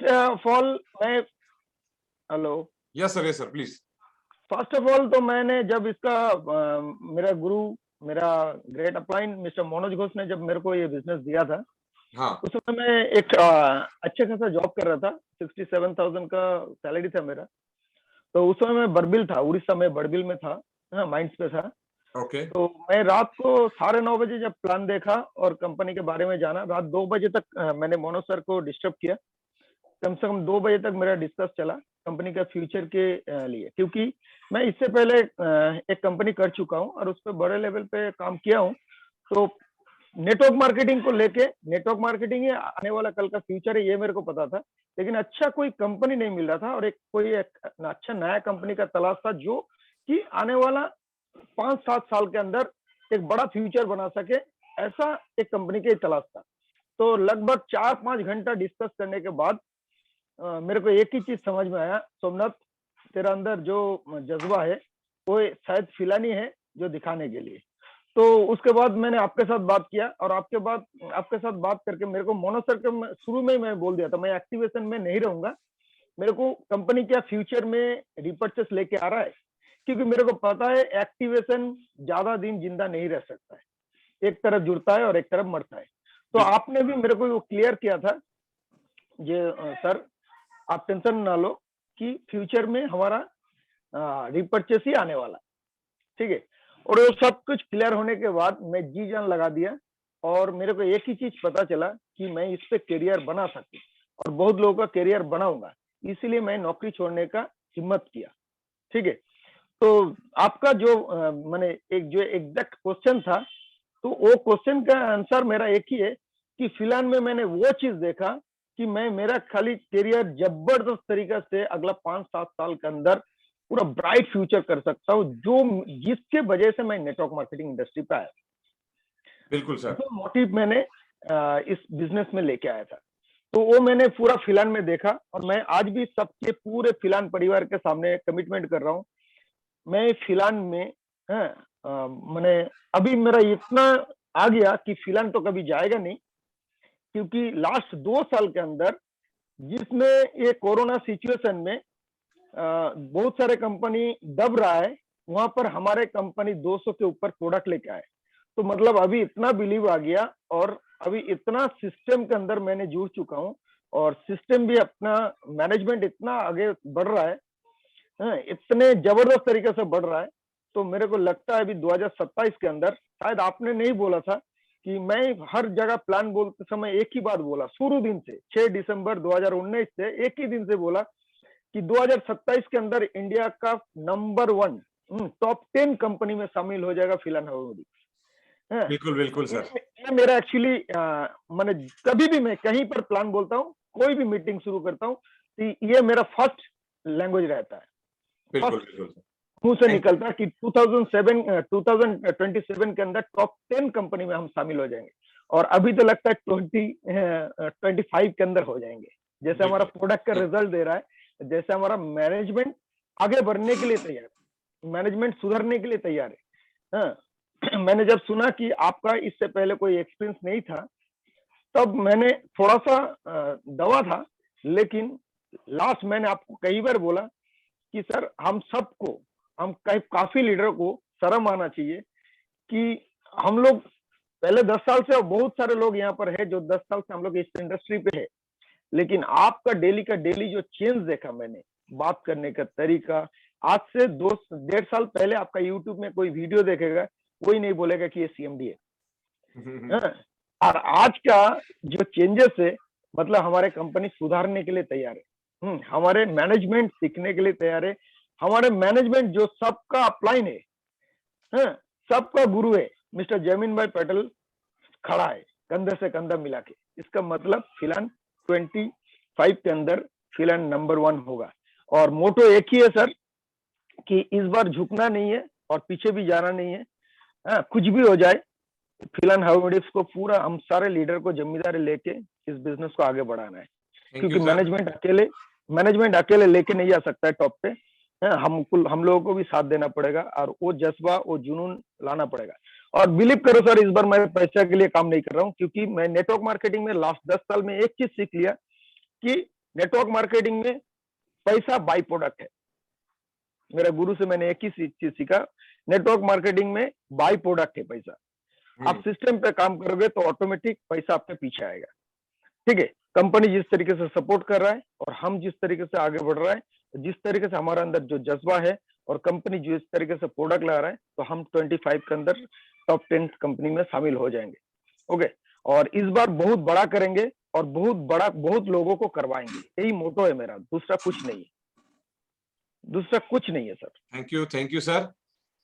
First of all मैं hello yes sir please. First of all तो मैंने जब इसका मेरा गुरु, मेरा great upline mister Manoj Ghosh ने जब मेरे को ये बिजनेस दिया था, हाँ उस समय मैं एक अच्छे खासा जॉब कर रहा था। 67,000 का सैलरी था मेरा। तो उस समय मैं बरबिल था, उड़ीसा में बरबिल में था, माइंड्स पे था। ओके तो मैं रात को 9:30 बजे जब प्लान देखा और कंपनी के बारे में जाना, रात 2 बजे तक मैंने मनोज सर को डिस्टर्ब किया। कम से कम 2 बजे तक मेरा डिस्कस चला कंपनी का फ्यूचर के लिए, क्योंकि मैं इससे पहले एक कंपनी कर चुका हूँ और उस पर बड़े लेवल पे काम किया हूँ। तो नेटवर्क मार्केटिंग को लेके, नेटवर्क मार्केटिंग ही आने वाला कल का फ्यूचर है, ये मेरे को पता था। लेकिन अच्छा कोई कंपनी नहीं मिल रहा था और एक अच्छा नया कंपनी का तलाश था जो कि आने वाला 5-7 साल के अंदर एक बड़ा फ्यूचर बना सके, ऐसा एक कंपनी की तलाश था। तो लगभग 4-5 घंटा डिस्कस करने के बाद मेरे को एक ही चीज समझ में आया, सोमनाथ, तेरा अंदर जो जज्बा है वो शायद फिलानी है जो दिखाने के लिए। तो उसके बाद मैंने आपके साथ बात किया और आपके साथ बात करके मेरे को मोनो सर के शुरू में ही मैं बोल दिया था, मैं एक्टिवेशन में नहीं रहूंगा। मेरे को कंपनी क्या फ्यूचर में रिपर्चेस लेके आ रहा है, क्योंकि मेरे को पता है एक्टिवेशन ज्यादा दिन जिंदा नहीं रह सकता है, एक तरफ जुड़ता है और एक तरफ मरता है। तो आपने भी मेरे को वो क्लियर किया था ये सर, आप टेंशन ना लो कि फ्यूचर में हमारा रिपर्चेस ही आने वाला, ठीक है। और वो सब कुछ क्लियर होने के बाद मैं जी जान लगा दिया और मेरे को एक ही चीज पता चला कि मैं इस पे करियर बना सकती और बहुत लोगों का करियर बनाऊंगा, इसीलिए मैं नौकरी छोड़ने का हिम्मत किया, ठीक है। तो आपका जो मैंने एक जो एग्जैक्ट क्वेश्चन था, तो वो क्वेश्चन का आंसर मेरा एक ही है कि फिलहाल में मैंने वो चीज देखा कि मैं मेरा खाली करियर जबरदस्त तरीका से अगला 5-7 साल के अंदर पूरा ब्राइट फ्यूचर कर सकता हूँ, जो जिसके वजह से मैं नेटवर्क मार्केटिंग इंडस्ट्री पे आया। बिल्कुल सर। जो मोटिव मैंने इस बिजनेस में लेके आया था, तो वो मैंने पूरा फिलहाल में देखा और मैं आज भी सबके पूरे फिलहाल परिवार के सामने कमिटमेंट कर रहा हूँ। मैं फिलहाल में मैंने अभी मेरा इतना आ गया कि फिलहाल तो कभी जाएगा नहीं, क्योंकि लास्ट 2 साल के अंदर जिसमें ये कोरोना सिचुएशन में बहुत सारे कंपनी दब रहा है, वहां पर हमारे कंपनी 200 के ऊपर प्रोडक्ट लेके आए। तो मतलब अभी इतना बिलीव आ गया और अभी इतना सिस्टम के अंदर मैंने जुड़ चुका हूँ और सिस्टम भी अपना मैनेजमेंट इतना आगे बढ़ रहा है, इतने जबरदस्त तरीके से बढ़ रहा है। तो मेरे को लगता है अभी 2027 के अंदर, शायद आपने नहीं बोला था कि मैं हर जगह प्लान बोलते समय एक ही बात बोला शुरू दिन से, 6 दिसंबर 2019 से एक ही दिन से बोला कि 2027 के अंदर इंडिया का नंबर 1 टॉप 10 कंपनी में शामिल हो जाएगा फिलहाल हाउडी। बिल्कुल बिल्कुल सर। ये मेरा एक्चुअली मैंने कभी भी मैं कहीं पर प्लान बोलता हूँ, कोई भी मीटिंग शुरू करता हूँ, तो ये मेरा फर्स्ट लैंग्वेज रहता है, बिल्कुल फर्स्ट बिल्कुल मुंह से निकलता है कि 2027 के अंदर टॉप 10 कंपनी में हम शामिल हो जाएंगे। और अभी तो लगता है 25 के अंदर हो जाएंगे, जैसे हमारा प्रोडक्ट का रिजल्ट दे रहा है, जैसे हमारा मैनेजमेंट आगे बढ़ने के लिए तैयार है, मैनेजमेंट सुधरने के लिए तैयार है। मैंने जब सुना कि आपका इससे पहले कोई एक्सपीरियंस नहीं था, तब मैंने थोड़ा सा दवा था, लेकिन लास्ट मैंने आपको कई बार बोला कि सर हम सबको, हम काफी लीडर को शर्म आना चाहिए कि हम लोग पहले 10 साल से, बहुत सारे लोग यहाँ पर है जो 10 साल से हम लोग इस इंडस्ट्री पे है, लेकिन आपका डेली का डेली जो चेंज देखा मैंने, बात करने का तरीका, आज से 2-1.5 साल पहले आपका यूट्यूब में कोई वीडियो देखेगा, कोई नहीं बोलेगा कि ये सीएमडी है। और आज का जो चेंजेस है, मतलब हमारे कंपनी सुधारने के लिए तैयार है, हमारे मैनेजमेंट सीखने के लिए तैयार है, हमारे मैनेजमेंट जो सबका अपलाइन है, सबका गुरु है, मिस्टर जमीन भाई पटेल खड़ा है कंधे से कंधा मिला के। इसका मतलब फिलहाल 25 के अंदर फिलहाल नंबर 1 होगा। और मोटो एक ही है सर कि इस बार झुकना नहीं है और पीछे भी जाना नहीं है, कुछ भी हो जाए, फिलहाल हाउडिक्स को पूरा हम सारे लीडर को जिम्मेदारी लेके इस बिजनेस को आगे बढ़ाना है, क्योंकि मैनेजमेंट अकेले लेके नहीं जा सकता है टॉप पे, हम लोगों को भी साथ देना पड़ेगा और वो जज्बा, वो जुनून लाना पड़ेगा। और बिलीव करो सर, इस बार मैं पैसे के लिए काम नहीं कर रहा हूँ, क्योंकि मैं नेटवर्क मार्केटिंग में लास्ट 10 साल में एक चीज सीख लिया कि नेटवर्क मार्केटिंग में पैसा बाई प्रोडक्ट है। मेरा गुरु से मैंने एक ही चीज सीखा, नेटवर्क मार्केटिंग में बाई प्रोडक्ट है पैसा। आप सिस्टम पे काम करोगे तो ऑटोमेटिक पैसा आपके पीछे आएगा। ठीक है, कंपनी जिस तरीके से सपोर्ट कर रहा है और हम जिस तरीके से आगे बढ़ रहा है, जिस तरीके से हमारा अंदर जो जज्बा है और कंपनी जिस तरीके से प्रोडक्ट ला रहा है, तो हम 25 के अंदर टॉप 10 कंपनी में शामिल हो जाएंगे। ओके, और इस बार बहुत बड़ा करेंगे और बहुत लोगों को करवाएंगे। यही मोटो है मेरा, दूसरा कुछ नहीं है सर। Thank you sir.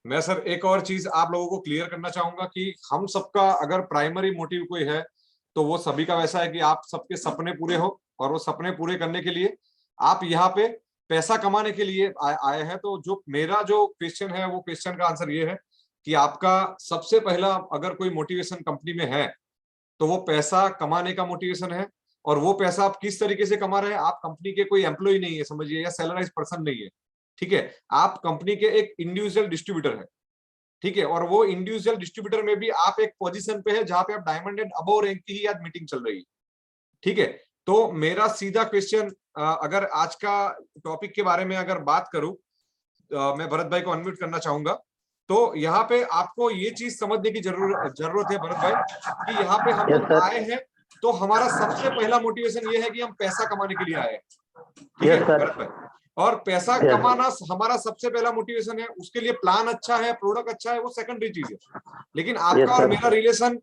मैं सर एक और चीज आप लोगों को क्लियर करना चाहूंगा कि हम सबका अगर प्राइमरी मोटिव कोई है तो वो सभी का वैसा है कि आप सबके सपने पूरे हो, और वो सपने पूरे करने के लिए आप यहाँ पे पैसा कमाने के लिए आए हैं। तो जो मेरा जो क्वेश्चन है, वो क्वेश्चन का आंसर ये है कि आपका सबसे पहला अगर कोई मोटिवेशन कंपनी में है तो वो पैसा कमाने का मोटिवेशन है। और वो पैसा आप किस तरीके से कमा रहे हैं, आप कंपनी के कोई एम्प्लॉय नहीं है समझिए, या सैलराइज पर्सन नहीं है, ठीक है, आप कंपनी के एक इंडिविजुअल डिस्ट्रीब्यूटर है, ठीक है। और वो इंडिविजुअल डिस्ट्रीब्यूटर में भी आप एक पोजीशन पे है जहां पे आप डायमंड एंड अबव रैंक की ही आज मीटिंग चल रही है, ठीक है। तो मेरा सीधा क्वेश्चन, अगर आज का टॉपिक के बारे में अगर बात करूं, मैं भरत भाई को अनम्यूट करना चाहूंगा। तो यहाँ पे आपको ये चीज समझने की जरूरत है भरत भाई कि यहाँ पे हम लोग आए हैं तो हमारा सबसे पहला मोटिवेशन ये है कि हम पैसा कमाने के लिए आए हैं, ठीक है भरत भाई। और पैसा कमाना हमारा सबसे पहला मोटिवेशन है। उसके लिए प्लान अच्छा है, प्रोडक्ट अच्छा है, वो सेकेंडरी चीज है। लेकिन आपका और मेरा रिलेशन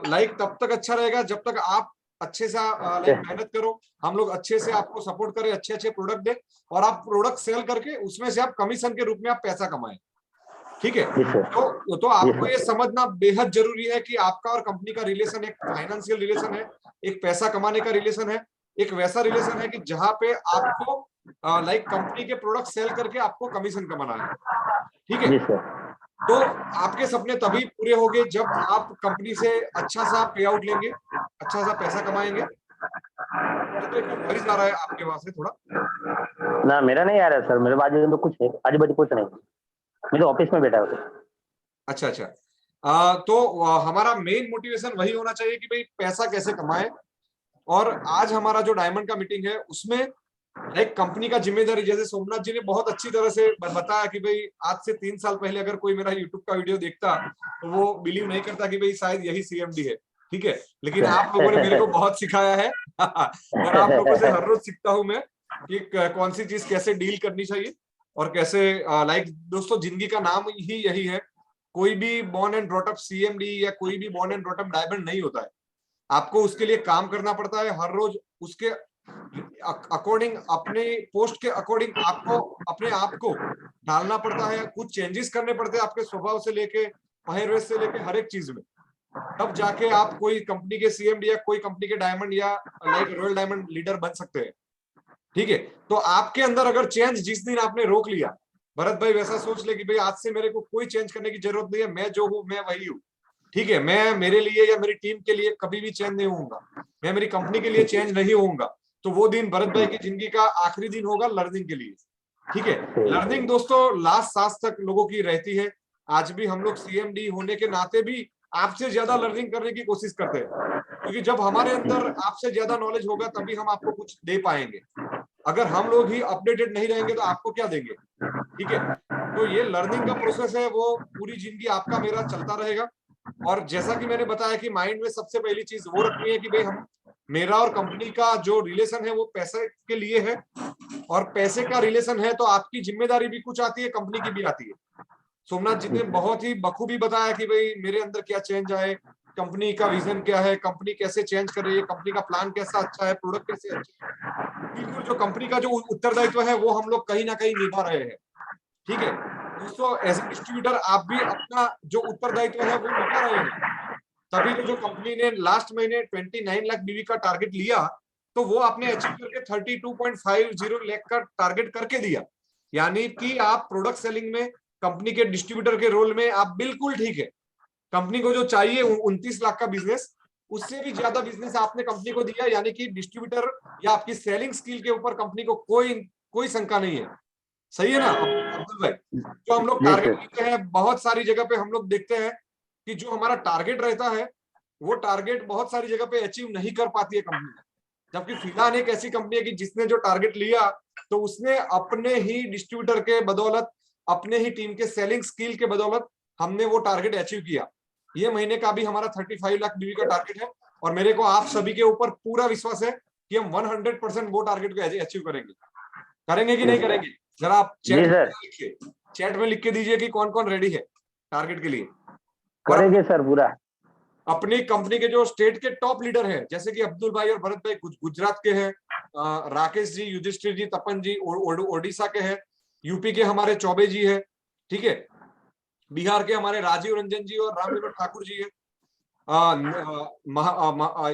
लाइक तब तक अच्छा रहेगा जब तक आप अच्छे से मेहनत करो, हम लोग अच्छे से आपको सपोर्ट करें, अच्छे अच्छे प्रोडक्ट दे, और आप प्रोडक्ट सेल करके उसमें से आप कमीशन के रूप में आप पैसा कमाएं, ठीक है। तो आपको ये समझना बेहद जरूरी है कि आपका और कंपनी का रिलेशन एक फाइनेंशियल रिलेशन है, एक पैसा कमाने का रिलेशन है, एक वैसा रिलेशन है कि जहां पे आपको लाइक कंपनी के प्रोडक्ट सेल करके आपको कमीशन कमाना है, ठीक है। तो आपके सपने तभी पूरे होंगे जब आप कंपनी से अच्छा सा पे आउट लेंगे, अच्छा सा पैसा कमाएंगे। तो एक आ रहा है आपके वहां से थोड़ा ना, मेरा नहीं आ रहा है सर, मेरे बाजू में तो कुछ नहीं, आजू बाजू कुछ नहीं, मैं तो ऑफिस में बैठा हूँ। अच्छा, तो हमारा मेन मोटिवेशन वही होना चाहिए कि भाई पैसा कैसे कमाए। और आज हमारा जो डायमंड का मीटिंग है उसमें एक कंपनी का जिम्मेदारी, जैसे सोमनाथ जी ने बहुत अच्छी तरह से बताया कि भाई आज से 3 साल पहले अगर कोई मेरा यूट्यूब का वीडियो देखता तो वो बिलीव नहीं करता कि भाई शायद यही सीएमडी है, ठीक है। लेकिन आप लोगों ने मेरे को बहुत सिखाया है और आप लोगों से हर रोज सीखता हूं मैं कि कौन सी चीज कैसे डील करनी चाहिए और कैसे लाइक दोस्तों जिंदगी का नाम ही यही है। कोई भी born and brought up CMD या कोई भी born and brought up diamond नहीं होता है। आपको उसके लिए काम करना पड़ता है, हर रोज उसके अकॉर्डिंग, अपने पोस्ट के अकॉर्डिंग आपको अपने आप को डालना पड़ता है, कुछ चेंजेस करने पड़ते हैं आपके स्वभाव से लेके पहरवेश से लेके हर एक चीज में, तब जाके आप कोई कंपनी के सीएमडी या कोई कंपनी के डायमंड या लाइक रॉयल डायमंड लीडर बन सकते हैं, ठीक है। तो आपके अंदर अगर चेंज जिस दिन आपने रोक लिया, भरत भाई वैसा सोच ले कि भाई आज से मेरे को कोई चेंज करने की जरूरत नहीं है, मैं जो हूं मैं वही हूँ, ठीक है। मैं मेरे लिए या मेरी टीम के लिए कभी भी चेंज नहीं होऊंगा, मैं मेरी कंपनी के लिए चेंज नहीं होऊंगा, तो वो दिन भरत भाई की जिंदगी का आखिरी दिन होगा लर्निंग के लिए, ठीक है। लर्निंग दोस्तों लास्ट सांस तक लोगों की रहती है। आज भी हम लोग सीएमडी होने के नाते भी आपसे ज्यादा लर्निंग करने की कोशिश करते हैं, क्योंकि जब हमारे अंदर आपसे ज्यादा नॉलेज होगा तभी हम आपको कुछ दे पाएंगे। अगर हम लोग ही अपडेटेड नहीं रहेंगे तो आपको क्या देंगे, ठीक है। तो ये लर्निंग का प्रोसेस है, वो पूरी जिंदगी आपका मेरा चलता रहेगा। और जैसा कि मैंने बताया कि माइंड में सबसे पहली चीज वो रखनी है कि भाई हम, मेरा और कंपनी का जो रिलेशन है वो पैसे के लिए है, और पैसे का रिलेशन है तो आपकी जिम्मेदारी भी कुछ आती है, कंपनी की भी आती है। सोमनाथ जी ने बहुत ही बखूबी बताया कि भाई मेरे अंदर क्या चेंज आए, कंपनी का विजन क्या है, कंपनी कैसे चेंज कर रही है, कंपनी का प्लान कैसा अच्छा है, प्रोडक्ट कैसे अच्छा है। बिल्कुल जो कंपनी का जो उत्तरदायित्व है वो हम लोग कहीं ना कहीं निभा रहे हैं, ठीक है दोस्तों। एज ए डिस्ट्रीब्यूटर आप भी अपना जो उत्तरदायित्व है वो निभा रहे हैं, तभी तो जो कंपनी ने लास्ट महीने 29 लाख बीवी का टारगेट लिया तो वो आपने अचीव करके 32.50 लाख का टारगेट करके दिया। यानी कि आप प्रोडक्ट सेलिंग में कंपनी के डिस्ट्रीब्यूटर के रोल में आप बिल्कुल ठीक है। कंपनी को जो चाहिए 29 लाख का बिजनेस, उससे भी ज्यादा बिजनेस आपने कंपनी को दिया, यानी कि डिस्ट्रीब्यूटर या आपकी सेलिंग स्किल के ऊपर कंपनी को कोई शंका नहीं है, सही है ना अब्दुल भाई। जो हम लोग टारगेट लेते हैं बहुत सारी जगह पे हम लोग देखते हैं कि जो हमारा टारगेट रहता है वो टारगेट बहुत सारी जगह पे अचीव नहीं कर पाती है कंपनी, जबकि फिलहाल एक ऐसी कंपनी है कि जिसने जो टारगेट लिया तो उसने अपने ही डिस्ट्रीब्यूटर के बदौलत, अपने ही टीम के सेलिंग स्किल के बदौलत हमने वो टारगेट अचीव किया। ये महीने का भी हमारा 35 लाख बीवी का टारगेट है और मेरे को आप सभी के ऊपर पूरा विश्वास है कि हम 100% वो टारगेट को अचीव करेंगे। करेंगे कि नहीं करेंगे? जरा आप चैट में लिख के दीजिए कि कौन कौन रेडी है टारगेट के लिए। करेंगे सर पूरा। अपनी कंपनी के जो स्टेट के टॉप लीडर हैं जैसे कि अब्दुल भाई और भरत भाई गुजरात के हैं, राकेश जी, युधिष्ठिर जी, तपन जी ओडिशा के हैं, यूपी के हमारे चौबे जी है, ठीक है, बिहार के हमारे राजीव रंजन जी और राम विनोद ठाकुर जी है,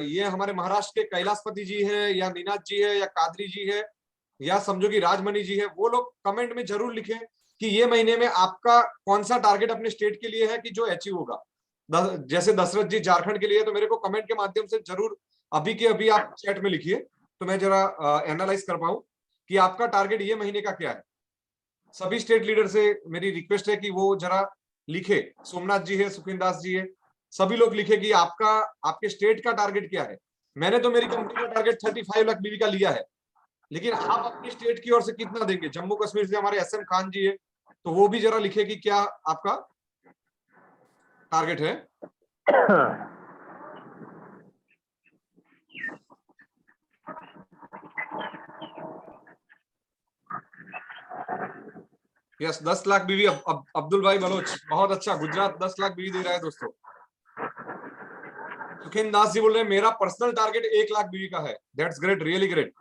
ये हमारे महाराष्ट्र के कैलाशपति जी है या नीनाथ जी है या कादरी जी है या समझो कि राजमणि जी है। वो लोग कमेंट में जरूर लिखें कि ये महीने में आपका कौन सा टारगेट अपने स्टेट के लिए है कि जो अचीव होगा। जैसे दशरथ जी झारखंड के लिए, तो मेरे को कमेंट के माध्यम से जरूर अभी के अभी आप चैट में लिखिए तो मैं जरा एनालाइज कर पाऊं कि आपका टारगेट ये महीने का क्या है। सभी स्टेट लीडर से मेरी रिक्वेस्ट है कि वो जरा लिखे। सोमनाथ जी है, सुखिन दास जी है, सभी लोग लिखे कि आपका, आपके स्टेट का टारगेट क्या है। मैंने तो मेरी कंपनी का टारगेट 35 लाख बीवी का लिया है, लेकिन आप अपनी स्टेट की ओर से कितना देंगे? जम्मू कश्मीर से हमारे एसएम खान जी है, तो वो भी जरा लिखे कि क्या आपका टारगेट है। यस, 10 लाख बीवी। अब्दुल भाई बलोच, बहुत अच्छा, गुजरात 10 लाख बीवी दे रहा है दोस्तों। सुखिन दास जी बोल रहे हैं मेरा पर्सनल टारगेट 1 लाख बीवी का है। That's great, really great.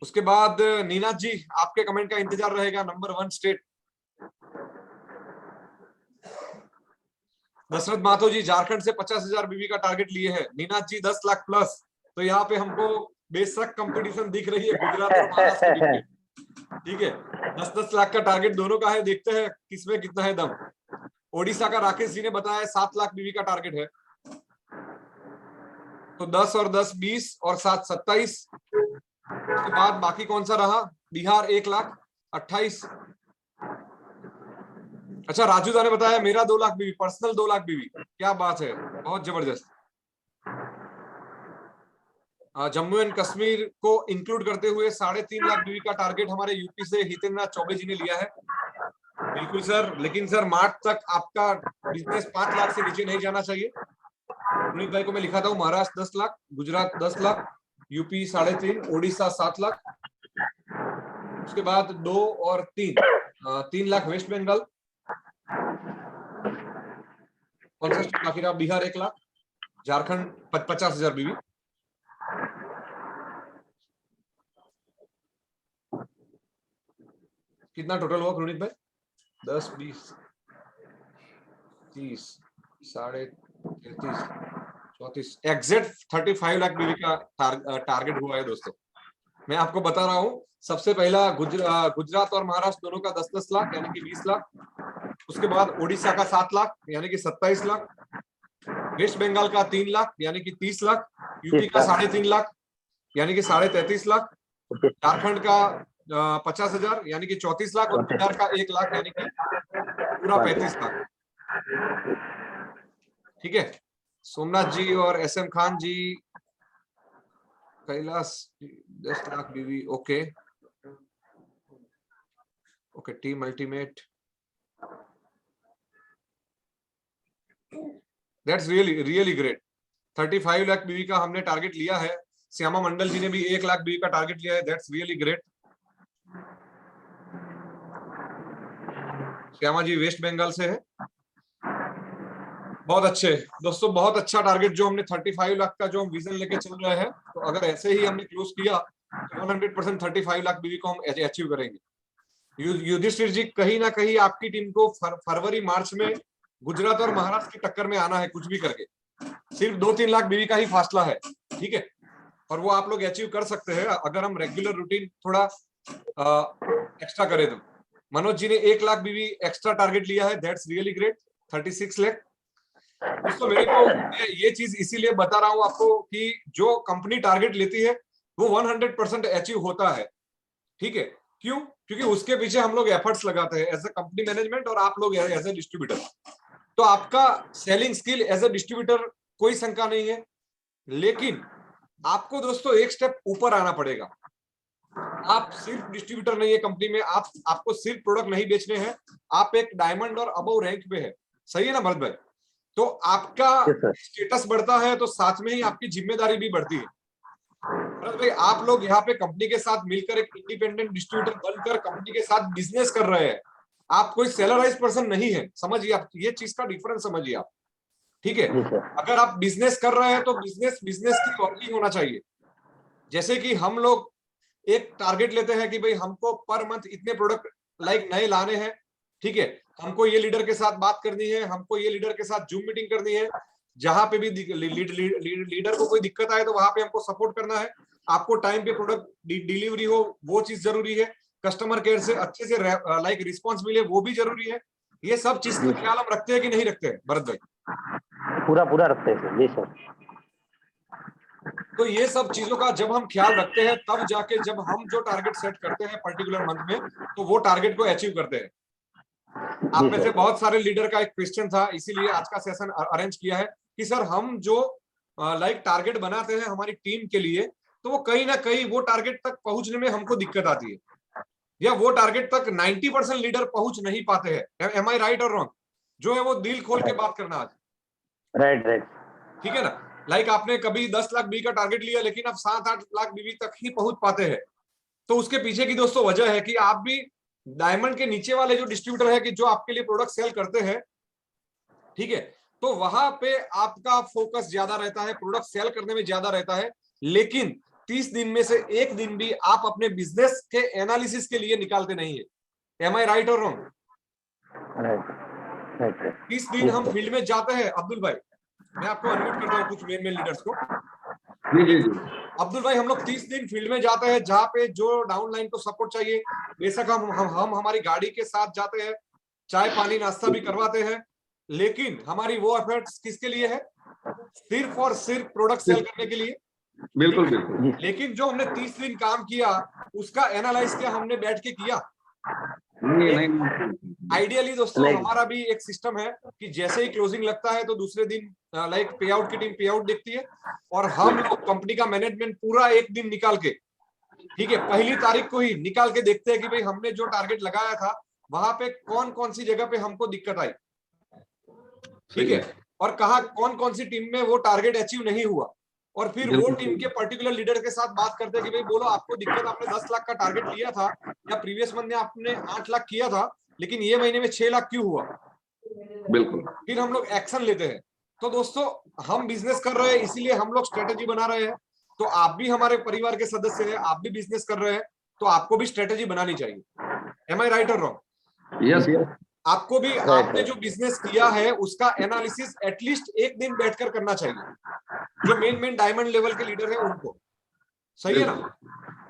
उसके बाद नीनाथ जी, आपके कमेंट का इंतजार रहेगा। Number 1 state. दशरथ माथो जी झारखंड से 50,000 बीवी का टारगेट लिए हैं। नीनाथ जी 10 लाख प्लस। तो यहाँ पे हमको बेशक कंपटीशन दिख रही है गुजरात और महाराष्ट्र के बीच में, ठीक है। 10-10 लाख का टारगेट दोनों का है, देखते हैं किसमें कितना है दम। ओडिशा का राकेश जी ने बताया 7 लाख बीवी का टारगेट है, तो 10 और 10 20 और 7 27। उसके बाद बाकी कौन सा रहा? बिहार 1 लाख 28। अच्छा, राजू दा ने बताया मेरा 2 लाख बीवी, पर्सनल 2 लाख बीवी। क्या बात है, बहुत जबरदस्त। जम्मू एंड कश्मीर को इंक्लूड करते हुए 3.5 लाख बीवी का टारगेट हमारे यूपी से हितेंद्र चौबे जी ने लिया है। बिल्कुल सर, लेकिन सर मार्च तक आपका बिजनेस 5 लाख से नीचे नहीं जाना चाहिए। पुनीत भाई को मैं लिखा था महाराष्ट्र 10 लाख, गुजरात 10 लाख, यूपी 3.5, ओडिशा 7 लाख। उसके बाद 2 और 3 लाख वेस्ट बंगाल। कौन सा स्टेट बाकी रहा? बिहार 1 लाख, झारखंड 50,000 बीवी। कितना टोटल हुआ पुनीत भाई? 10 20 30 33 34 एग्जैक्ट 35 लाख बीवी का टारगेट हुआ है दोस्तों। मैं आपको बता रहा हूं, सबसे पहला गुजरात और महाराष्ट्र दोनों का 10-10 लाख यानी कि 20 लाख। उसके बाद ओडिशा का 7 लाख यानी कि 27 लाख। वेस्ट बंगाल का 3 लाख यानी कि 30 लाख। यूपी का 3.5 लाख यानी कि 33.5 लाख। झारखंड का 50,000 यानी कि 34 लाख और बिहार का 1 लाख यानी कि पूरा 35 लाख। ठीक है, सोमनाथ जी और एसएम खान जी, कैलाश 10 लाख बीवी। Okay okay, team ultimate, that's really really great. 35 lakh बीवी का हमने टारगेट लिया है। श्यामा मंडल जी ने भी 1 लाख बीवी का टारगेट लिया है। That's really great. Shyama ji West Bengal से है। बहुत अच्छे दोस्तों, बहुत अच्छा टारगेट जो हमने 35 लाख का जो हम विजन लेके चल रहे हैं, तो अगर ऐसे ही हमने क्लोज किया तो 100% 35 लाख बीवी को हम अचीव करेंगे। युधिष्ठिर जी, कहीं ना कहीं आपकी टीम को फरवरी मार्च में गुजरात और महाराष्ट्र की टक्कर में आना है, कुछ भी करके। सिर्फ 2-3 लाख बीवी का ही फासला है, ठीक है, और वो आप लोग अचीव कर सकते हैं अगर हम रेगुलर रूटीन थोड़ा एक्स्ट्रा करें तो। मनोज जी ने 1 लाख बीवी एक्स्ट्रा टारगेट लिया है। That's really great. 36 लाख। दोस्तों मेरे को ये चीज इसीलिए बता रहा हूं आपको कि जो कंपनी टारगेट लेती है वो 100% अचीव होता है, ठीक है। क्यों? क्योंकि उसके पीछे हम लोग एफर्ट्स लगाते हैं एज ए कंपनी मैनेजमेंट और आप लोग एज ए डिस्ट्रीब्यूटर। तो आपका selling skill as a distributor कोई शंका नहीं है, लेकिन आपको दोस्तों एक स्टेप ऊपर आना पड़ेगा। आप सिर्फ डिस्ट्रीब्यूटर नहीं है कंपनी में, आपको सिर्फ प्रोडक्ट नहीं बेचने हैं, आप एक डायमंड और अबव रैंक पे है। सही है ना भरत भाई? तो आपका Yes, sir. स्टेटस बढ़ता है तो साथ में ही आपकी जिम्मेदारी भी बढ़ती है। भरत भाई, आप लोग यहाँ पे कंपनी के साथ मिलकर एक इंडिपेंडेंट डिस्ट्रीब्यूटर बनकर कंपनी के साथ बिजनेस कर रहे हैं। आप कोई सैलराइज पर्सन नहीं है, समझिए आप ये चीज का डिफरेंस समझिए आप। ठीक है, जी सर। अगर आप बिजनेस कर रहे हैं तो बिजनेस की वर्किंग होना चाहिए। जैसे कि हम लोग एक टारगेट लेते हैं कि भाई हमको पर मंथ इतने प्रोडक्ट लाइक नए लाने हैं। ठीक है, हमको ये लीडर के साथ बात करनी है, हमको ये लीडर के साथ जूम मीटिंग करनी है। जहां पे भी लीडर को कोई दिक्कत आए तो वहां पे हमको सपोर्ट करना है। आपको टाइम पे प्रोडक्ट डिलीवरी हो वो चीज जरूरी है। कस्टमर केयर से अच्छे से लाइक रिस्पॉन्स मिले वो भी जरूरी है। ये सब चीज का ख्याल हम रखते हैं कि नहीं रखते हैं भरत भाई? पूरा पूरा रखते हैं सर। जी सर। तो ये सब चीजों का जब हम ख्याल रखते हैं तब जाके जब हम जो टारगेट सेट करते हैं पर्टिकुलर मंथ में तो वो टारगेट को अचीव करते हैं। आप में से बहुत सारे लीडर का एक क्वेश्चन था, इसीलिए आज का सेशन अरेंज किया है कि सर हम जो लाइक टारगेट बनाते हैं हमारी टीम के लिए तो वो कहीं ना कहीं वो टारगेट तक पहुंचने में हमको दिक्कत आती है, या वो टारगेट तक 90% लीडर पहुंच नहीं पाते हैं। एम आई राइट और रॉन्ग? जो है वो दिल खोल के बात करना आज। Right right. ठीक है ना? लाइक आपने कभी 10 लाख बी का टारगेट लिया लेकिन आप 7-8 लाख बीवी तक ही पहुंच पाते हैं। तो उसके पीछे की दोस्तों वजह है कि आप भी डायमंड के नीचे वाले जो डिस्ट्रीब्यूटर है कि जो आपके लिए प्रोडक्ट सेल करते हैं, ठीक है, तो वहां पे आपका फोकस ज्यादा रहता है, प्रोडक्ट सेल करने में ज्यादा रहता है। लेकिन 30 दिन में से एक दिन भी आप अपने बिजनेस के एनालिसिस के लिए निकालते नहीं है। एम आई राइट और रॉन्ग? राइट। 30 दिन हम फील्ड में जाते हैं। अब्दुल भाई, मैं आपको अनम्यूट करता हूँ कुछ मेन लीडर्स को। जी। अब्दुल भाई, हम लोग 30 दिन फील्ड में जाते हैं जहाँ पे जो डाउनलाइन को सपोर्ट चाहिए, बेशक हम हमारी गाड़ी के साथ जाते हैं, चाय पानी नाश्ता भी करवाते हैं, लेकिन हमारी वो एफर्ट्स किसके लिए है? सिर्फ और सिर्फ प्रोडक्ट सेल करने के लिए। बिल्कुल बिल्कुल। लेकिन जो हमने 30 दिन काम किया उसका एनालाइज क्या हमने बैठ के किया? नहीं। आइडियली दोस्तों नहीं। हमारा भी एक सिस्टम है कि जैसे ही क्लोजिंग लगता है तो दूसरे दिन लाइक पे आउट की टीम पे आउट देखती है और हम लोग कंपनी का मैनेजमेंट पूरा एक दिन निकाल के, ठीक है, पहली तारीख को ही निकाल के देखते हैं कि भाई हमने जो टारगेट लगाया था वहां पे कौन कौन सी जगह पे हमको दिक्कत आई, ठीक है, और कहा कौन कौन सी टीम में वो टारगेट अचीव नहीं हुआ। और फिर वो टीम के पर्टिकुलर लीडर के साथ बात करते हैं कि भाई बोलो आपको दिक्कत, आपने 10 लाख का टारगेट लिया था या प्रीवियस मंथ में आपने 8 लाख किया था लेकिन ये महीने में 6 लाख क्यों हुआ? बिल्कुल। फिर हम लोग एक्शन लेते हैं। तो दोस्तों हम बिजनेस कर रहे हैं इसीलिए हम लोग स्ट्रेटेजी बना रहे हैं। तो आप भी हमारे परिवार के सदस्य हैं, आप भी बिजनेस कर रहे हैं तो आपको भी स्ट्रेटेजी बनानी चाहिए। एम आई राइट और रॉन्ग? Yes yes. आपको भी आपने जो बिजनेस किया है उसका एनालिसिस एटलीस्ट एक दिन बैठकर करना चाहिए। जो मेन डायमंड लेवल के लीडर है उनको, सही है ना?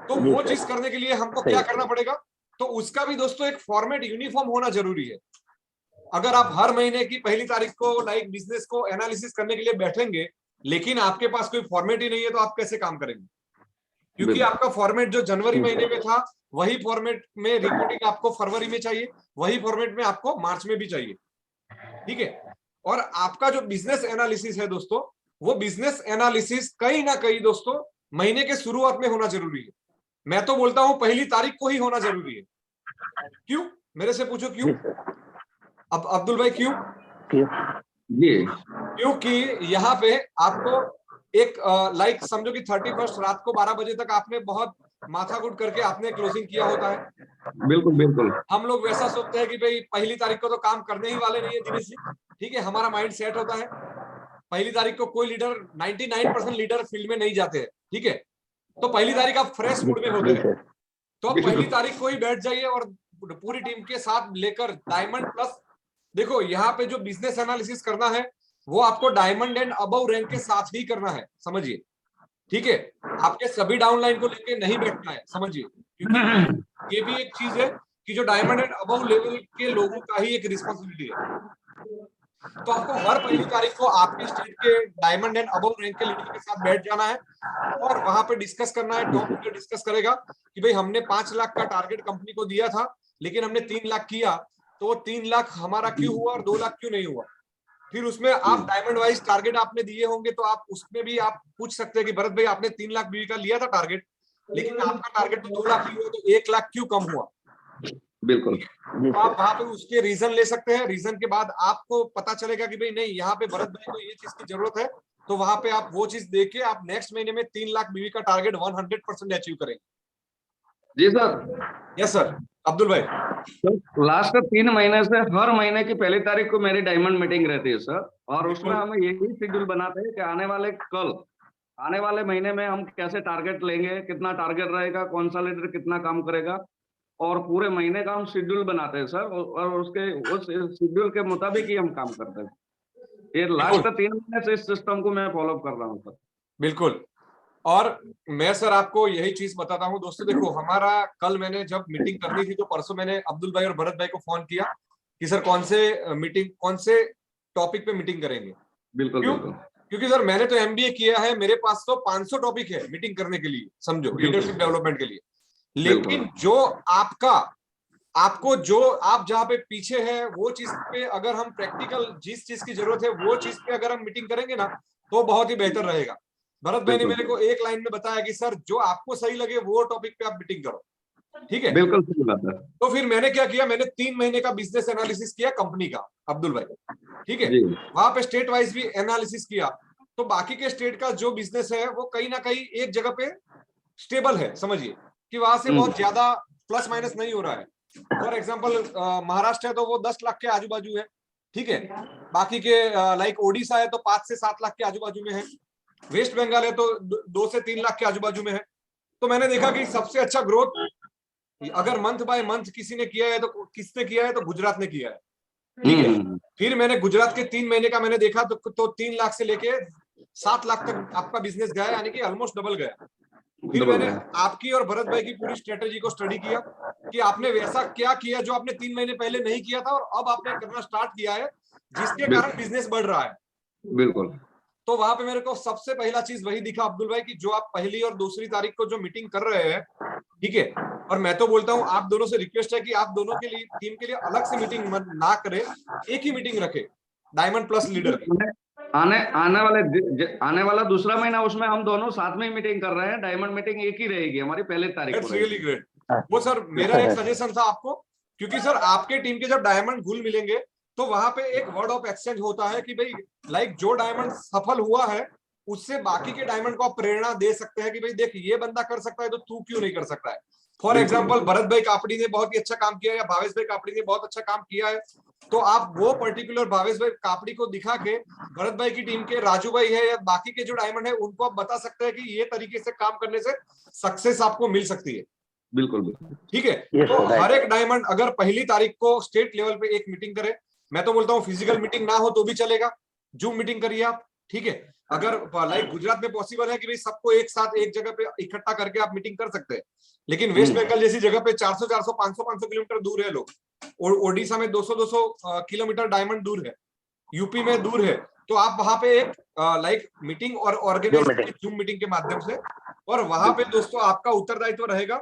तो वो चीज करने के लिए हमको क्या करना पड़ेगा? तो उसका भी दोस्तों एक फॉर्मेट यूनिफॉर्म होना जरूरी है। अगर आप हर महीने की पहली तारीख को लाइक बिजनेस को एनालिसिस करने के लिए बैठेंगे लेकिन आपके पास कोई फॉर्मेट ही नहीं है तो आप कैसे काम करेंगे? क्योंकि आपका फॉर्मेट जो जनवरी महीने में था वही फॉर्मेट में रिपोर्टिंग आपको फरवरी में चाहिए, वही फॉर्मेट में आपको मार्च में भी चाहिए, ठीक है। और आपका जो बिजनेस एनालिसिस है दोस्तों, वो बिजनेस एनालिसिस कहीं ना कहीं दोस्तों महीने के शुरुआत में होना जरूरी है। मैं तो बोलता हूं पहली तारीख को ही होना जरूरी है। क्यों? मेरे से पूछो क्यों? अब अब्दुल भाई क्यों? जी। क्योंकि यहाँ पे आपको एक लाइक समझो कि 31 रात को 12 बजे तक आपने बहुत माथाकुट करके आपने क्लोजिंग किया होता है। बिल्कुल बिल्कुल। हम लोग वैसा सोचते हैं कि भाई पहली तारीख को तो काम करने ही वाले नहीं है दिनेश जी, ठीक है, हमारा माइंड सेट होता है। पहली तारीख को कोई लीडर 99% लीडर फील्ड में नहीं जाते हैं, ठीक है, तो पहली तारीख आप फ्रेश मूड में होते हैं तो आप पहली तारीख को ही बैठ जाइए और पूरी टीम के साथ लेकर डायमंड प्लस, देखो यहाँ पे जो बिजनेस एनालिसिस करना है वो आपको डायमंड एंड अबव रैंक के साथ ही करना है, समझिए, ठीक है। आपके सभी डाउनलाइन को लेके नहीं बैठना है, समझिए, क्योंकि ये भी एक चीज है कि जो डायमंड एंड अबव लेवल के लोगों का ही एक रिस्पॉन्सिबिलिटी है। तो आपको हर पहली तारीख को आपके स्टेट के डायमंड एंड अबव रैंक के लीडर के साथ बैठ जाना है और वहां पे डिस्कस करना है। टॉप लीडर डिस्कस करेगा कि भाई हमने 5 लाख का टारगेट कंपनी को दिया था लेकिन हमने 3 लाख किया, तो वो 3 लाख हमारा क्यों हुआ और 2 लाख क्यों नहीं हुआ, फिर उसमें आप डायमंड वाइज टारगेट आपने दिए होंगे, तो आप उसमें भी आप पूछ सकते हैं कि भरत भाई आपने 3 लाख बीवी का लिया था टारगेट, लेकिन आपका टारगेट तो 2 लाख ही हुआ, तो 1 लाख क्यों कम हुआ? बिल्कुल तो आप वहां पे उसके रीजन ले सकते हैं। रीजन के बाद आपको पता चलेगा कि भाई नहीं, यहाँ पे भरत भाई को ये चीज की जरूरत है, तो वहां पे आप वो चीज देके आप नेक्स्ट महीने में 3 लाख बीवी का टारगेट 100% अचीव करेंगे। जी सर। यस सर अब्दुल भाई। तो लास्ट 3 महीने से हर महीने की पहली तारीख को मेरी डायमंड मीटिंग रहती है सर, और उसमें हम यही शेड्यूल बनाते हैं कि आने वाले महीने में हम कैसे टारगेट लेंगे, कितना टारगेट रहेगा, कौन सा लीडर कितना काम करेगा, और पूरे महीने का हम शेड्यूल बनाते हैं सर, और उसके उस शेड्यूल के मुताबिक ही हम काम करते हैं। ये लास्ट 3 महीने से इस सिस्टम को मैं फॉलो कर रहा हूँ सर। बिल्कुल। और मैं सर आपको यही चीज बताता हूँ दोस्तों, देखो हमारा कल मैंने जब मीटिंग करनी थी, तो परसों मैंने अब्दुल भाई और भरत भाई को फोन किया कि सर कौन से टॉपिक पे मीटिंग करेंगे। बिल्कुल क्यों? बिल्कुल। क्योंकि सर मैंने तो एमबीए किया है, मेरे पास तो 500 टॉपिक है मीटिंग करने के लिए, समझो, लीडरशिप डेवलपमेंट के लिए। लेकिन जो आपको जो आप जहाँ पे पीछे है वो चीज पे अगर हम प्रैक्टिकल जिस चीज की जरूरत है वो चीज पे अगर हम मीटिंग करेंगे ना, तो बहुत ही बेहतर रहेगा। भरत भाई ने मेरे को एक लाइन में बताया कि सर जो आपको सही लगे वो टॉपिक पे आप मीटिंग करो, ठीक है? बिल्कुल सही बात है। तो फिर मैंने क्या किया, मैंने 3 महीने का बिजनेस एनालिसिस किया कंपनी का, अब्दुल भाई, ठीक है? वहां पे स्टेट वाइज भी एनालिसिस किया, तो बाकी के स्टेट का जो बिजनेस है वो कहीं ना कहीं एक जगह पे स्टेबल है, समझिए कि वहां से बहुत ज्यादा प्लस माइनस नहीं हो रहा है। फॉर एग्जाम्पल महाराष्ट्र है तो वो 10 लाख के आजू बाजू है, ठीक है? बाकी के लाइक ओडिशा है तो 5 से 7 लाख के आजू बाजू में है, वेस्ट बंगाल है तो 2 से 3 लाख के आजू बाजू में है। तो मैंने देखा कि सबसे अच्छा ग्रोथ अगर मंथ बाय मंथ किसी ने किया है तो किसने किया है, तो गुजरात ने किया है, ठीक है? फिर मैंने गुजरात के 3 महीने का मैंने देखा तो 3 लाख से लेके 7 लाख तक आपका बिजनेस गया, यानी कि ऑलमोस्ट डबल गया। फिर मैंने आपकी और भरत भाई की पूरी स्ट्रेटेजी को स्टडी किया कि आपने वैसा क्या किया जो आपने 3 महीने पहले नहीं किया था, और अब आपने करना स्टार्ट किया है, जिसके कारण बिजनेस बढ़ रहा है। बिल्कुल। तो वहां पे मेरे को सबसे पहला चीज वही दिखा अब्दुल भाई कि जो आप पहली और दूसरी तारीख को जो मीटिंग कर रहे हैं, ठीक है? और मैं तो बोलता हूं आप दोनों से रिक्वेस्ट है कि आप दोनों के लिए टीम के लिए अलग से मीटिंग ना करें, एक ही मीटिंग रखे डायमंड प्लस लीडर की। आने वाला दूसरा महीना उसमें हम दोनों साथ में मीटिंग कर रहे हैं, डायमंड मीटिंग एक ही रहेगी हमारी पहली तारीख को। Really great. वो सर मेरा एक सजेशन था आपको, क्योंकि सर आपके टीम के जब डायमंड घुल मिलेंगे तो वहां पे एक वर्ड ऑफ एक्सचेंज होता है कि भाई लाइक जो डायमंड सफल हुआ है उससे बाकी के डायमंड को आप प्रेरणा दे सकते हैं कि भाई देख ये बंदा कर सकता है तो तू क्यों नहीं कर सकता है। फॉर एग्जाम्पल भरत भाई कापड़ी ने बहुत ही अच्छा काम किया है, या भावेश भाई कापड़ी ने बहुत अच्छा काम किया है, तो आप वो पर्टिकुलर भावेश भाई कापड़ी को दिखा के भरत भाई की टीम के राजू भाई है या बाकी के जो डायमंड है उनको आप बता सकते हैं कि ये तरीके से काम करने से सक्सेस आपको मिल सकती है। बिल्कुल, ठीक है? तो हर एक डायमंड अगर पहली तारीख को स्टेट लेवल पे एक मीटिंग करे, मैं तो बोलता हूँ फिजिकल मीटिंग ना हो तो भी चलेगा, जूम मीटिंग करिए आप, ठीक है? अगर लाइक गुजरात में पॉसिबल है कि भाई सबको एक साथ एक जगह पे इकट्ठा करके आप मीटिंग कर सकते हैं, लेकिन वेस्ट बंगाल जैसी जगह पे 400 500 किलोमीटर दूर है लोग, और ओडिशा में 200 किलोमीटर डायमंड दूर है, यूपी में दूर है, तो आप वहां पे एक लाइक मीटिंग और ऑर्गेनाइज जूम मीटिंग के माध्यम से, और वहां पे दोस्तों आपका उत्तरदायित्व रहेगा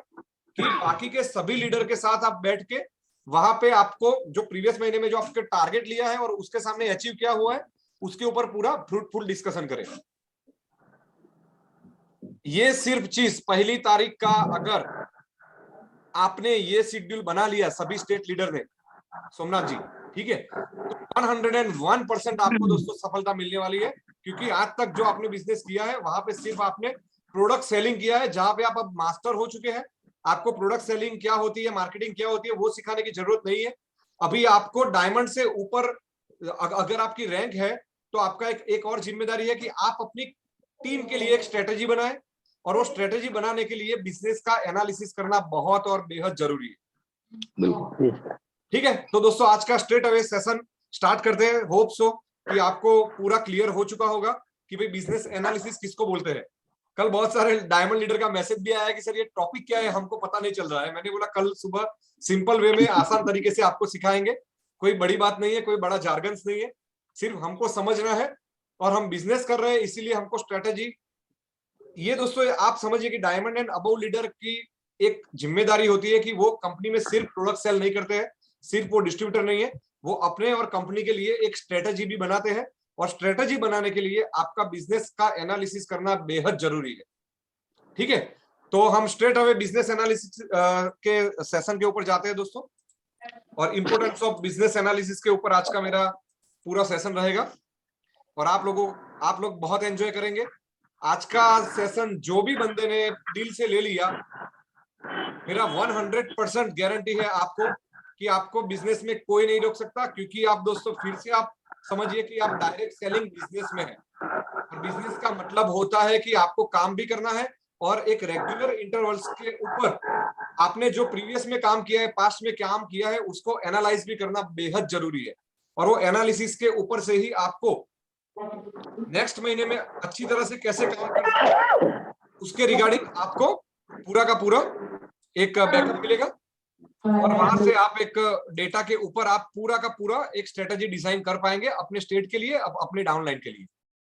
कि बाकी के सभी लीडर के साथ आप बैठ के वहां पे आपको जो प्रीवियस महीने में जो आपके टारगेट लिया है और उसके सामने अचीव क्या हुआ है उसके ऊपर पूरा फ्रूटफुल डिस्कशन करें। ये सिर्फ चीज पहली तारीख का अगर आपने ये शेड्यूल बना लिया सभी स्टेट लीडर ने, सोमनाथ जी, ठीक है, तो 101% आपको दोस्तों सफलता मिलने वाली है, क्योंकि आज तक जो आपने बिजनेस किया है वहां पे सिर्फ आपने प्रोडक्ट सेलिंग किया है, जहां पे आप अब मास्टर हो चुके हैं। आपको प्रोडक्ट सेलिंग क्या होती है, मार्केटिंग क्या होती है वो सिखाने की जरूरत नहीं है। अभी आपको डायमंड से ऊपर अगर आपकी रैंक है तो आपका एक और जिम्मेदारी है कि आप अपनी टीम के लिए एक स्ट्रेटेजी बनाएं, और वो स्ट्रेटेजी बनाने के लिए बिजनेस का एनालिसिस करना बहुत और बेहद जरूरी है। ठीक है? तो दोस्तों आज का स्ट्रेट अवे सेशन स्टार्ट करते हैं। होप सो कि आपको पूरा क्लियर हो चुका होगा कि भाई बिजनेस एनालिसिस किसको बोलते हैं। कल बहुत सारे डायमंड लीडर का मैसेज भी आया कि सर ये टॉपिक क्या है हमको पता नहीं चल रहा है। मैंने बोला कल सुबह सिंपल वे में आसान तरीके से आपको सिखाएंगे, कोई बड़ी बात नहीं है, कोई बड़ा जार्गन्स नहीं है, सिर्फ हमको समझना है और हम बिजनेस कर रहे हैं इसीलिए हमको स्ट्रेटेजी। ये दोस्तों आप समझिए कि डायमंड एंड अबव लीडर की एक जिम्मेदारी होती है कि वो कंपनी में सिर्फ प्रोडक्ट सेल नहीं करते हैं, सिर्फ वो डिस्ट्रीब्यूटर नहीं है, वो अपने और कंपनी के लिए एक स्ट्रेटेजी भी बनाते हैं, और स्ट्रेटेजी बनाने के लिए आपका बिजनेस का एनालिसिस करना बेहद जरूरी है। ठीक है, तो हम स्ट्रेट अवे बिजनेस एनालिसिस के सेशन के ऊपर जाते हैं दोस्तों, और इंपोर्टेंस ऑफ बिजनेस एनालिसिस के ऊपर आज का मेरा पूरा सेशन रहेगा, और आप लोग बहुत एंजॉय करेंगे आज का सेशन। जो भी बंदे ने दिल से ले लिया, मेरा 100% गारंटी है आपको कि आपको बिजनेस में कोई नहीं रोक सकता, क्योंकि आप दोस्तों फिर से आप समझिए कि आप डायरेक्ट सेलिंग बिजनेस में है, और बिजनेस का मतलब होता है कि आपको काम भी करना है, और एक रेगुलर इंटरवल्स के ऊपर आपने जो प्रीवियस में काम किया है, पास्ट में काम किया है, उसको एनालाइज भी करना बेहद जरूरी है, और वो एनालिसिस के ऊपर से ही आपको नेक्स्ट महीने में अच्छी तरह से कैसे काम करना है उसके रिगार्डिंग आपको पूरा का पूरा एक बैकअप मिलेगा, और वहां से आप एक डेटा के ऊपर आप पूरा का पूरा एक स्ट्रेटेजी डिजाइन कर पाएंगे अपने स्टेट के लिए, अपने डाउनलाइन के लिए।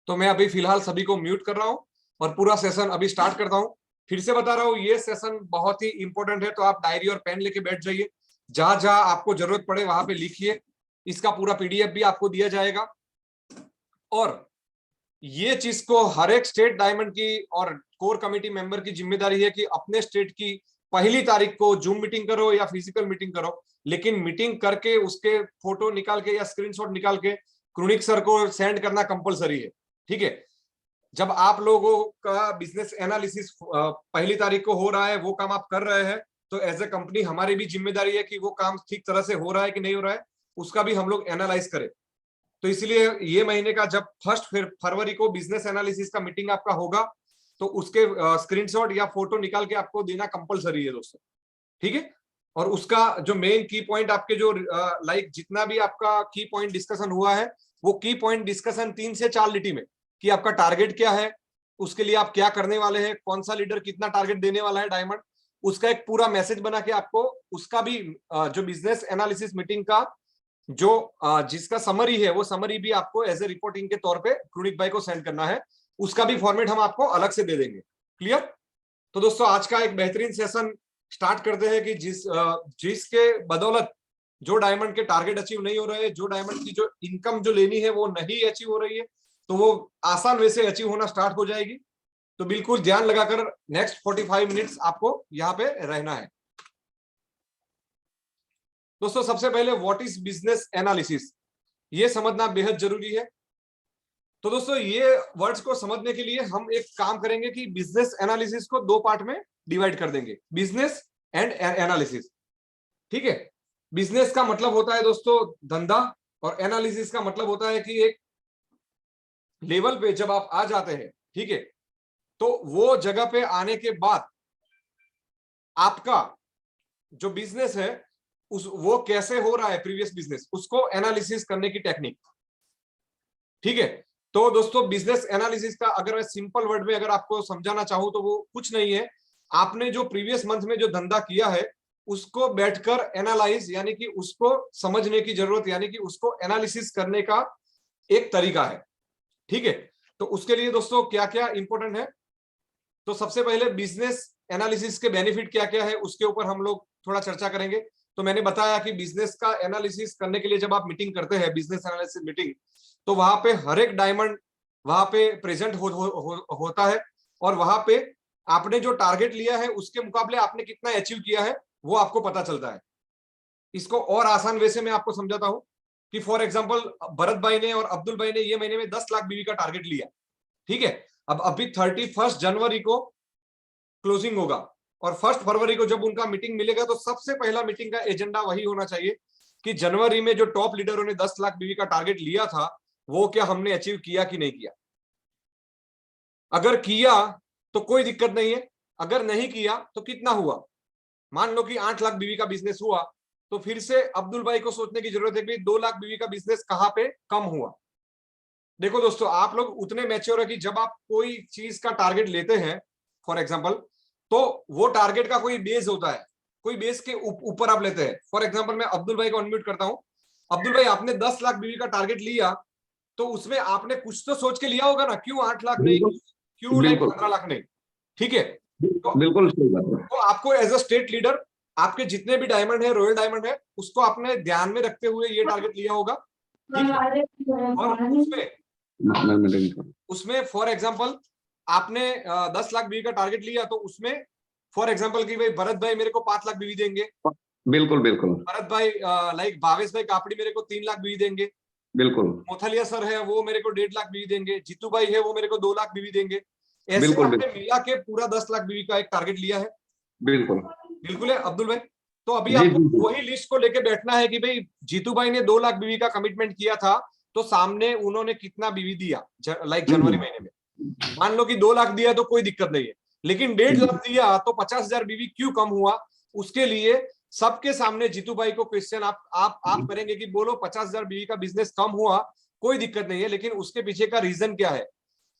तो मैं अभी फिलहाल सभी को म्यूट कर रहा हूं और पूरा सेशन अभी स्टार्ट करता हूं। फिर से बता रहा हूं, ये सेशन बहुत ही इंपॉर्टेंट है, तो आप डायरी और पेन लेके बैठ जाइए, जहां जहां आपको जरूरत पड़े वहां पे लिखिए। इसका पूरा पीडीएफ भी आपको दिया जाएगा, और ये चीज को हर एक स्टेट डायमंड की और कोर कमेटी मेंबर की जिम्मेदारी है कि अपने स्टेट की पहली तारीख को जूम मीटिंग करो या फिजिकल मीटिंग करो, लेकिन मीटिंग करके उसके फोटो निकाल के या स्क्रीनशॉट निकाल के क्रोनिक सर को सेंड करना कंपलसरी है। ठीक है, जब आप लोगों का बिजनेस एनालिसिस पहली तारीख को हो रहा है, वो काम आप कर रहे हैं, तो एज ए कंपनी हमारी भी जिम्मेदारी है कि वो काम ठीक तरह से हो रहा है कि नहीं हो रहा है, उसका भी हम लोग एनालाइज करें। तो इसलिए ये महीने का जब 1 फरवरी को बिजनेस एनालिसिस का मीटिंग आपका होगा, तो उसके स्क्रीनशॉट या फोटो निकाल के आपको देना कंपलसरी है दोस्तों। ठीक है, और उसका जो मेन की पॉइंट आपके जो लाइक जितना भी आपका की पॉइंट डिस्कशन हुआ है, वो की पॉइंट डिस्कशन 3 से 4 लिटी में कि आपका टारगेट क्या है, उसके लिए आप क्या करने वाले हैं, कौन सा लीडर कितना टारगेट देने वाला है डायमंड, उसका एक पूरा मैसेज बना के आपको उसका भी जो बिजनेस एनालिसिस मीटिंग का जो जिसका समरी है, वो समरी भी आपको एज ए रिपोर्टिंग के तौर पे क्रोनिक भाई को सेंड करना है। उसका भी फॉर्मेट हम आपको अलग से दे देंगे। क्लियर? तो दोस्तों आज का एक बेहतरीन सेशन स्टार्ट करते हैं कि जिसके बदौलत जो डायमंड के टारगेट अचीव नहीं हो रहे, जो डायमंड की जो इनकम जो लेनी है वो नहीं अचीव हो रही है, तो वो आसान वे से अचीव होना स्टार्ट हो जाएगी। तो बिल्कुल ध्यान लगाकर नेक्स्ट 45 मिनट्स आपको यहाँ पे रहना है। दोस्तों सबसे पहले व्हाट इज बिजनेस एनालिसिस, ये समझना बेहद जरूरी है। तो दोस्तों ये वर्ड्स को समझने के लिए हम एक काम करेंगे कि बिजनेस एनालिसिस को 2 पार्ट में डिवाइड कर देंगे, बिजनेस एंड एनालिसिस। ठीक है, बिजनेस का मतलब होता है दोस्तों धंधा, और एनालिसिस का मतलब होता है कि एक लेवल पे जब आप आ जाते हैं, ठीक है, तो वो जगह पे आने के बाद आपका जो बिजनेस है वो कैसे हो रहा है, प्रीवियस बिजनेस, उसको एनालिसिस करने की टेक्निक। ठीक है, तो दोस्तों बिजनेस एनालिसिस का अगर मैं सिंपल वर्ड में अगर आपको समझाना चाहूं तो वो कुछ नहीं है, आपने जो प्रीवियस मंथ में जो धंधा किया है उसको बैठकर एनालाइज यानी कि उसको समझने की जरूरत, यानी कि उसको एनालिसिस करने का एक तरीका है। ठीक है, तो उसके लिए दोस्तों क्या क्या इंपॉर्टेंट है, तो सबसे पहले बिजनेस एनालिसिस के बेनिफिट क्या क्या है उसके ऊपर हम लोग थोड़ा चर्चा करेंगे। तो मैंने बताया कि बिजनेस का एनालिसिस करने के लिए जब आप मीटिंग करते हैं, बिजनेस एनालिसिस मीटिंग, तो वहां पे हर एक डायमंड वहां पे प्रेजेंट होता है, और वहां पे आपने जो टारगेट लिया है उसके मुकाबले आपने कितना अचीव किया है वो आपको पता चलता है। इसको और आसान वे से मैं आपको समझाता हूं कि फॉर एग्जांपल भरत भाई ने और अब्दुल भाई ने ये महीने में 10 लाख बीवी का टारगेट लिया। ठीक है, अब अभी 31 जनवरी को क्लोजिंग होगा, और 1 फरवरी को जब उनका मीटिंग मिलेगा तो सबसे पहला मीटिंग का एजेंडा वही होना चाहिए कि जनवरी में जो टॉप लीडरों ने 10 लाख बीवी का टारगेट लिया था वो क्या हमने अचीव किया कि नहीं किया। अगर किया तो कोई दिक्कत नहीं है, अगर नहीं किया तो कितना हुआ। मान लो कि 8 लाख बीवी का बिजनेस हुआ, तो फिर से अब्दुल भाई को सोचने की जरूरत है कि 2 लाख बीवी का बिजनेस कहां पे कम हुआ। देखो दोस्तों, आप लोग उतने मैच्योर है कि जब आप कोई चीज का टारगेट लेते हैं फॉर एग्जांपल, तो वो टारगेट का कोई बेस होता है, कोई बेस के ऊपर आप लेते हैं। फॉर एग्जांपल मैं अब्दुल भाई को अनम्यूट करता हूं। अब्दुल भाई, आपने 10 लाख बीवी का टारगेट लिया, तो उसमें आपने कुछ तो सोच के लिया होगा ना, क्यों 8 लाख नहीं, क्यों 15 लाख नहीं। ठीक है, बिल्कुल सही बात है। तो आपको एज अ स्टेट लीडर आपके जितने भी डायमंड है, रॉयल डायमंड है, उसको आपने ध्यान में रखते हुए ये टारगेट लिया होगा, ठीक है। और उसमें फॉर एग्जांपल आपने 10 लाख बीवी का टारगेट लिया, तो उसमें फॉर एग्जांपल कि भाई भरत भाई मेरे को 5 लाख बीवी देंगे, बिल्कुल बिल्कुल भरत भाई लाइक भावेश भाई कापड़ी मेरे को 3 लाख बीवी देंगे, बिल्कुल मोथलिया सर है वो मेरे को 1.5 लाख बीवी देंगे, जीतू भाई है वो मेरे को 2 लाख बीवी देंगे। ऐसे बिल्कुल, आपने मिला के पूरा 10 लाख बीवी का एक टारगेट लिया है। बिल्कुल बिल्कुल है अब्दुल भाई। तो अभी जी, आपको जी, जी। वही लिस्ट को लेके बैठना है कि भाई जीतू भाई ने 2 लाख बीवी का कमिटमेंट किया था, तो सामने उन्होंने कितना बीवी दिया लाइक जनवरी महीने में। मान लो कि 2 लाख दिया तो कोई दिक्कत नहीं है, लेकिन 1.5 लाख दिया तो 50,000 बीवी क्यों कम हुआ, उसके लिए सबके सामने जीतू भाई को क्वेश्चन आप करेंगे कि बोलो 50,000 बीवी का बिजनेस कम हुआ, कोई दिक्कत नहीं है, लेकिन उसके पीछे का रीजन क्या है,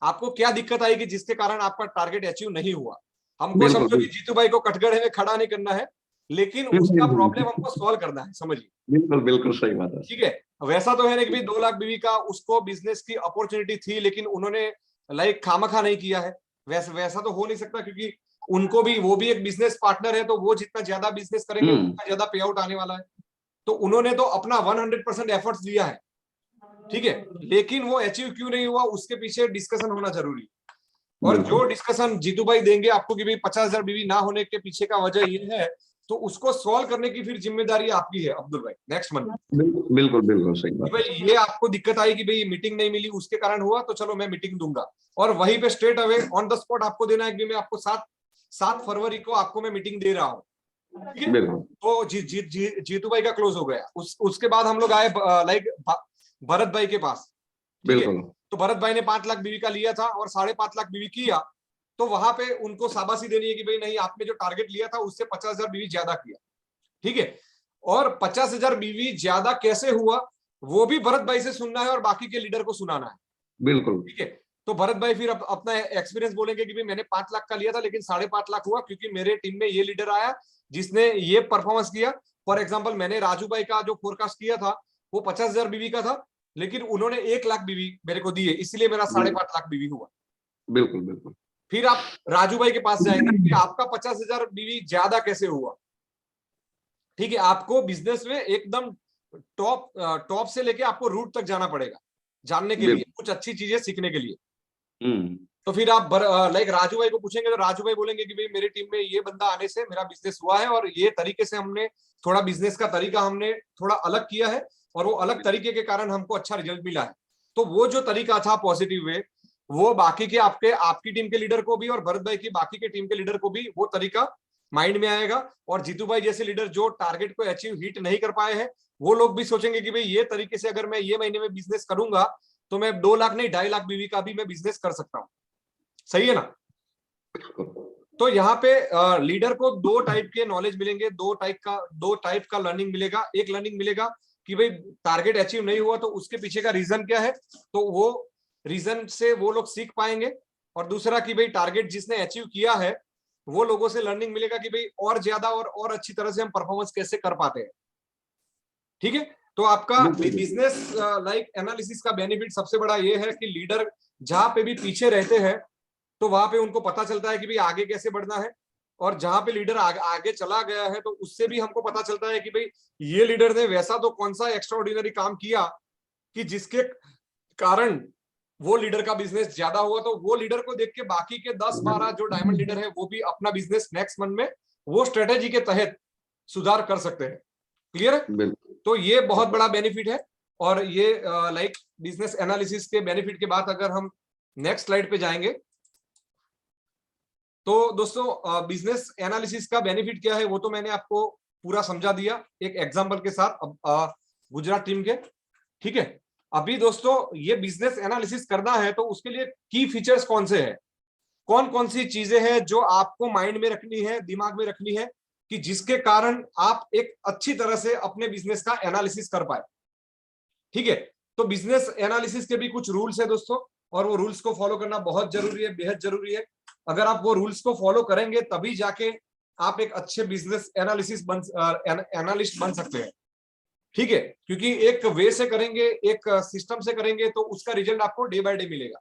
आपको क्या दिक्कत आएगी जिसके कारण आपका टारगेट अचीव नहीं हुआ। हमको समझो कि जीतू भाई को कटघरे में खड़ा नहीं करना है, लेकिन उसका प्रॉब्लम हमको सॉल्व करना है, समझिए। बिल्कुल बिल्कुल सही बात है। ठीक है, वैसा तो है ना कि भाई 2 लाख बीवी का उसको बिजनेस की अपॉर्चुनिटी थी, लेकिन उन्होंने लाइक खामखा नहीं किया है। वैसा तो हो नहीं सकता, क्योंकि उनको भी, वो भी एक बिजनेस पार्टनर है, तो वो जितना ज्यादा बिजनेस करेंगे उतना ज्यादा पे आउट आने वाला है। तो उन्होंने तो अपना 100% एफर्ट्स दिया है, ठीक है, लेकिन वो अचीव क्यों नहीं हुआ उसके पीछे डिस्कशन होना जरूरी है। और जो डिस्कशन जीतू भाई देंगे आपको कि भाई 50,000 बीवी ना होने के पीछे का वजह ये है, तो उसको सॉल्व करने की फिर जिम्मेदारी आपकी है अब्दुल भाई नेक्स्ट मंथ। बिल्कुल बिल्कुल सही बात भाई ये आपको दिक्कत आई कि भाई मीटिंग नहीं मिली उसके कारण हुआ, तो चलो मैं मीटिंग दूंगा, और वहीं पे straight away on the spot आपको देना है कि मैं आपको 7 फरवरी को आपको मैं मीटिंग दे रहा हूँ, ठीक है। तो जीतू भाई का क्लोज हो गया। उसके बाद हम लोग आए लाइक भरत भाई के पास, ठीक है। तो भरत भाई ने 5 लाख बीवी का लिया था और 5.5 लाख बीवी किया, तो वहां पे उनको शाबाशी देनी है कि भाई नहीं, आपने जो टारगेट लिया था उससे 50,000 बीवी ज्यादा किया, ठीक है। और 50,000 बीवी ज्यादा कैसे हुआ वो भी भरत भाई से सुनना है और बाकी के लीडर को सुनाना है, बिल्कुल, ठीक है। तो भरत भाई फिर अपना एक्सपीरियंस बोलेंगे कि भाई मैंने 5 लाख का लिया था लेकिन 5.5 लाख हुआ, क्योंकि मेरे टीम में ये लीडर आया जिसने ये परफॉर्मेंस किया। फॉर एग्जाम्पल मैंने राजू भाई का जो फोरकास्ट किया था वो 50,000 बीवी का था, लेकिन उन्होंने 1 लाख बीवी मेरे को दी है, इसलिए मेरा 5.5 लाख बीवी हुआ। बिल्कुल बिल्कुल। फिर आप राजू भाई के पास जाएंगे कि आपका 50,000 बीवी ज्यादा कैसे हुआ, ठीक है। आपको बिजनेस में एकदम टॉप से लेके आपको रूट तक जाना पड़ेगा जानने के लिए, कुछ अच्छी चीजें सीखने के लिए। तो फिर आप लाइक राजू भाई को पूछेंगे तो राजू भाई बोलेंगे कि भाई मेरी टीम में ये बंदा आने से मेरा बिजनेस हुआ है, और ये तरीके से हमने थोड़ा बिजनेस का तरीका हमने थोड़ा अलग किया है, और वो अलग तरीके के कारण हमको अच्छा रिजल्ट मिला है। तो वो जो तरीका था पॉजिटिव वे, वो बाकी के आपकी टीम के लीडर को भी और भरत भाई की बाकी के टीम के लीडर को भी वो तरीका माइंड में आएगा। और जीतू भाई जैसे लीडर जो टारगेट को अचीव हिट नहीं कर पाए हैं, वो लोग भी सोचेंगे कि भाई ये तरीके से अगर मैं ये महीने में बिजनेस करूंगा तो मैं 2 लाख नहीं 2.5 लाख बीवी का भी मैं बिजनेस कर सकता हूँ, सही है ना। तो यहाँ पे लीडर को 2 टाइप के नॉलेज मिलेंगे, 2 टाइप का लर्निंग मिलेगा। एक लर्निंग मिलेगा कि भाई टारगेट अचीव नहीं हुआ तो उसके पीछे का रीजन क्या है, तो वो रीजन से वो लोग सीख पाएंगे। और दूसरा कि भाई टारगेट जिसने अचीव किया है वो लोगों से लर्निंग मिलेगा कि भाई और ज्यादा और अच्छी तरह से हम परफॉर्मेंस कैसे कर पाते हैं, ठीक है। तो आपका बिजनेस लाइक एनालिसिस का बेनिफिट सबसे बड़ा ये है कि लीडर जहां पे भी पीछे रहते हैं तो वहां पे उनको पता चलता है कि भाई आगे कैसे बढ़ना है, और जहां पे लीडर आगे चला गया है तो उससे भी हमको पता चलता है कि भाई ये लीडर ने वैसा तो कौन सा एक्स्ट्राऑर्डिनरी काम किया कि जिसके कारण वो लीडर का बिजनेस ज्यादा हुआ। तो वो लीडर को देख के बाकी के 10-12 जो डायमंड लीडर है वो भी अपना बिजनेस नेक्स्ट मंथ में वो स्ट्रेटेजी के तहत सुधार कर सकते हैं। क्लियर है। तो ये बहुत बड़ा बेनिफिट है। और ये लाइक बिजनेस एनालिसिस के बेनिफिट के बाद अगर हम नेक्स्ट स्लाइड पे जाएंगे तो दोस्तों बिजनेस एनालिसिस का बेनिफिट क्या है वो तो मैंने आपको पूरा समझा दिया एक एग्जांपल के साथ गुजरात टीम के, ठीक है। अभी दोस्तों ये बिजनेस एनालिसिस करना है तो उसके लिए की फीचर्स कौन से हैं, कौन कौन सी चीजें हैं जो आपको माइंड में रखनी है, दिमाग में रखनी है, कि जिसके कारण आप एक अच्छी तरह से अपने बिजनेस का एनालिसिस कर पाए, ठीक है। तो बिजनेस एनालिसिस के भी कुछ रूल्स है दोस्तों, और वो रूल्स को फॉलो करना बहुत जरूरी है, बेहद जरूरी है। अगर आप वो रूल्स को फॉलो करेंगे तभी जाके आप एक अच्छे बिजनेस एनालिस्ट बन सकते हैं, ठीक है। क्योंकि एक वे से करेंगे, एक सिस्टम से करेंगे तो उसका रिजल्ट आपको डे बाय डे मिलेगा।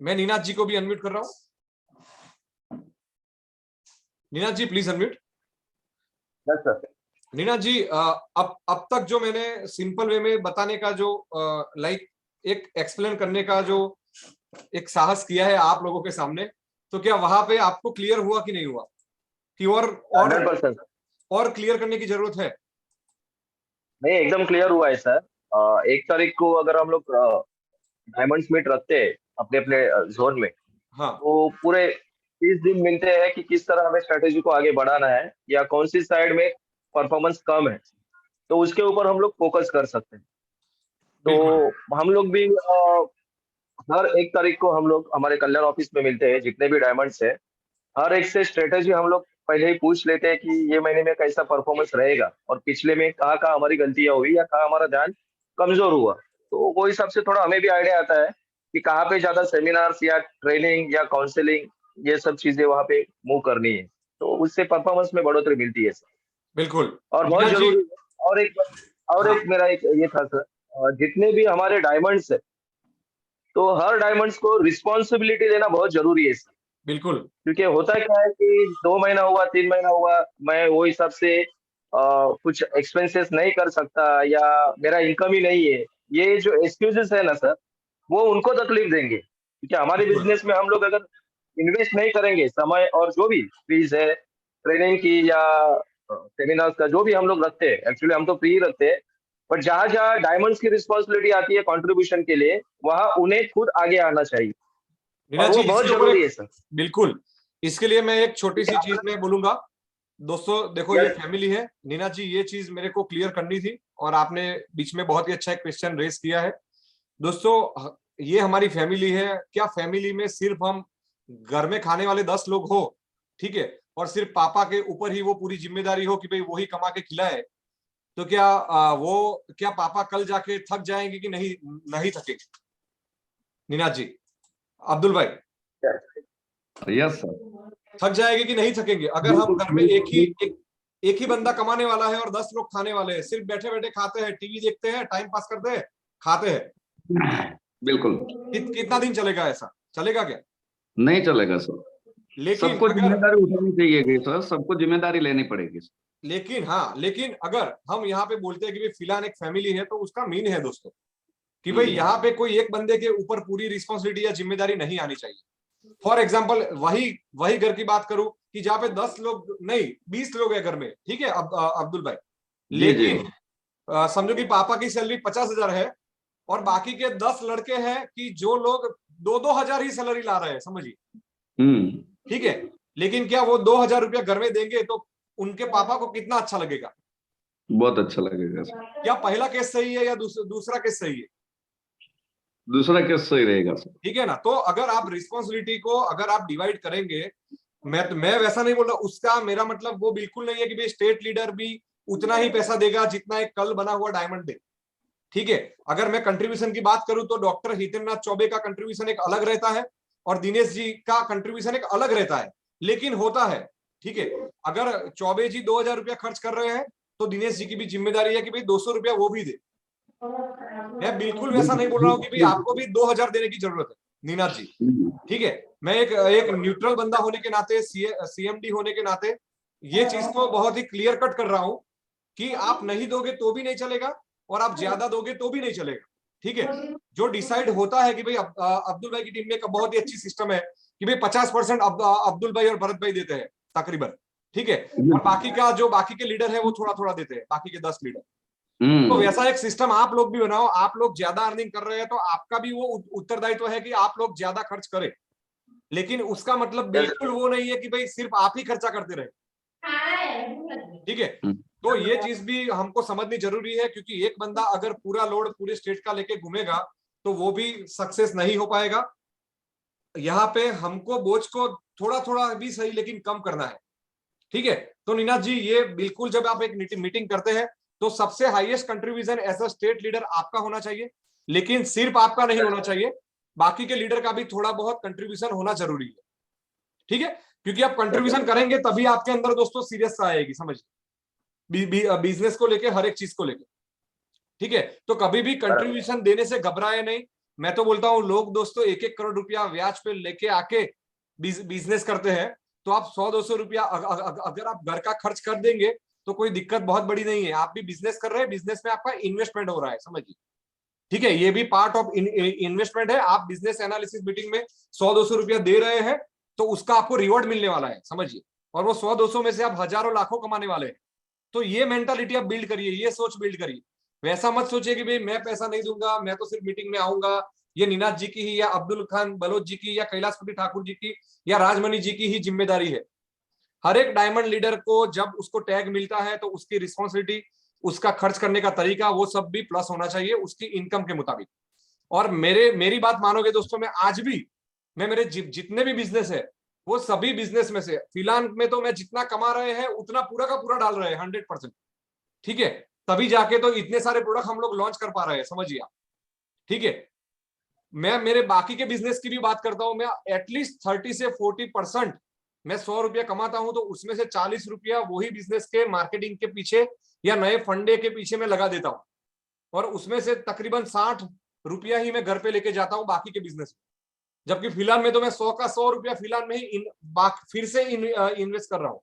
मैं नीनाथ जी को भी अनम्यूट कर रहा हूं। Neena ji please unmute. Yes sir. Neena ji अब तक जो मैंने सिंपल वे में बताने का जो लाइक एक एक्सप्लेन करने का जो एक साहस किया है आप लोगों के सामने, तो क्या वहां पे आपको क्लियर हुआ कि नहीं हुआ कि और 100%। और क्लियर करने की जरूरत है? नहीं, एकदम क्लियर हुआ है सर। 1 तारीख को अगर हम लोग डायमंड्स मीट रखते हैं अपने अपने जोन में, हाँ तो पूरे 30 दिन मिलते हैं कि किस तरह हमें स्ट्रेटेजी को आगे बढ़ाना है या कौन सी साइड में परफॉर्मेंस कम है, तो उसके ऊपर हम लोग फोकस कर सकते हैं। बिल्कुल तो हम लोग भी हर 1 तारीख को हम लोग हमारे कल्याण ऑफिस में मिलते हैं, जितने भी डायमंड्स है हर एक से स्ट्रेटेजी हम लोग पहले ही पूछ लेते हैं कि ये महीने में कैसा परफॉर्मेंस रहेगा और पिछले में कहाँ कहाँ हमारी गलतियां हुई या कहाँ हमारा ध्यान कमजोर हुआ। तो वो हिसाब से थोड़ा हमें भी आइडिया आता है कि कहाँ पे ज्यादा सेमिनार्स या ट्रेनिंग या काउंसलिंग ये सब चीजें वहाँ पे मूव करनी है, तो उससे परफॉर्मेंस में बढ़ोतरी मिलती है सर। बिल्कुल और बहुत नीना जी। जरूरी है। और हाँ एक मेरा एक ये था सर, जितने भी हमारे डायमंड्स है तो हर डायमंड्स को रिस्पॉन्सिबिलिटी देना बहुत जरूरी है सर। बिल्कुल क्योंकि होता क्या है कि 2 महीना हुआ 3 महीना हुआ, मैं वो हिसाब से कुछ एक्सपेंसेस नहीं कर सकता या मेरा इनकम ही नहीं है, ये जो एक्सक्यूजेस है ना सर, वो उनको तकलीफ देंगे। क्योंकि हमारे बिल्कुल बिजनेस में हम लोग अगर इन्वेस्ट नहीं करेंगे समय और जो भी फीस है ट्रेनिंग की या सेमिनार्स का जो भी हम लोग रखते हैं, एक्चुअली हम तो फ्री रखते हैं, बट जहाँ जहाँ डायमंड्स की रिस्पॉन्सिबिलिटी आती है कंट्रीब्यूशन के लिए, वहाँ उन्हें खुद आगे आना चाहिए नीना और जी वो बहुत इसके ऊपर जरूरी है सर। बिल्कुल इसके लिए मैं एक छोटी सी चीज मैं बोलूंगा। दोस्तों देखो ये यस। फैमिली है नीना जी, ये चीज मेरे को क्लियर करनी थी और आपने बीच में बहुत ही अच्छा एक क्वेश्चन रेस किया है। दोस्तों ये हमारी फैमिली है, क्या फैमिली में सिर्फ हम घर में खाने वाले 10 लोग हो, ठीक है, और सिर्फ पापा के ऊपर ही वो पूरी जिम्मेदारी हो कि भाई वही कमा के खिलाए, तो क्या वो क्या पापा कल जाके थक जाएंगे कि नहीं? नहीं थकेंगे नीना जी। अब्दुल भाई यस सर। थक जाएंगे कि नहीं थकेंगे अगर हम घर में एक ही बंदा कमाने वाला है और 10 लोग खाने वाले हैं, सिर्फ बैठे बैठे खाते हैं, टीवी देखते हैं, टाइम पास करते हैं, खाते हैं? बिल्कुल कितना दिन चलेगा? ऐसा चलेगा क्या? नहीं चलेगा सर। लेकिन सबको अगर जिम्मेदारी उठानी चाहिए कि सर, सबको जिम्मेदारी लेनी पड़ेगी सर। लेकिन अगर हम यहाँ पे बोलते हैं कि भाई फिलहाल एक फैमिली है, तो उसका मीन है दोस्तों कि भाई यहाँ पे कोई एक बंदे के ऊपर पूरी रिस्पॉन्सिबिलिटी या जिम्मेदारी नहीं आनी चाहिए। फॉर एग्जाम्पल वही घर की बात करूं कि जहाँ पे 10 लोग नहीं 20 लोग है घर में, ठीक है अब्दुल भाई, जी जी। लेकिन समझो कि पापा की सैलरी 50,000 है और बाकी के 10 लड़के हैं कि जो लोग 2-2 हजार ही सैलरी ला रहे हैं, समझिए, ठीक है, लेकिन क्या वो 2,000 रुपया घर में देंगे तो उनके पापा को कितना अच्छा लगेगा? बहुत अच्छा लगेगा सर। क्या पहला केस सही है या दूसरा केस सही है? दूसरा केस सही रहेगा सर। ठीक है ना। तो अगर आप रिस्पॉन्सिबिलिटी को अगर आप डिवाइड करेंगे, मैं वैसा नहीं बोल रहा, उसका मेरा मतलब वो बिल्कुल नहीं है कि भाई स्टेट लीडर भी उतना ही पैसा देगा जितना एक कल बना हुआ डायमंड दे, ठीक है। अगर मैं कंट्रीब्यूशन की बात करूं तो डॉक्टर हितेंद्र नाथ चौबे का कंट्रीब्यूशन एक अलग रहता है और दिनेश जी का कंट्रीब्यूशन एक अलग रहता है, लेकिन होता है, ठीक है। अगर चौबे जी 2,000 रुपया खर्च कर रहे हैं तो दिनेश जी की भी जिम्मेदारी है कि भाई 200 रुपया वो भी दे। मैं बिल्कुल वैसा नहीं बोल रहा हूँ कि भाई आपको भी 2,000 देने की जरूरत है नीना जी, ठीक है। मैं एक न्यूट्रल बंदा होने के नाते, सीएमडी होने के नाते ये चीज को बहुत ही क्लियर कट कर रहा हूं कि आप नहीं दोगे तो भी नहीं चलेगा और आप ज्यादा दोगे तो भी नहीं चलेगा, ठीक है। जो डिसाइड होता है कि भाई अब्दुल भाई की टीम में एक बहुत ही अच्छी सिस्टम है कि भाई 50% अब्दुल भाई और भरत भाई देते हैं तकरीबन, ठीक है, और बाकी का जो बाकी के लीडर है वो थोड़ा थोड़ा देते हैं, बाकी के 10 लीडर। तो वैसा एक सिस्टम आप लोग भी बनाओ। आप लोग ज्यादा अर्निंग कर रहे हैं तो आपका भी वो उत्तरदायित्व है कि आप लोग ज्यादा खर्च करें, लेकिन उसका मतलब बिल्कुल वो नहीं है कि भाई सिर्फ आप ही खर्चा करते रहे, ठीक है। तो ये चीज भी हमको समझनी जरूरी है क्योंकि एक बंदा अगर पूरा लोड पूरे स्टेट का लेके घूमेगा तो वो भी सक्सेस नहीं हो पाएगा। यहाँ पे हमको बोझ को थोड़ा थोड़ा भी सही लेकिन कम करना है, ठीक है। तो नीना जी ये बिल्कुल जब आप एक मीटिंग करते हैं तो सबसे highest contribution as a state leader आपका होना चाहिए, लेकिन सिर्फ आपका नहीं होना चाहिए, बाकी के लीडर का भी थोड़ा बहुत कंट्रीब्यूशन होना जरूरी है, ठीक है। क्योंकि आप कंट्रीब्यूशन करेंगे तभी आपके अंदर दोस्तों सीरियस आएगी, समझिए, बिजनेस को लेके, हर एक चीज को लेके, ठीक है। तो कभी भी कंट्रीब्यूशन देने से घबराए नहीं। मैं तो बोलता हूं लोग दोस्तों 1-1 करोड़ रुपया ब्याज पे लेके आके बिजनेस करते हैं, तो आप 100-200 रुपया अगर आप घर का खर्च कर देंगे तो कोई दिक्कत बहुत बड़ी नहीं है। आप भी बिजनेस कर रहे हैं, बिजनेस में आपका इन्वेस्टमेंट हो रहा है, समझिए, ठीक है, ये भी पार्ट ऑफ इन्वेस्टमेंट है। आप बिजनेस एनालिसिस मीटिंग में 100-200 रुपया दे रहे हैं तो उसका आपको रिवॉर्ड मिलने वाला है, समझिए, और वो 100-200 में से आप हजारों लाखों कमाने वाले हैं। तो ये मेंटालिटी आप बिल्ड करिए, ये सोच बिल्ड करिए। वैसा मत सोचिए कि भाई मैं पैसा नहीं दूंगा, मैं तो सिर्फ मीटिंग में आऊंगा, ये निनाद जी की ही या अब्दुल खान बलोच जी की या कैलाशपति ठाकुर जी की या राजमणि जी की ही जिम्मेदारी है। हर एक डायमंड लीडर को जब उसको टैग मिलता है तो उसकी रिस्पॉन्सिबिलिटी, उसका खर्च करने का तरीका, वो सब भी प्लस होना चाहिए उसकी इनकम के मुताबिक। और मेरी बात मानोगे दोस्तों, मैं आज भी मेरे जितने भी बिजनेस है वो सभी बिजनेस में से फिलहाल में तो मैं जितना कमा रहे हैं उतना पूरा का पूरा डाल रहे हैं 100%, ठीक है, तभी जाके तो इतने सारे प्रोडक्ट हम लोग लॉन्च कर पा रहे हैं, समझिए आप, ठीक है। मैं मेरे बाकी के बिजनेस की भी बात करता हूं, मैं एटलीस्ट 30 से 40% मैं 100 रुपया कमाता हूं तो उसमें से 40 रुपया वही बिजनेस के मार्केटिंग के पीछे या नए फंडे के पीछे मैं लगा देता हूं, और उसमें से तकरीबन 60 रुपया ही मैं घर पे लेके जाता हूं बाकी के बिजनेस में। जबकि फिलहाल में तो मैं 100 का 100 रुपया फिलहाल में ही फिर से इन्वेस्ट कर रहा हूं,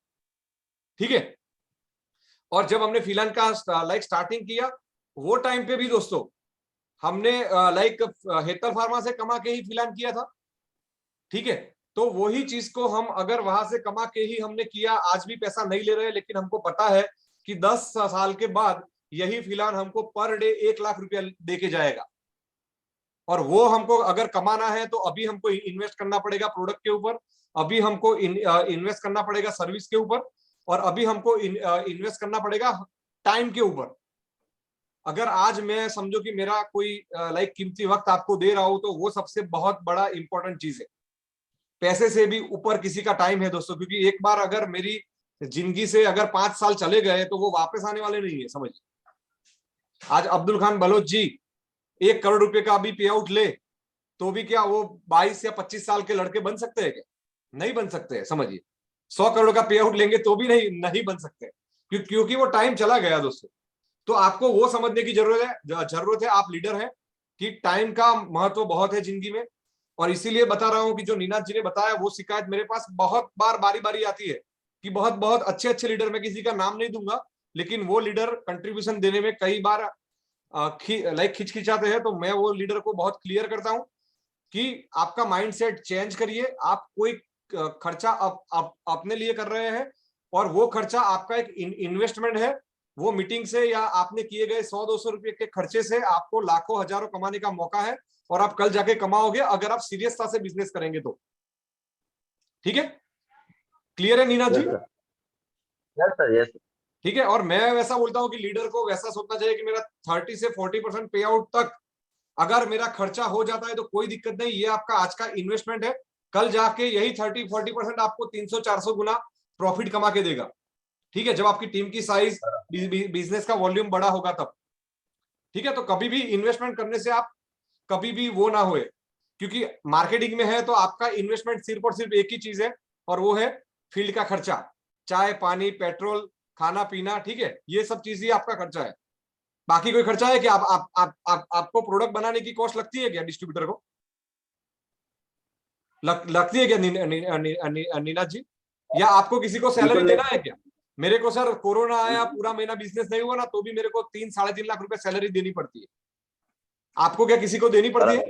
ठीक है। और जब हमने फिलहाल का स्टार्टिंग किया वो टाइम पे भी दोस्तों हमने हेतल फार्मा से कमा के ही फिलहाल किया था, ठीक है। तो वही चीज को हम अगर वहां से कमा के ही हमने किया, आज भी पैसा नहीं ले रहे, लेकिन हमको पता है कि 10 साल के बाद यही फिलहाल हमको पर डे 1 लाख रुपया दे के जाएगा। और वो हमको अगर कमाना है तो अभी हमको इन्वेस्ट करना पड़ेगा प्रोडक्ट के ऊपर, अभी हमको इन्वेस्ट करना पड़ेगा सर्विस के ऊपर, और अभी हमको इन्वेस्ट करना पड़ेगा टाइम के ऊपर। अगर आज मैं समझो कि मेरा कोई कीमती वक्त आपको दे रहा हूं तो वो सबसे बहुत बड़ा इंपॉर्टेंट चीज है। पैसे से भी ऊपर किसी का टाइम है दोस्तों, क्योंकि एक बार अगर मेरी जिंदगी से अगर 5 साल चले गए तो वो वापस आने वाले नहीं है, समझिए। आज अब्दुल खान बलोच जी 1 करोड़ रुपए का अभी पे आउट ले तो भी क्या वो 22 या 25 साल के लड़के बन सकते हैं क्या? नहीं बन सकते हैं, समझिए। 100 करोड़ का पे आउट लेंगे तो भी नहीं बन सकते, क्योंकि वो टाइम चला गया दोस्तों। तो आपको वो समझने की जरूरत है, आप लीडर हैं, कि टाइम का महत्व बहुत है जिंदगी में। और इसीलिए बता रहा हूं कि जो निनाद जी ने बताया वो शिकायत मेरे पास बहुत बार बारी बारी आती है कि बहुत अच्छे लीडर, मैं किसी का नाम नहीं दूंगा, लेकिन वो लीडर कंट्रीब्यूशन देने में कई बार खिचखिचाते हैं। तो मैं वो लीडर को बहुत क्लियर करता हूं कि आपका माइंडसेट चेंज करिए। आप कोई खर्चा अपने लिए कर रहे हैं और वो खर्चा आपका एक इन्वेस्टमेंट है। वो मीटिंग से या आपने किए गए 100-200 रुपए के खर्चे से आपको लाखों हजारों कमाने का मौका है, और आप कल जाके कमाओगे अगर आप सीरियसता से बिजनेस करेंगे तो, ठीक है। क्लियर है Neena ji? Yes sir, yes. ठीक है। और मैं वैसा बोलता हूं कि लीडर को वैसा सोचना चाहिए कि मेरा 30 से 40% पे आउट तक अगर मेरा खर्चा हो जाता है तो कोई दिक्कत नहीं, ये आपका आज का इन्वेस्टमेंट है, कल जाके यही 30-40% आपको 300-400 गुना प्रॉफिट कमा के देगा, ठीक है, जब आपकी टीम की साइज, बिजनेस का वॉल्यूम बड़ा होगा तब, ठीक है। तो कभी भी इन्वेस्टमेंट करने से आप कभी भी वो ना होए, क्योंकि मार्केटिंग में है तो आपका इन्वेस्टमेंट सिर्फ और सिर्फ एक ही चीज है, और वो है फील्ड का खर्चा, चाय पानी पेट्रोल खाना पीना, ठीक है, ये सब चीज ही आपका खर्चा है। बाकी कोई खर्चा है कि आपको प्रोडक्ट बनाने की कॉस्ट लगती है क्या डिस्ट्रीब्यूटर को? लगती है क्या नीना जी? या आपको किसी को सैलरी देना है क्या? मेरे को सर कोरोना आया, पूरा महीना बिजनेस नहीं हुआ ना, तो भी मेरे को 3-3.5 लाख रुपए सैलरी देनी पड़ती है। आपको क्या किसी को देनी पड़ती है?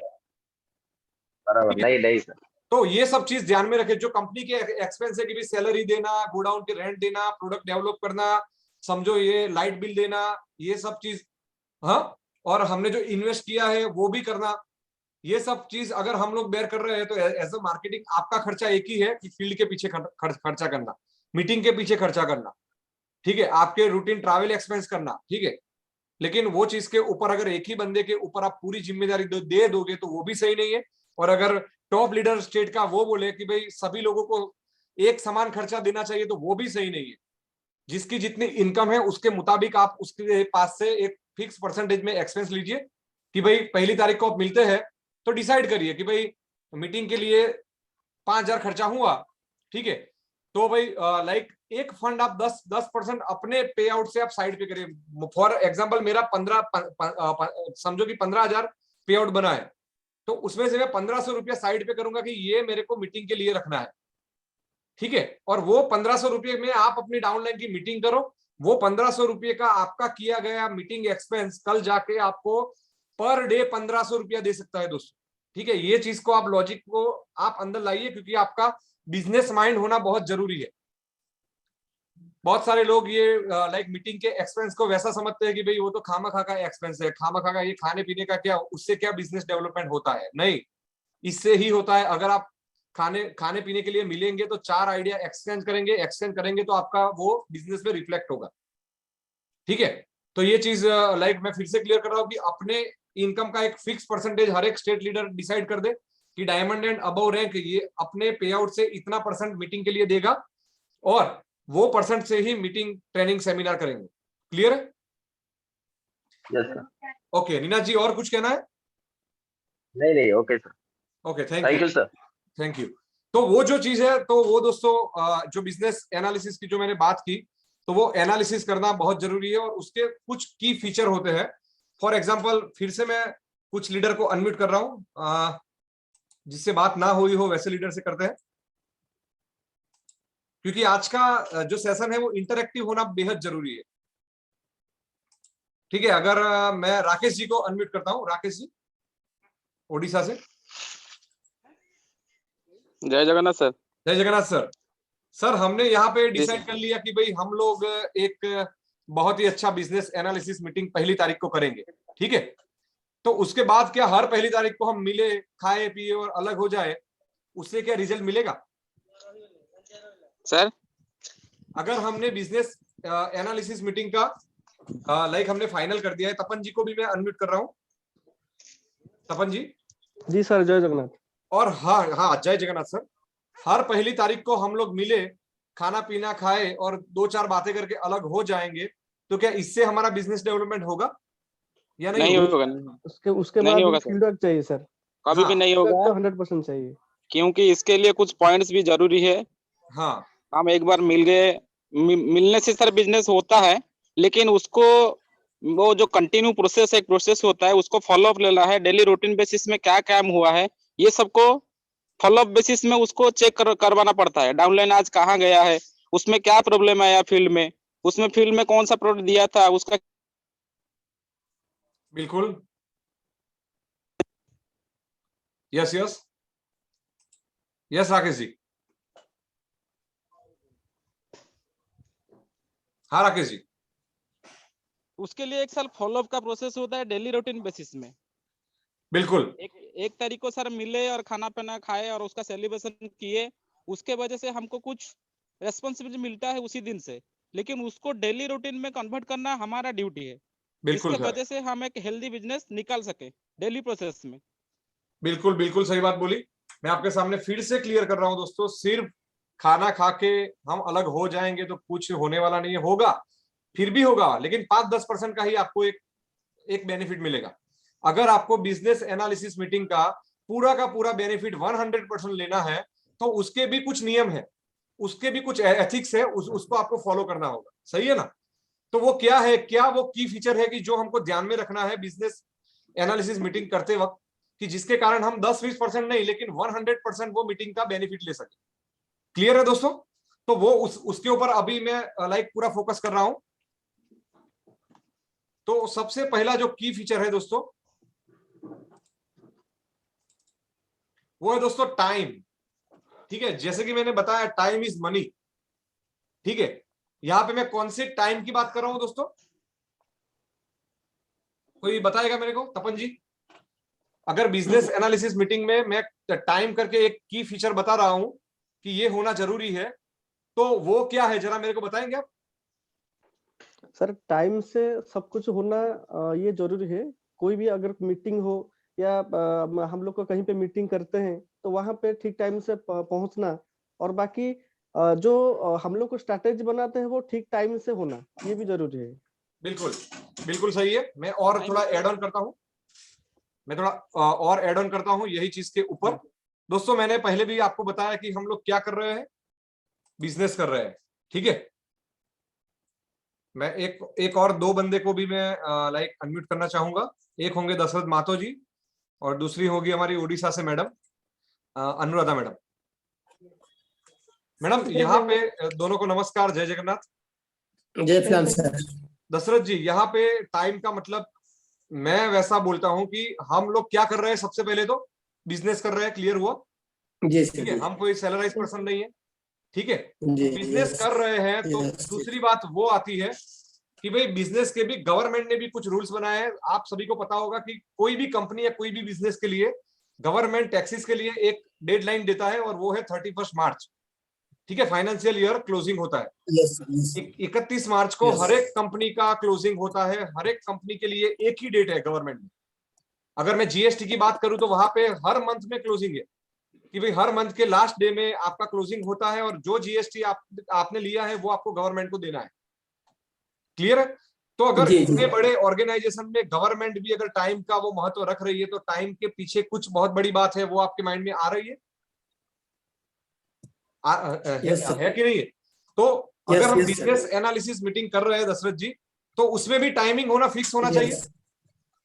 नहीं सर। तो ये सब चीज ध्यान में रखे, जो कंपनी के एक्सपेंस है कि भी सैलरी देना, गोडाउन के रेंट देना, प्रोडक्ट डेवलप करना, समझो ये लाइट बिल देना, ये सब चीज, हाँ, और हमने जो इन्वेस्ट किया है वो भी करना, ये सब चीज अगर हम लोग बेयर कर रहे हैं तो एज अ मार्केटिंग आपका खर्चा एक ही है कि फील्ड के पीछे खर्चा करना, मीटिंग के पीछे खर्चा करना, ठीक है, आपके रूटीन ट्रैवल एक्सपेंस करना, ठीक है। लेकिन वो चीज के ऊपर अगर एक ही बंदे के ऊपर आप पूरी जिम्मेदारी दे दोगे तो वो भी सही नहीं है। और अगर टॉप लीडर स्टेट का वो बोले कि भाई सभी लोगों को एक समान खर्चा देना चाहिए तो वो भी सही नहीं है। जिसकी जितनी इनकम है उसके मुताबिक आप उसके पास से एक फिक्स परसेंटेज में एक्सपेंस लीजिए कि भाई पहली तारीख को आप मिलते हैं तो डिसाइड करिए कि भाई मीटिंग के लिए 5,000 खर्चा हुआ, ठीक है, तो भाई एक फंड आप 10% अपने पे आउट से आप साइड पे करिए। फॉर एग्जांपल मेरा 15 समझो कि 15,000 पे आउट बना है, तो उसमें से मैं 1,500 रुपया साइड पे करूंगा कि ये मेरे को मीटिंग के लिए रखना है, ठीक है। और वो 1500 रुपये में आप अपनी डाउनलाइन की मीटिंग करो, वो 1500 रुपये का आपका किया गया मीटिंग एक्सपेंस कल जाके आपको पर डे 1500 रुपया दे सकता है दोस्तों। ठीक है, ये चीज को आप लॉजिक को आप अंदर लाइए, क्योंकि आपका बिजनेस माइंड होना बहुत जरूरी है। बहुत सारे लोग ये लाइक मीटिंग के एक्सपेंस को वैसा समझते हैं कि भाई वो तो खामा खा का एक्सपेंस है, खामा खा का ये खाने पीने का क्या, उससे क्या बिजनेस डेवलपमेंट होता है? नहीं, इससे ही होता है। अगर आप खाने पीने के लिए मिलेंगे तो 4 आइडिया एक्सचेंज करेंगे तो आपका वो बिजनेस में रिफ्लेक्ट होगा। ठीक है, तो ये चीज लाइक मैं फिर से क्लियर कर रहा हूँ कि अपने इनकम का एक फिक्स परसेंटेज हर एक स्टेट लीडर डिसाइड कर दे कि डायमंड एंड अबव रैंक ये अपने पे आउट से इतना परसेंट मीटिंग के लिए देगा, और वो परसेंट से ही मीटिंग ट्रेनिंग सेमिनार करेंगे। क्लियर है? Yes sir. ओके नीना जी, और कुछ कहना है? नहीं, okay sir. Okay, thank you sir. Thank you. तो वो जो चीज है, तो वो दोस्तों जो बिजनेस एनालिसिस की जो मैंने बात की, तो वो एनालिसिस करना बहुत जरूरी है, और उसके कुछ की फीचर होते हैं। फॉर एग्जांपल, फिर से मैं कुछ लीडर को अनम्यूट कर रहा हूं, जिससे बात ना हुई हो वैसे लीडर से करते हैं, क्योंकि आज का जो सेशन है वो इंटरेक्टिव होना बेहद जरूरी है। ठीक है, अगर मैं राकेश जी को अनम्यूट करता हूं, राकेश जी ओडिशा से। जय जगन्नाथ सर। जय जगन्नाथ सर। सर, हमने यहाँ पे डिसाइड कर लिया कि भाई हम लोग एक बहुत ही अच्छा बिजनेस एनालिसिस मीटिंग पहली तारीख को करेंगे। ठीक है, तो उसके बाद क्या हर पहली तारीख को हम मिले, खाए पिए और अलग हो जाए, उससे क्या रिजल्ट मिलेगा? सर, अगर हमने बिजनेस एनालिसिस मीटिंग का लाइक हमने फाइनल कर दिया है, तपन जी को भी मैं अनम्यूट कर रहा हूँ। तपन जी। जी सर, जय जगन्नाथ। और हाँ, जय जगन्नाथ सर। हर पहली तारीख को हम लोग मिले, खाना पीना खाए और 2-4 बातें करके अलग हो जाएंगे, तो क्या इससे हमारा बिजनेस डेवलपमेंट होगा या नहीं होगा? उसके बाद फीडबैक चाहिए सर। कभी भी नहीं होगा, 100% चाहिए, क्योंकि इसके लिए कुछ पॉइंट्स भी जरूरी है। हाँ, हम एक बार मिल गए, मिलने से सर बिजनेस होता है, लेकिन उसको वो जो कंटिन्यू प्रोसेस एक प्रोसेस होता है, उसको फॉलो अप लेना है। डेली रूटीन बेसिस में क्या काम हुआ है, ये सबको फॉलो अप बेसिस में उसको चेक करवाना पड़ता है। डाउनलाइन आज कहाँ गया है, उसमें क्या प्रॉब्लम आया फील्ड में, उसमें फील्ड में कौन सा प्रोडक्ट दिया था उसका। बिल्कुल, yes yes yes Rakesh ji. हाँ राकेश जी। उसके लिए एक साल फॉलो अप का प्रोसेस होता है डेली रूटीन बेसिस में। बिल्कुल, एक तारीख को सर मिले और खाना पीना खाए और उसका सेलिब्रेशन किए, उसके वजह से हमको कुछ रेस्पॉन्सिबिलिटी मिलता है उसी दिन से, लेकिन उसको डेली रूटीन में कन्वर्ट करना हमारा ड्यूटी है। बिल्कुल इसके वजह से हम एक हेल्दी बिजनेस निकाल सके डेली प्रोसेस में। बिल्कुल बिल्कुल सही बात बोली। मैं आपके सामने फिर से क्लियर कर रहा हूं दोस्तों, सिर्फ खाना खा के हम अलग हो जाएंगे तो कुछ होने वाला नहीं है। होगा, फिर भी होगा, लेकिन 5-10% का ही आपको एक बेनिफिट मिलेगा। अगर आपको बिजनेस एनालिसिस मीटिंग का पूरा बेनिफिट 100% लेना है, तो उसके भी कुछ नियम है, उसके भी कुछ एथिक्स है, उसको आपको फॉलो करना होगा। सही है ना? तो वो क्या है, क्या वो की फीचर है कि जो हमको ध्यान में रखना है बिजनेस एनालिसिस मीटिंग करते वक्त, कि जिसके कारण हम 10-20% नहीं लेकिन 100% वो मीटिंग का बेनिफिट ले सके। क्लियर है दोस्तों? तो वो उसके ऊपर अभी मैं लाइक पूरा फोकस कर रहा हूं। तो सबसे पहला जो की फीचर है दोस्तों, वो है दोस्तों टाइम। ठीक है, जैसे कि मैंने बताया टाइम इज मनी। ठीक है, यहां पे मैं कौन से टाइम की बात कर रहा हूं दोस्तों? कोई बताएगा मेरे को? तपन जी, अगर बिजनेस एनालिसिस मीटिंग में मैं टाइम करके एक की फीचर बता रहा हूं कि ये होना जरूरी है, तो वो क्या है, जरा मेरे को बताएंगे आप? सर टाइम से सब कुछ होना ये जरूरी है। कोई भी अगर मीटिंग हो या हम लोग को कहीं पे मीटिंग करते हैं तो वहां पे ठीक टाइम से पहुंचना, और बाकी जो हम लोग को स्ट्रैटेजी बनाते हैं वो ठीक टाइम से होना, ये भी जरूरी है। बिल्कुल बिल्कुल सही है। मैं और थोड़ा एड ऑन करता हूं, यही चीज के ऊपर। दोस्तों, मैंने पहले भी आपको बताया कि हम लोग क्या कर रहे हैं, बिजनेस कर रहे हैं। ठीक है, मैं एक और 2 बंदे को भी मैं लाइक अनम्यूट करना चाहूंगा। एक होंगे दशरथ मातो जी और दूसरी होगी हमारी उड़ीसा से मैडम अनुराधा मैडम। मैडम यहाँ पे दोनों को नमस्कार, जय जगन्नाथ। जय फिलहाल सर। दशरथ जी, यहाँ पे टाइम का मतलब मैं वैसा बोलता हूँ कि हम लोग क्या कर रहे हैं, सबसे पहले तो बिजनेस कर रहे हैं, क्लियर हुआ? जी ठीक है, सर। हम कोई सैलराइज पर्सन नहीं है, ठीक है। जी बिजनेस यस, कर रहे हैं तो यस, दूसरी बात वो आती है कि भाई बिजनेस के भी गवर्नमेंट ने भी कुछ रूल्स बनाए हैं। आप सभी को पता होगा कि कोई भी कंपनी या कोई भी बिजनेस के लिए गवर्नमेंट टैक्सेस के लिए एक डेडलाइन देता है और वो है 31 मार्च, ठीक है। फाइनेंशियल ईयर क्लोजिंग होता है यस, यस, 31 मार्च को। Yes. हर एक कंपनी का क्लोजिंग होता है, हर एक कंपनी के लिए एक ही डेट है गवर्नमेंट में। अगर मैं जीएसटी की बात करूं तो वहां पे हर मंथ में क्लोजिंग है कि भाई हर मंथ के लास्ट डे में आपका क्लोजिंग होता है और जो जीएसटी आपने लिया है वो आपको गवर्नमेंट को देना है, क्लियर है? तो अगर जी, जी। इतने बड़े ऑर्गेनाइजेशन में गवर्नमेंट भी अगर टाइम का वो महत्व रख रही है तो टाइम के पीछे कुछ बहुत बड़ी बात है, वो आपके माइंड में आ रही है? Yes, sir. है कि नहीं है? तो Yes, अगर हम yes, sir. Business analysis meeting कर रहे हैं दशरथ जी, तो उसमें भी टाइमिंग होना फिक्स होना चाहिए। Yes.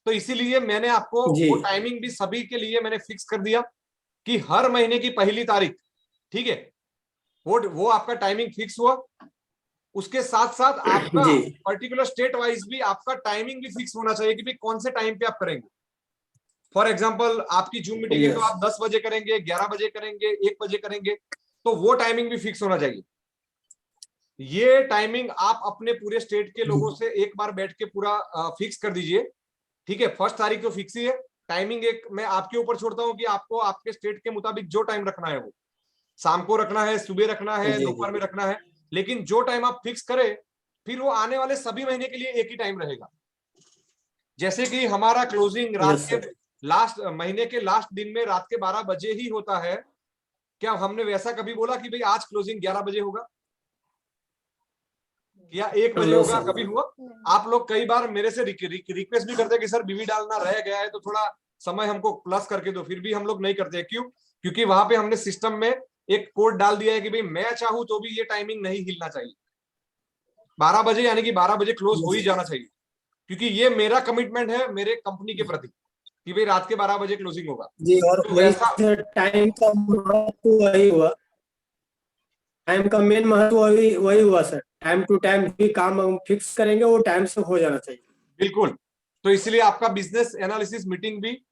तो इसीलिए मैंने आपको जी। वो टाइमिंग भी सभी के लिए मैंने फिक्स कर दिया कि हर महीने की पहली तारीख, ठीक है, वो आपका टाइमिंग फिक्स हुआ। उसके साथ साथ आपका जी। पर्टिकुलर स्टेट वाइज भी आपका टाइमिंग भी फिक्स होना चाहिए कि भाई कौन से टाइम पे आप करेंगे। फॉर एग्जांपल आपकी जूम मीटिंग है तो Yes. आप 10 बजे करेंगे, 11 बजे करेंगे, 1 बजे करेंगे, तो वो टाइमिंग भी फिक्स होना चाहिए। ये टाइमिंग आप अपने पूरे स्टेट के लोगों से एक बार बैठ के पूरा फिक्स कर दीजिए, ठीक है। 1 तारीख तो फिक्स ही है टाइमिंग। एक मैं आपके ऊपर छोड़ता हूं कि आपको आपके स्टेट के मुताबिक जो टाइम रखना है, वो शाम को रखना है, सुबह रखना है, जी, दोपहर जी। में रखना है, लेकिन जो टाइम आप फिक्स करें फिर वो आने वाले सभी महीने के लिए एक ही टाइम रहेगा। जैसे कि हमारा क्लोजिंग रात Yes, के sir. लास्ट महीने के लास्ट दिन में रात के 12 बजे ही होता है। क्या हमने वैसा कभी बोला कि भाई आज क्लोजिंग 11 बजे होगा या 1 बजे No, होगा? sir. कभी हुआ? आप लोग कई बार मेरे से रिक्वेस्ट भी करते हैं कि सर बीवी डालना रह गया है तो थोड़ा समय हमको प्लस करके दो, फिर भी हम लोग नहीं करते। क्यों? क्योंकि वहां पे हमने सिस्टम में एक कोड डाल दिया है कि भाई मैं चाहूं तो भी ये टाइमिंग नहीं हिलना चाहिए, 12 बजे यानी कि 12 बजे क्लोज हो ही जाना चाहिए, क्योंकि ये मेरा कमिटमेंट है मेरे कंपनी के प्रति कि भाई रात के 12 बजे क्लोजिंग होगा। जी, और तो वही वैसा सर, टाइम का महत्व वही हुआ। टाइम का मेन महत्व वही वही हुआ सर। टाइम टू टाइम भी काम हम फिक्स करेंगे, वो टाइम से हो जाना चाहिए। बिल्कुल। तो इसलिए आपका बिजनेस एनालिसिस मीटिंग भी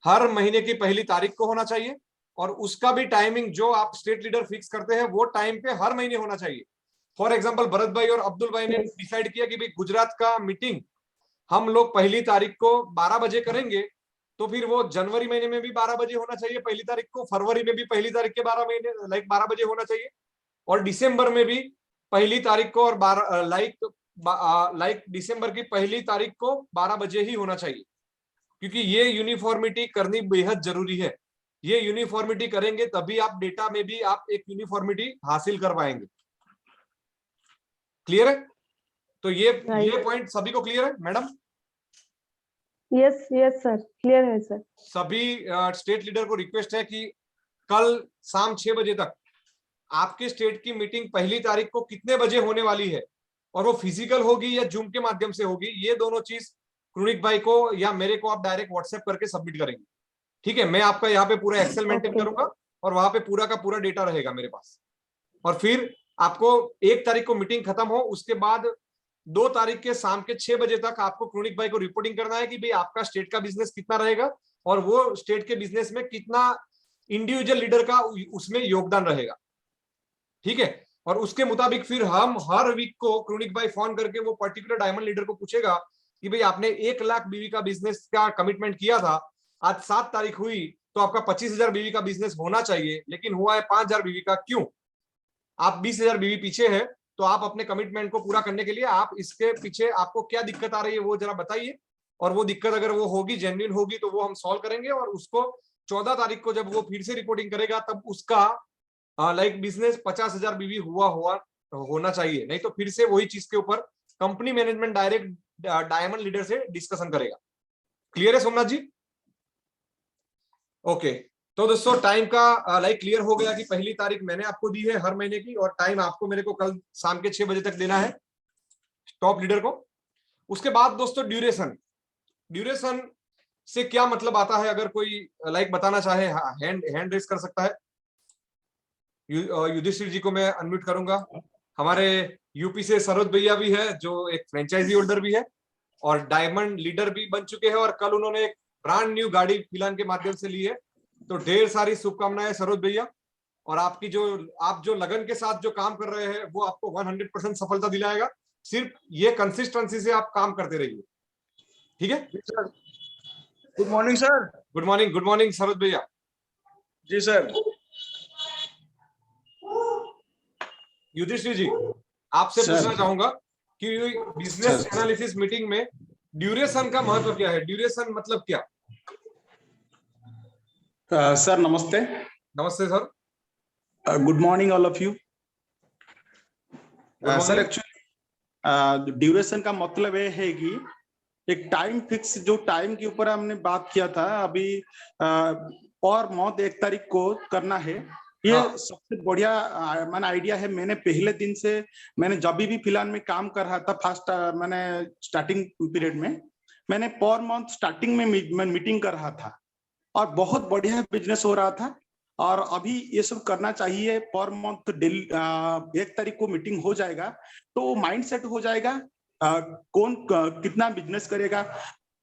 हर महीने की पहली तारीख को होना चाहिए और उसका भी टाइमिंग जो आप स्टेट लीडर फिक्स करते हैं वो टाइम पे हर महीने होना चाहिए। फॉर एग्जांपल भरत भाई और अब्दुल भाई ने डिसाइड किया कि भाई गुजरात का मीटिंग हम लोग पहली तारीख को 12 बजे करेंगे, तो फिर वो जनवरी महीने में भी 12 बजे होना चाहिए पहली तारीख को, फरवरी में भी पहली तारीख के 12 बजे होना चाहिए, और दिसंबर में भी पहली तारीख को और 12 दिसंबर की पहली तारीख को 12 बजे ही होना चाहिए, क्योंकि ये यूनिफॉर्मिटी करनी बेहद जरूरी है। ये यूनिफॉर्मिटी करेंगे तभी आप डेटा में भी आप एक यूनिफॉर्मिटी हासिल कर पाएंगे। क्लियर है? तो ये पॉइंट सभी को क्लियर है madam? Yes yes sir, clear है सर। सभी स्टेट लीडर को रिक्वेस्ट है कि कल शाम 6 बजे तक आपके स्टेट की मीटिंग पहली तारीख को कितने बजे होने वाली है और वो फिजिकल होगी या जूम के माध्यम से होगी, ये दोनों चीज क्रोनिक भाई को या मेरे को आप डायरेक्ट व्हाट्सएप करके सबमिट करेंगे, ठीक है। मैं आपका यहाँ पे पूरा एक्सेल मेंटेन करूंगा और वहां पे पूरा का पूरा डेटा रहेगा मेरे पास। और फिर आपको 1 तारीख को मीटिंग खत्म हो उसके बाद 2 तारीख के शाम के 6 बजे तक आपको क्रोनिक भाई को रिपोर्टिंग करना है कि भाई आपका स्टेट का बिजनेस कितना रहेगा और वो स्टेट के बिजनेस में कितना इंडिविजुअल लीडर का उसमें योगदान रहेगा, ठीक है। और उसके मुताबिक फिर हम हर वीक को क्रोनिक भाई फोन करके वो पर्टिकुलर डायमंड लीडर को पूछेगा कि भाई आपने 1 लाख बीवी का बिजनेस का कमिटमेंट किया था, आज 7 तारीख हुई तो आपका 25,000 बीवी का बिजनेस होना चाहिए, लेकिन हुआ है 5,000 बीवी का, क्यों? आप 20,000 बीवी पीछे है, तो आप अपने कमिटमेंट को पूरा करने के लिए आप इसके पीछे आपको क्या दिक्कत आ रही है वो जरा बताइए, और वो दिक्कत अगर वो होगी, जेन्युइन होगी, तो वो हम सॉल्व करेंगे। और उसको 14 तारीख को जब वो फिर से रिपोर्टिंग करेगा तब उसका बिजनेस 50,000 बीवी होना चाहिए, नहीं तो फिर से वही चीज के ऊपर company management direct diamond leader से डिस्कशन करेगा। क्लियर है सोमनाथ जी? ओके। तो दोस्तों टाइम का क्लियर हो गया कि पहली तारीख मैंने आपको दी है हर महीने की, और टाइम आपको मेरे को कल शाम के 6 बजे तक देना है टॉप लीडर को। उसके बाद दोस्तों ड्यूरेशन से क्या मतलब आता है, अगर कोई बताना चाहे हैंड रेस कर सकता है। युधिष्ठिर जी को मैं अनम्यूट करूंगा। हमारे यूपी से सरोज भैया भी है जो एक फ्रेंचाइजी होल्डर भी है और डायमंड लीडर भी बन चुके हैं, और कल उन्होंने एक ब्रांड न्यू गाड़ी फिलान के माध्यम से ली है। तो ढेर सारी शुभकामनाएं सरोज भैया, और आपकी आप जो लगन के साथ जो काम कर रहे हैं वो आपको 100% सफलता दिलाएगा। सिर्फ ये कंसिस्टेंसी से आप काम करते रहिए, ठीक है? Good morning sir. Good morning Saroj भैया। जी सर। युधिष्ठिर जी, आपसे पूछना चाहूंगा कि बिजनेस एनालिसिस मीटिंग में ड्यूरेशन का महत्व क्या है? ड्यूरेशन मतलब क्या? सर नमस्ते। नमस्ते sir. Good morning all of you. Sir actually duration का मतलब ये है कि एक टाइम फिक्स, जो टाइम के ऊपर हमने बात किया था अभी, और मौत 1 तारीख को करना है, ये सबसे बढ़िया मैंने आइडिया है। मैंने पहले दिन से, मैंने जब भी फिलहाल में काम कर रहा था फर्स्ट, मैंने स्टार्टिंग पीरियड में मैंने पर मंथ स्टार्टिंग में मैं मीटिंग कर रहा था और बहुत बढ़िया बिजनेस हो रहा था। और अभी ये सब करना चाहिए, पर मंथ डेली 1 तारीख को मीटिंग हो जाएगा तो माइंड सेट हो जाएगा कौन कितना बिजनेस करेगा,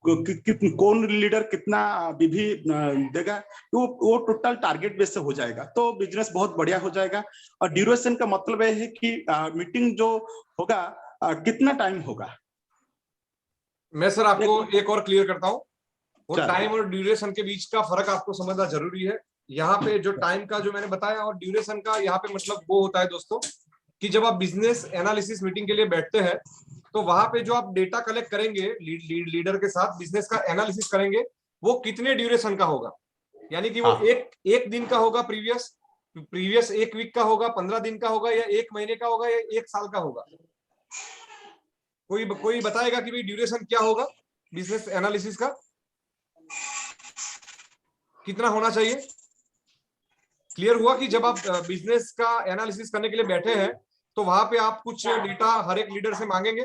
कौन लीडर कितना बीवी देगा, वो टोटल टारगेट बेस से हो जाएगा तो बिजनेस बहुत बढ़िया हो जाएगा। और ड्यूरेशन का मतलब है कि मीटिंग जो होगा कितना टाइम होगा। मैं सर आपको एक और क्लियर करता हूँ, वो टाइम और ड्यूरेशन के बीच का फर्क आपको समझना जरूरी है। यहाँ पे जो टाइम का जो मैंने बताया और ड्यूरेशन का यहाँ पे मतलब वो होता है दोस्तों कि जब आप बिजनेस एनालिसिस मीटिंग के लिए बैठते हैं तो वहां पे जो आप डेटा कलेक्ट करेंगे लीडर के साथ, बिजनेस का एनालिसिस करेंगे, वो कितने ड्यूरेशन का होगा। यानी कि वो एक दिन का होगा, प्रीवियस 1 वीक का होगा, 15 दिन का होगा, या 1 महीने का होगा, या 1 साल का होगा। कोई बताएगा कि भाई ड्यूरेशन क्या होगा बिजनेस एनालिसिस का, कितना होना चाहिए? क्लियर हुआ कि जब आप बिजनेस का एनालिसिस करने के लिए बैठे हैं तो वहां पे आप कुछ डेटा हर एक लीडर से मांगेंगे,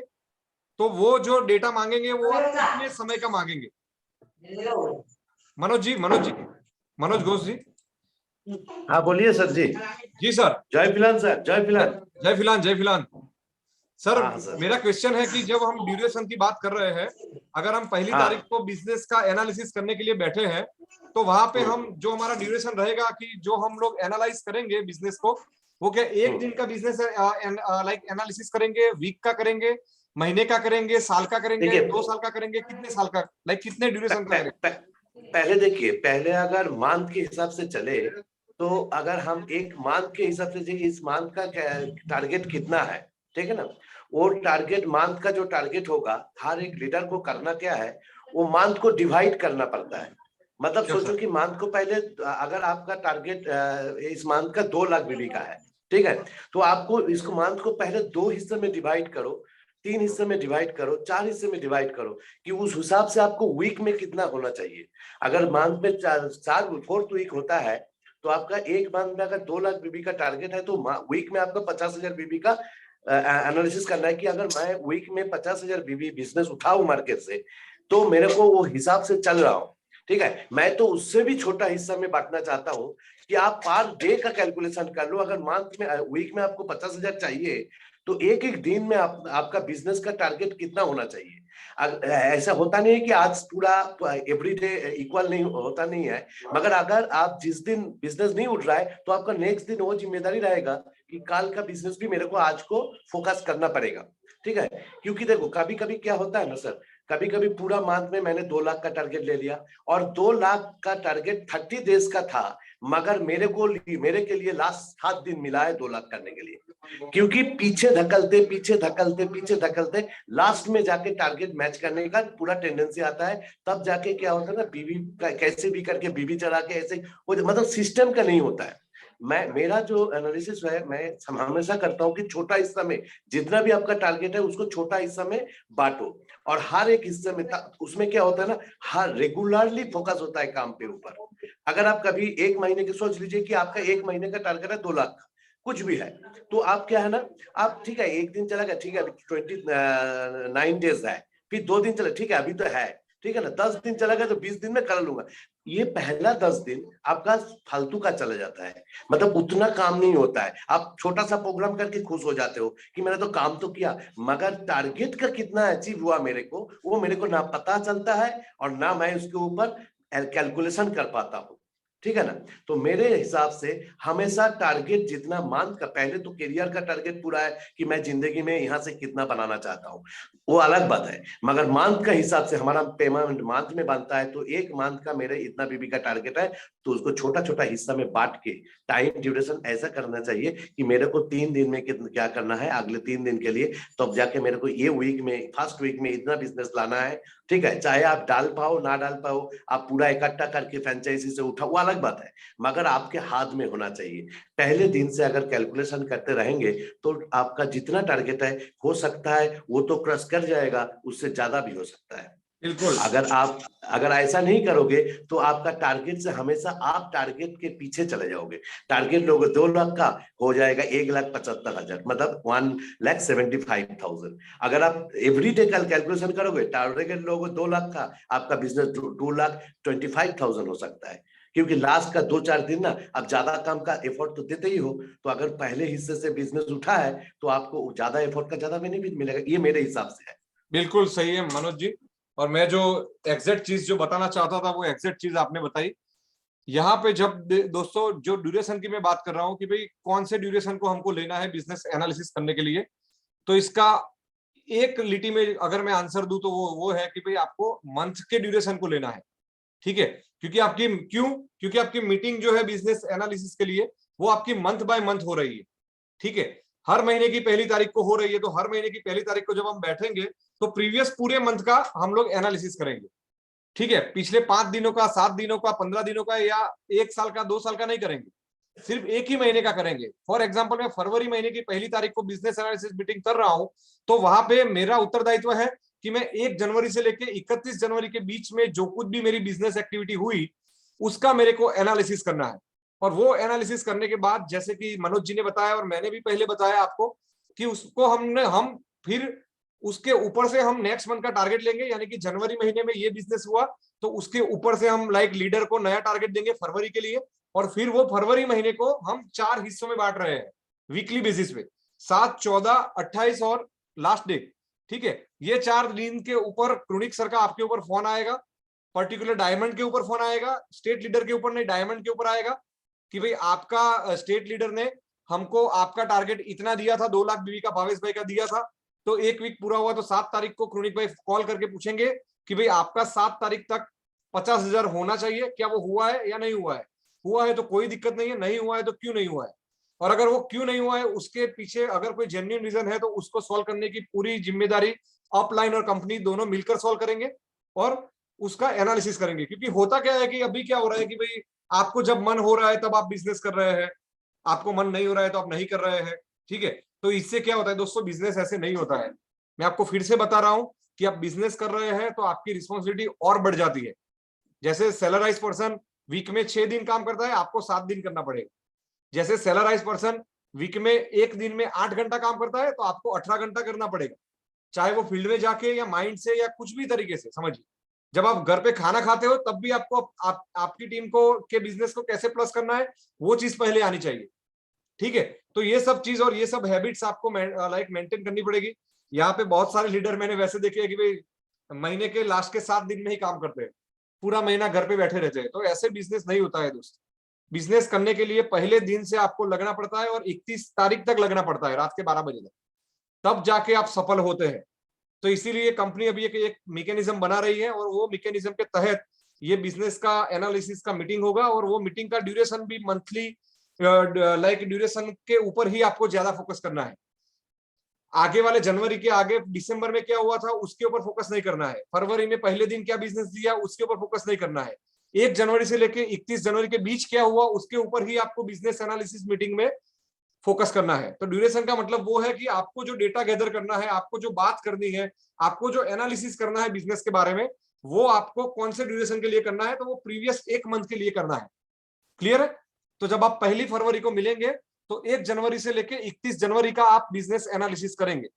तो वो जो डेटा मांगेंगे वो आप कितने समय का मांगेंगे? मनोज घोष जी। हाँ बोलिए सर। जी जी सर। जय फिलहाल सर। जय फिलहाल सर। मेरा क्वेश्चन है कि जब हम ड्यूरेशन की बात कर रहे हैं, अगर हम पहली तारीख को बिजनेस का एनालिसिस करने के लिए बैठे हैं तो वहां पे हम जो हमारा ड्यूरेशन रहेगा कि जो हम लोग एनालाइज करेंगे बिजनेस को, वो क्या 1 दिन का बिजनेस लाइक एनालिसिस करेंगे, वीक का करेंगे, महीने का करेंगे, साल का करेंगे, 2 साल का करेंगे, कितने साल का, लाइक कितने ड्यूरेशन का करेंगे? पहले देखिए, पहले अगर मंथ के हिसाब से चले तो अगर हम एक मंथ के हिसाब से, इस मंथ का टारगेट कितना है, ठीक है ना, वो टारगेट मंथ का जो टारगेट होगा हर एक लीडर को करना क्या है, वो मंथ को डिवाइड करना पड़ता है। मतलब सोचो कि मंथ को पहले अगर आपका टारगेट इस मंथ का 2 लाख बीबी का है, ठीक है, तो आपको इसको मंथ को पहले 2 हिस्से में डिवाइड करो, 3 हिस्से में डिवाइड करो, 4 हिस्से में डिवाइड करो कि उस हिसाब से आपको वीक में कितना होना चाहिए। अगर मंथ में 4th वीक होता है तो आपका एक मंथ में अगर 2 लाख बीबी का टारगेट है तो वीक में आपका 50,000 बीबी का एनालिसिस करना है कि अगर मैं वीक में 50,000 बीबी बिजनेस उठाऊं मार्केट से तो मेरे को वो हिसाब से चल रहा हूँ, ठीक है। मैं तो उससे भी छोटा हिस्सा में बांटना चाहता हूँ कि आप पर डे का कैलकुलेशन कर लो। अगर मंथ में वीक में आपको 50,000 चाहिए तो एक दिन में आपका बिजनेस का टारगेट कितना होना चाहिए। ऐसा होता नहीं है कि आज पूरा एवरीडे इक्वल नहीं होता नहीं है, मगर अगर आप जिस दिन बिजनेस नहीं उठ रहा है तो आपका नेक्स्ट दिन वो जिम्मेदारी रहेगा कि कल का बिजनेस भी मेरे को आज को फोकस करना पड़ेगा, ठीक है। क्योंकि देखो कभी कभी क्या होता है ना सर, कभी कभी पूरा मंथ में मैंने 2 लाख का टारगेट ले लिया और 2 लाख का टारगेट 30 डेज का था, मगर मेरे के लिए लास्ट 7 दिन मिला है 2 लाख करने के लिए, क्योंकि पीछे धकलते लास्ट में जाके टारगेट मैच करने का पूरा टेंडेंसी आता है। तब जाके क्या होता है ना, बीवी कैसे भी करके बीवी चढ़ा के ऐसे मतलब सिस्टम का नहीं होता है। मेरा जो एनालिसिस है, मैं हमेशा करता हूँ कि छोटा हिस्सा में जितना भी आपका टारगेट है उसको छोटा हिस्सा में बांटो और हर एक हिस्से में उसमें क्या होता है ना, हर रेगुलरली फोकस होता है काम पे ऊपर। अगर आप कभी 1 महीने की सोच लीजिए कि आपका 1 महीने का टारगेट है 2 लाख कुछ भी है, तो आप क्या है ना, आप ठीक है 1 दिन चला गया, ठीक है 29 डेज है, फिर 2 दिन चला, ठीक है अभी तो है, ठीक है ना। 10 दिन चला गया तो 20 दिन में कर लूंगा। ये पहला 10 दिन आपका फालतू का चला जाता है, मतलब उतना काम नहीं होता है। आप छोटा सा प्रोग्राम करके खुश हो जाते हो कि मैंने तो काम तो किया, मगर टारगेट का कितना अचीव हुआ मेरे को, वो मेरे को ना पता चलता है और ना मैं उसके ऊपर कैलकुलेशन कर पाता हूँ, ठीक है ना। तो मेरे हिसाब से हमेशा टारगेट जितना मंथ का, पहले तो करियर का टारगेट पूरा है कि मैं जिंदगी में यहाँ से कितना बनाना चाहता हूँ, वो अलग बात है। मगर मंथ का हिसाब से हमारा पेमेंट मंथ में बनता है, तो एक मंथ का मेरे इतना बीबी का टारगेट है, तो उसको छोटा छोटा हिस्सा में बांट के टाइम ड्यूरेशन ऐसा करना चाहिए कि मेरे को 3 दिन में क्या करना है अगले 3 दिन के लिए, तो अब जाके मेरे को ये वीक में, फर्स्ट वीक में इतना बिजनेस लाना है, ठीक है। चाहे आप डाल पाओ ना डाल पाओ, आप पूरा इकट्ठा करके फ्रेंचाइजी से उठाओ, वो अलग बात है, मगर आपके हाथ में होना चाहिए। पहले दिन से अगर कैलकुलेशन करते रहेंगे तो आपका जितना टारगेट है हो सकता है वो तो क्रॉस कर जाएगा, उससे ज्यादा भी हो सकता है। बिल्कुल। अगर ऐसा नहीं करोगे तो आपका टारगेट से हमेशा आप टारगेट के पीछे चले जाओगे। टारगेट लोगे 2 लाख का, हो जाएगा 1,75,000, मतलब 1,75,000। अगर आप एवरीडे कैलकुलेशन करोगे, टारगेट लोगे 2 लाख का, आपका बिजनेस 2,25,000 हो सकता है, क्योंकि लास्ट का 2-4 दिन ना आप ज्यादा काम का एफर्ट तो देते ही हो, तो अगर पहले हिस्से से बिजनेस उठा है तो आपको ज्यादा एफर्ट का ज्यादा बेनिफिट मिलेगा, ये मेरे हिसाब से है। बिल्कुल सही है मनोज जी, और मैं जो एग्जैक्ट चीज जो बताना चाहता था वो एग्जैक्ट चीज आपने बताई। यहाँ पे जब दोस्तों जो ड्यूरेशन की मैं बात कर रहा हूँ कि भाई कौन से ड्यूरेशन को हमको लेना है बिजनेस एनालिसिस करने के लिए, तो इसका एक लिटी में अगर मैं आंसर दूं तो वो है कि भाई आपको मंथ के ड्यूरेशन को लेना है, ठीक है। क्योंकि आपकी मीटिंग जो है बिजनेस एनालिसिस के लिए वो आपकी मंथ बाय मंथ हो रही है, ठीक है। हर महीने की पहली तारीख को हो रही है, तो हर महीने की पहली तारीख को जब हम बैठेंगे तो प्रीवियस पूरे मंथ का हम लोग एनालिसिस करेंगे, ठीक है। पिछले 5 दिनों का, 7 दिनों का, 15 दिनों का या 1 साल का, 2 साल का नहीं करेंगे, सिर्फ एक ही महीने का करेंगे। फॉर एग्जांपल मैं फरवरी महीने की पहली तारीख को बिजनेस एनालिसिस मीटिंग कर रहा हूं, तो वहां पे मेरा उत्तरदायित्व है कि मैं 1 जनवरी से लेकर 31 जनवरी के बीच में जो कुछ भी मेरी बिजनेस एक्टिविटी हुई उसका मेरे को एनालिसिस करना है। और वो एनालिसिस करने के बाद, जैसे कि मनोज जी ने बताया और मैंने भी पहले बताया आपको, कि उसको हम फिर उसके ऊपर से हम नेक्स्ट मंथ का टारगेट लेंगे, यानी कि जनवरी महीने में ये बिजनेस हुआ तो उसके ऊपर से हम लाइक लीडर को नया टारगेट देंगे फरवरी के लिए, और फिर वो फरवरी महीने को हम 4 हिस्सों में बांट रहे हैं वीकली बेसिस पे, 7, 14, 28 और लास्ट डे, ठीक है। ये 4 दिन के ऊपर क्रोनिक सर का आपके ऊपर फोन आएगा, पर्टिकुलर डायमंड के ऊपर फोन आएगा, स्टेट लीडर के ऊपर नहीं, डायमंड के ऊपर आएगा कि भाई आपका स्टेट लीडर ने हमको आपका टारगेट इतना दिया था, 2 लाख बीवी का भावेश भाई का दिया था, तो 1 वीक पूरा हुआ तो 7 तारीख को क्रोनिक भाई कॉल करके पूछेंगे कि भाई आपका 7 तारीख तक 50,000 होना चाहिए, क्या वो हुआ है या नहीं हुआ है? हुआ है तो कोई दिक्कत नहीं है, नहीं हुआ है तो क्यों नहीं हुआ है, और अगर वो क्यों नहीं हुआ है उसके पीछे अगर कोई जेन्युइन रीजन है तो उसको सॉल्व करने की पूरी जिम्मेदारी अपलाइन और कंपनी दोनों मिलकर सॉल्व करेंगे और उसका एनालिसिस करेंगे। क्योंकि होता क्या है कि अभी क्या हो रहा है कि भाई आपको जब मन हो रहा है तब आप बिजनेस कर रहे हैं, आपको मन नहीं हो रहा है तो आप नहीं कर रहे हैं, ठीक है। तो इससे क्या होता है दोस्तों, बिजनेस ऐसे नहीं होता है। मैं आपको फिर से बता रहा हूं कि आप बिजनेस कर रहे हैं तो आपकी रिस्पॉन्सिबिलिटी और बढ़ जाती है। जैसे सैलराइज पर्सन वीक में 6 दिन काम करता है, आपको 7 दिन करना पड़ेगा। जैसे सैलराइज पर्सन वीक में 1 दिन में 8 घंटा काम करता है तो आपको 18 घंटा करना पड़ेगा, चाहे वो फील्ड में जाके या माइंड से या कुछ भी तरीके से। समझिए, जब आप घर पे खाना खाते हो तब भी आपको आपकी टीम को के बिजनेस को कैसे प्लस करना है वो चीज पहले आनी चाहिए, ठीक है। तो ये सब चीज और ये सब हैबिट्स आपको लाइक मेंटेन करनी पड़ेगी। यहाँ पे बहुत सारे लीडर मैंने वैसे देखे हैं कि भाई महीने के लास्ट के 7 दिन में ही काम करते हैं, पूरा महीना घर पे बैठे रहते हैं, तो ऐसे बिजनेस नहीं होता है दोस्त। बिजनेस करने के लिए पहले दिन से आपको लगना पड़ता है और 31 तारीख तक लगना पड़ता है, रात के 12 बजे तक, तब जाके आप सफल होते हैं। तो इसीलिए कंपनी अभी एक मैकेनिज्म बना रही है और वो मैकेनिज्म के तहत ये बिजनेस का एनालिसिस का मीटिंग होगा, और वो मीटिंग का ड्यूरेशन भी मंथली लाइक ड्यूरेशन के ऊपर ही आपको ज्यादा फोकस करना है। आगे वाले जनवरी के आगे दिसंबर में क्या हुआ था उसके ऊपर फोकस नहीं करना है, फरवरी में पहले दिन क्या बिजनेस दिया उसके ऊपर फोकस नहीं करना है, 1 जनवरी से लेकर 31 जनवरी के बीच क्या हुआ उसके ऊपर ही आपको बिजनेस एनालिसिस मीटिंग में फोकस करना है। तो ड्यूरेशन का मतलब वो है कि आपको जो डेटा गैदर करना है, आपको जो बात करनी है, आपको जो एनालिसिस करना है बिजनेस के बारे में, वो आपको कौन से ड्यूरेशन के लिए करना है, तो वो प्रीवियस 1 मंथ के लिए करना है। क्लियर है? तो जब आप 1 फरवरी को मिलेंगे तो 1 जनवरी से लेकर 31 जनवरी का आप बिजनेस एनालिसिस करेंगे,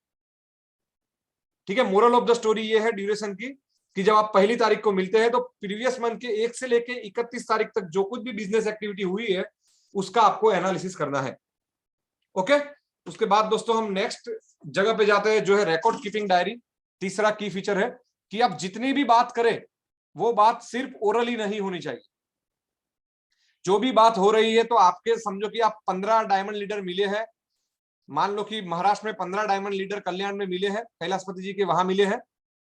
ठीक है। मोरल ऑफ द स्टोरी ये है ड्यूरेशन की कि जब आप पहली तारीख को मिलते हैं तो प्रीवियस मंथ के 1 से लेके 31 तारीख तक जो कुछ भी बिजनेस एक्टिविटी हुई है उसका आपको एनालिसिस करना है। ओके, उसके बाद दोस्तों हम नेक्स्ट जगह पे जाते हैं जो है रिकॉर्ड कीपिंग डायरी। तीसरा की फीचर है कि आप जितनी भी बात करें वो बात सिर्फ ओरली नहीं होनी चाहिए। जो भी बात हो रही है तो आपके समझो कि आप 15 डायमंड लीडर मिले हैं, मान लो कि महाराष्ट्र में 15 डायमंड लीडर कल्याण में मिले हैं, कैलाशपति जी के वहां मिले हैं,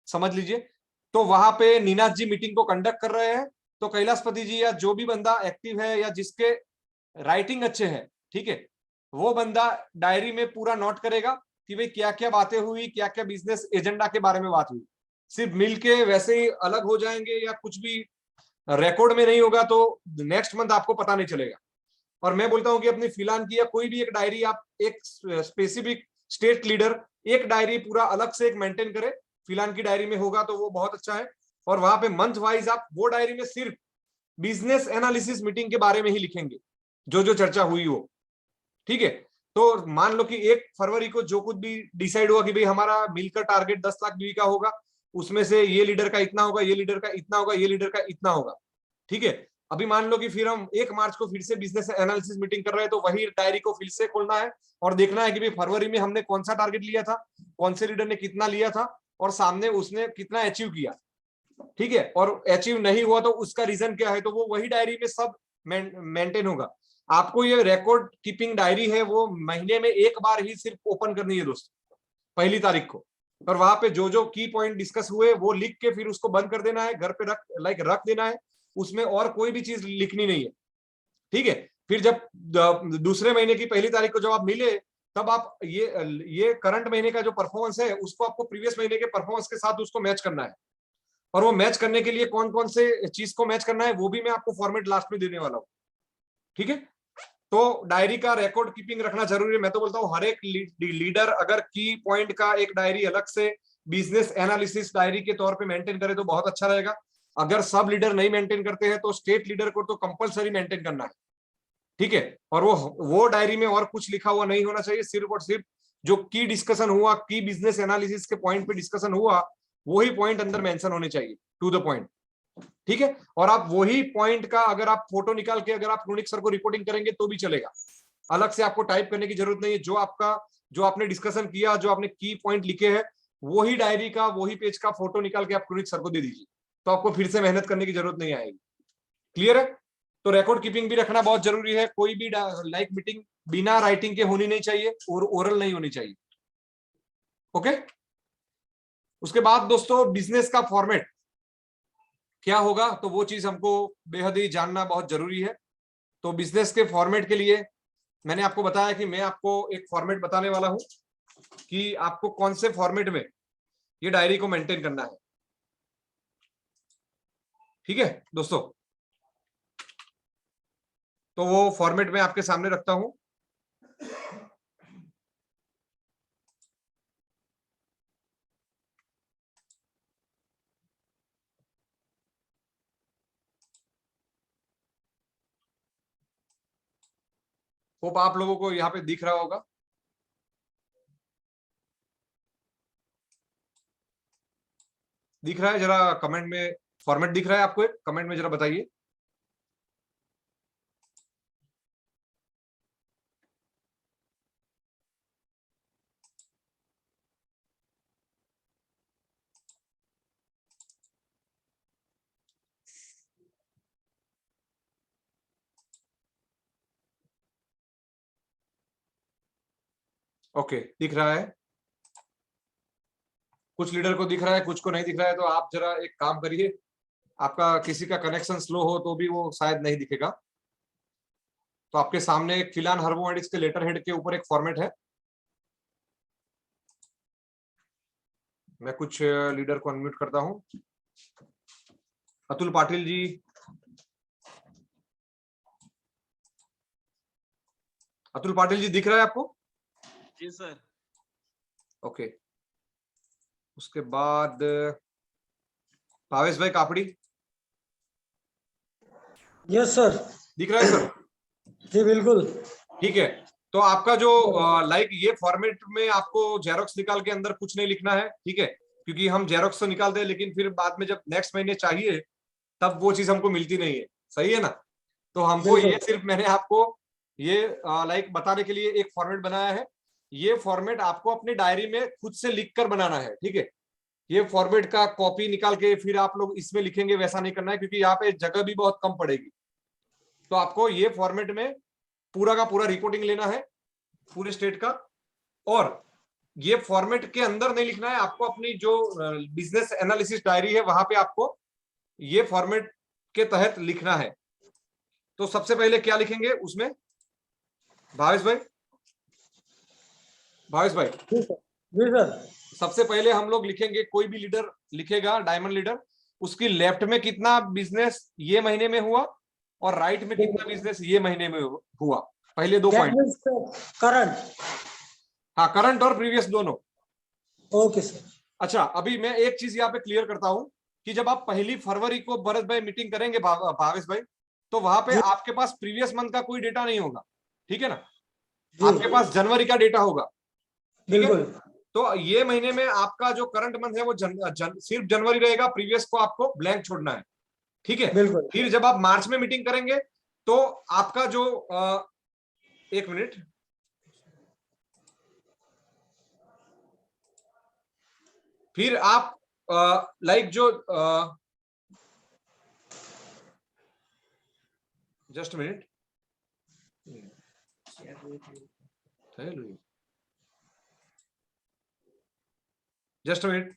समझ लीजिए। तो वहां पे नीनाथ जी मीटिंग को कंडक्ट कर रहे हैं, तो कैलाशपति जी या जो भी बंदा एक्टिव है या जिसके राइटिंग अच्छे हैं, ठीक है, वो बंदा डायरी में पूरा नोट करेगा कि भाई क्या क्या बातें हुई, क्या क्या बिजनेस एजेंडा के बारे में बात हुई। सिर्फ मिलके वैसे ही अलग हो जाएंगे या कुछ भी रिकॉर्ड में नहीं होगा तो नेक्स्ट मंथ आपको पता नहीं चलेगा। और मैं बोलता हूं कि अपनी फिलान की या कोई भी एक डायरी आप एक स्पेसिफिक स्टेट लीडर एक डायरी पूरा अलग से एक मेंटेन करे, फिलान की डायरी में होगा तो वो बहुत अच्छा है। और वहां पे मंथ वाइज आप वो डायरी में सिर्फ बिजनेस एनालिसिस मीटिंग के बारे में ही लिखेंगे, जो जो चर्चा हुई हो, ठीक है। तो मान लो कि 1 फरवरी को जो कुछ भी डिसाइड हुआ कि भाई हमारा मिलकर टारगेट 10 लाख बीवी का होगा, उसमें से ये लीडर का इतना होगा, ये लीडर का इतना होगा, ये लीडर का इतना होगा, ठीक है। अभी मान लो कि फिर हम 1 मार्च को फिर से बिजनेस एनालिसिस मीटिंग कर रहे हैं, तो वही डायरी को फिर से खोलना है और देखना है कि भाई फरवरी में हमने कौन सा टारगेट लिया था, कौन से लीडर ने कितना लिया था और सामने उसने कितना अचीव किया, ठीक है। और अचीव नहीं हुआ तो उसका रीजन क्या है, तो वो वही डायरी में सब मेंटेन होगा। आपको ये रिकॉर्ड कीपिंग डायरी है वो महीने में 1 बार ही सिर्फ ओपन करनी है दोस्तों, पहली तारीख को। और वहां पे जो जो की पॉइंट डिस्कस हुए वो लिख के फिर उसको बंद कर देना है, घर पे रख देना है, उसमें और कोई भी चीज लिखनी नहीं है, ठीक है। फिर जब दूसरे महीने की पहली तारीख को जब आप मिले तब आप ये करंट महीने का जो परफॉर्मेंस है उसको आपको प्रीवियस महीने के परफॉर्मेंस के साथ उसको मैच करना है। और वो मैच करने के लिए कौन कौन से चीज को मैच करना है वो भी मैं आपको फॉर्मेट लास्ट में देने वाला हूँ, ठीक है। तो डायरी का रिकॉर्ड कीपिंग रखना जरूरी है। मैं तो बोलता हूँ हर एक लीडर अगर की पॉइंट का एक डायरी अलग से बिजनेस एनालिसिस डायरी के तौर पे मेंटेन करे तो बहुत अच्छा रहेगा। अगर सब लीडर नहीं मेंटेन करते हैं तो स्टेट लीडर को तो कंपलसरी मेंटेन करना है, ठीक है। और वो डायरी में और कुछ लिखा हुआ नहीं होना चाहिए, सिर्फ और सिर्फ जो की डिस्कशन हुआ, की बिजनेस एनालिसिस के पॉइंट पे डिस्कशन हुआ वही पॉइंट अंदर मेंशन होने चाहिए, टू द पॉइंट, ठीक है। और आप वही पॉइंट का अगर आप फोटो निकाल के अगर आप क्रोनिक सर को रिपोर्टिंग करेंगे तो भी चलेगा, अलग से आपको टाइप करने की जरूरत नहीं है। जो आपने डिस्कशन किया, जो आपने की पॉइंट लिखे हैं वही डायरी का वही पेज का फोटो निकाल के आप क्रोनिक सर को दे दीजिए, तो आपको फिर से मेहनत करने की जरूरत नहीं आएगी। क्लियर है? तो रिकॉर्ड कीपिंग भी रखना बहुत जरूरी है। कोई भी लाइक मीटिंग बिना राइटिंग के होनी नहीं चाहिए और ओरल नहीं होनी चाहिए, ओके। उसके बाद दोस्तों बिजनेस का फॉर्मेट क्या होगा तो वो चीज हमको बेहद ही जानना बहुत जरूरी है। तो बिजनेस के फॉर्मेट के लिए मैंने आपको बताया कि मैं आपको एक फॉर्मेट बताने वाला हूं कि आपको कौन से फॉर्मेट में ये डायरी को मेंटेन करना है, ठीक है दोस्तों। तो वो फॉर्मेट मैं आपके सामने रखता हूं। होप आप लोगों को यहाँ पे दिख रहा होगा। दिख रहा है? जरा कमेंट में फॉर्मेट दिख रहा है आपको? एक कमेंट में जरा बताइए। ओके, दिख रहा है। कुछ लीडर को दिख रहा है, कुछ को नहीं दिख रहा है। तो आप जरा एक काम करिए, आपका किसी का कनेक्शन स्लो हो तो भी वो शायद नहीं दिखेगा। तो आपके सामने एक फिलान हर्बोमेडिक्स के लेटर हेड के ऊपर एक फॉर्मेट है। मैं कुछ लीडर को अनम्यूट करता हूं। अतुल पाटिल जी, अतुल पाटिल जी दिख रहा है आपको? जी सर। ओके, उसके बाद भावेश भाई कापड़ी, यस सर। दिख रहा है सर? जी बिल्कुल। ठीक है। तो आपका जो लाइक ये फॉर्मेट में आपको जेरोक्स निकाल के अंदर कुछ नहीं लिखना है, ठीक है, क्योंकि हम जेरोक्स तो निकालते हैं लेकिन फिर बाद में जब नेक्स्ट महीने चाहिए तब वो चीज हमको मिलती नहीं है, सही है ना। तो हमको ये सिर्फ मैंने आपको ये लाइक बताने के लिए एक फॉर्मेट बनाया है। ये फॉर्मेट आपको अपनी डायरी में खुद से लिख कर बनाना है, ठीक है। ये फॉर्मेट का कॉपी निकाल के फिर आप लोग इसमें लिखेंगे, वैसा नहीं करना है क्योंकि यहाँ पे जगह भी बहुत कम पड़ेगी। तो आपको ये फॉर्मेट में पूरा का पूरा रिपोर्टिंग लेना है पूरे स्टेट का, और ये फॉर्मेट के अंदर नहीं लिखना है आपको। अपनी जो बिजनेस एनालिसिस डायरी है वहां पे आपको ये फॉर्मेट के तहत लिखना है। तो सबसे पहले क्या लिखेंगे उसमें, भावेश भाई? भावेश भाई जी सर। सबसे पहले हम लोग लिखेंगे, कोई भी लीडर लिखेगा, डायमंड लीडर, उसकी लेफ्ट में कितना बिजनेस ये महीने में हुआ और राइट में कितना बिजनेस ये महीने में हुआ। पहले 2 पॉइंट, करंट। हाँ, करंट और प्रीवियस दोनों। Okay sir. अच्छा, अभी मैं एक चीज यहाँ पे क्लियर करता हूं कि जब आप 1 फरवरी को भरत भाई मीटिंग करेंगे भावेश भाई, तो वहां पे आपके पास प्रीवियस मंथ का कोई डेटा नहीं होगा, ठीक है ना। आपके पास जनवरी का डेटा होगा, ठीक है। तो ये महीने में आपका जो करंट मंथ है वो सिर्फ जनवरी रहेगा, प्रीवियस को आपको ब्लैंक छोड़ना है, ठीक है। फिर जब आप मार्च में मीटिंग करेंगे तो आपका जो 1 मिनट, फिर आप लाइक जो just minute, just minute,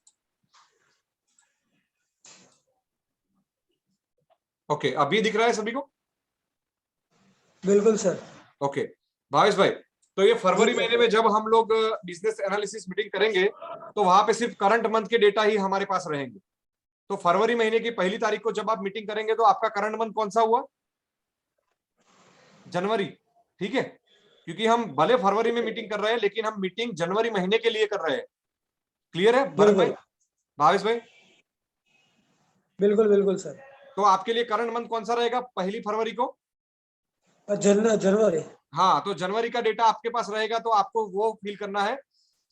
okay, अभी दिख रहा है सभी को? बिल्कुल सर। ओके भावेश भाई, तो ये फरवरी महीने में जब हम लोग बिजनेस एनालिसिस मीटिंग करेंगे तो वहां पे सिर्फ करंट मंथ के डेटा ही हमारे पास रहेंगे। तो फरवरी महीने की 1 तारीख को जब आप मीटिंग करेंगे तो आपका करंट मंथ कौन सा हुआ? जनवरी, ठीक है। क्योंकि हम भले फरवरी में मीटिंग कर रहे हैं लेकिन हम मीटिंग जनवरी महीने के लिए कर रहे हैं। क्लियर है भरत भाई, भावेश भाई? बिल्कुल बिल्कुल सर। तो आपके लिए करंट मंथ कौन सा रहेगा 1 फरवरी को? जनवरी। हाँ, तो जनवरी का डेटा आपके पास रहेगा तो आपको वो फिल करना है।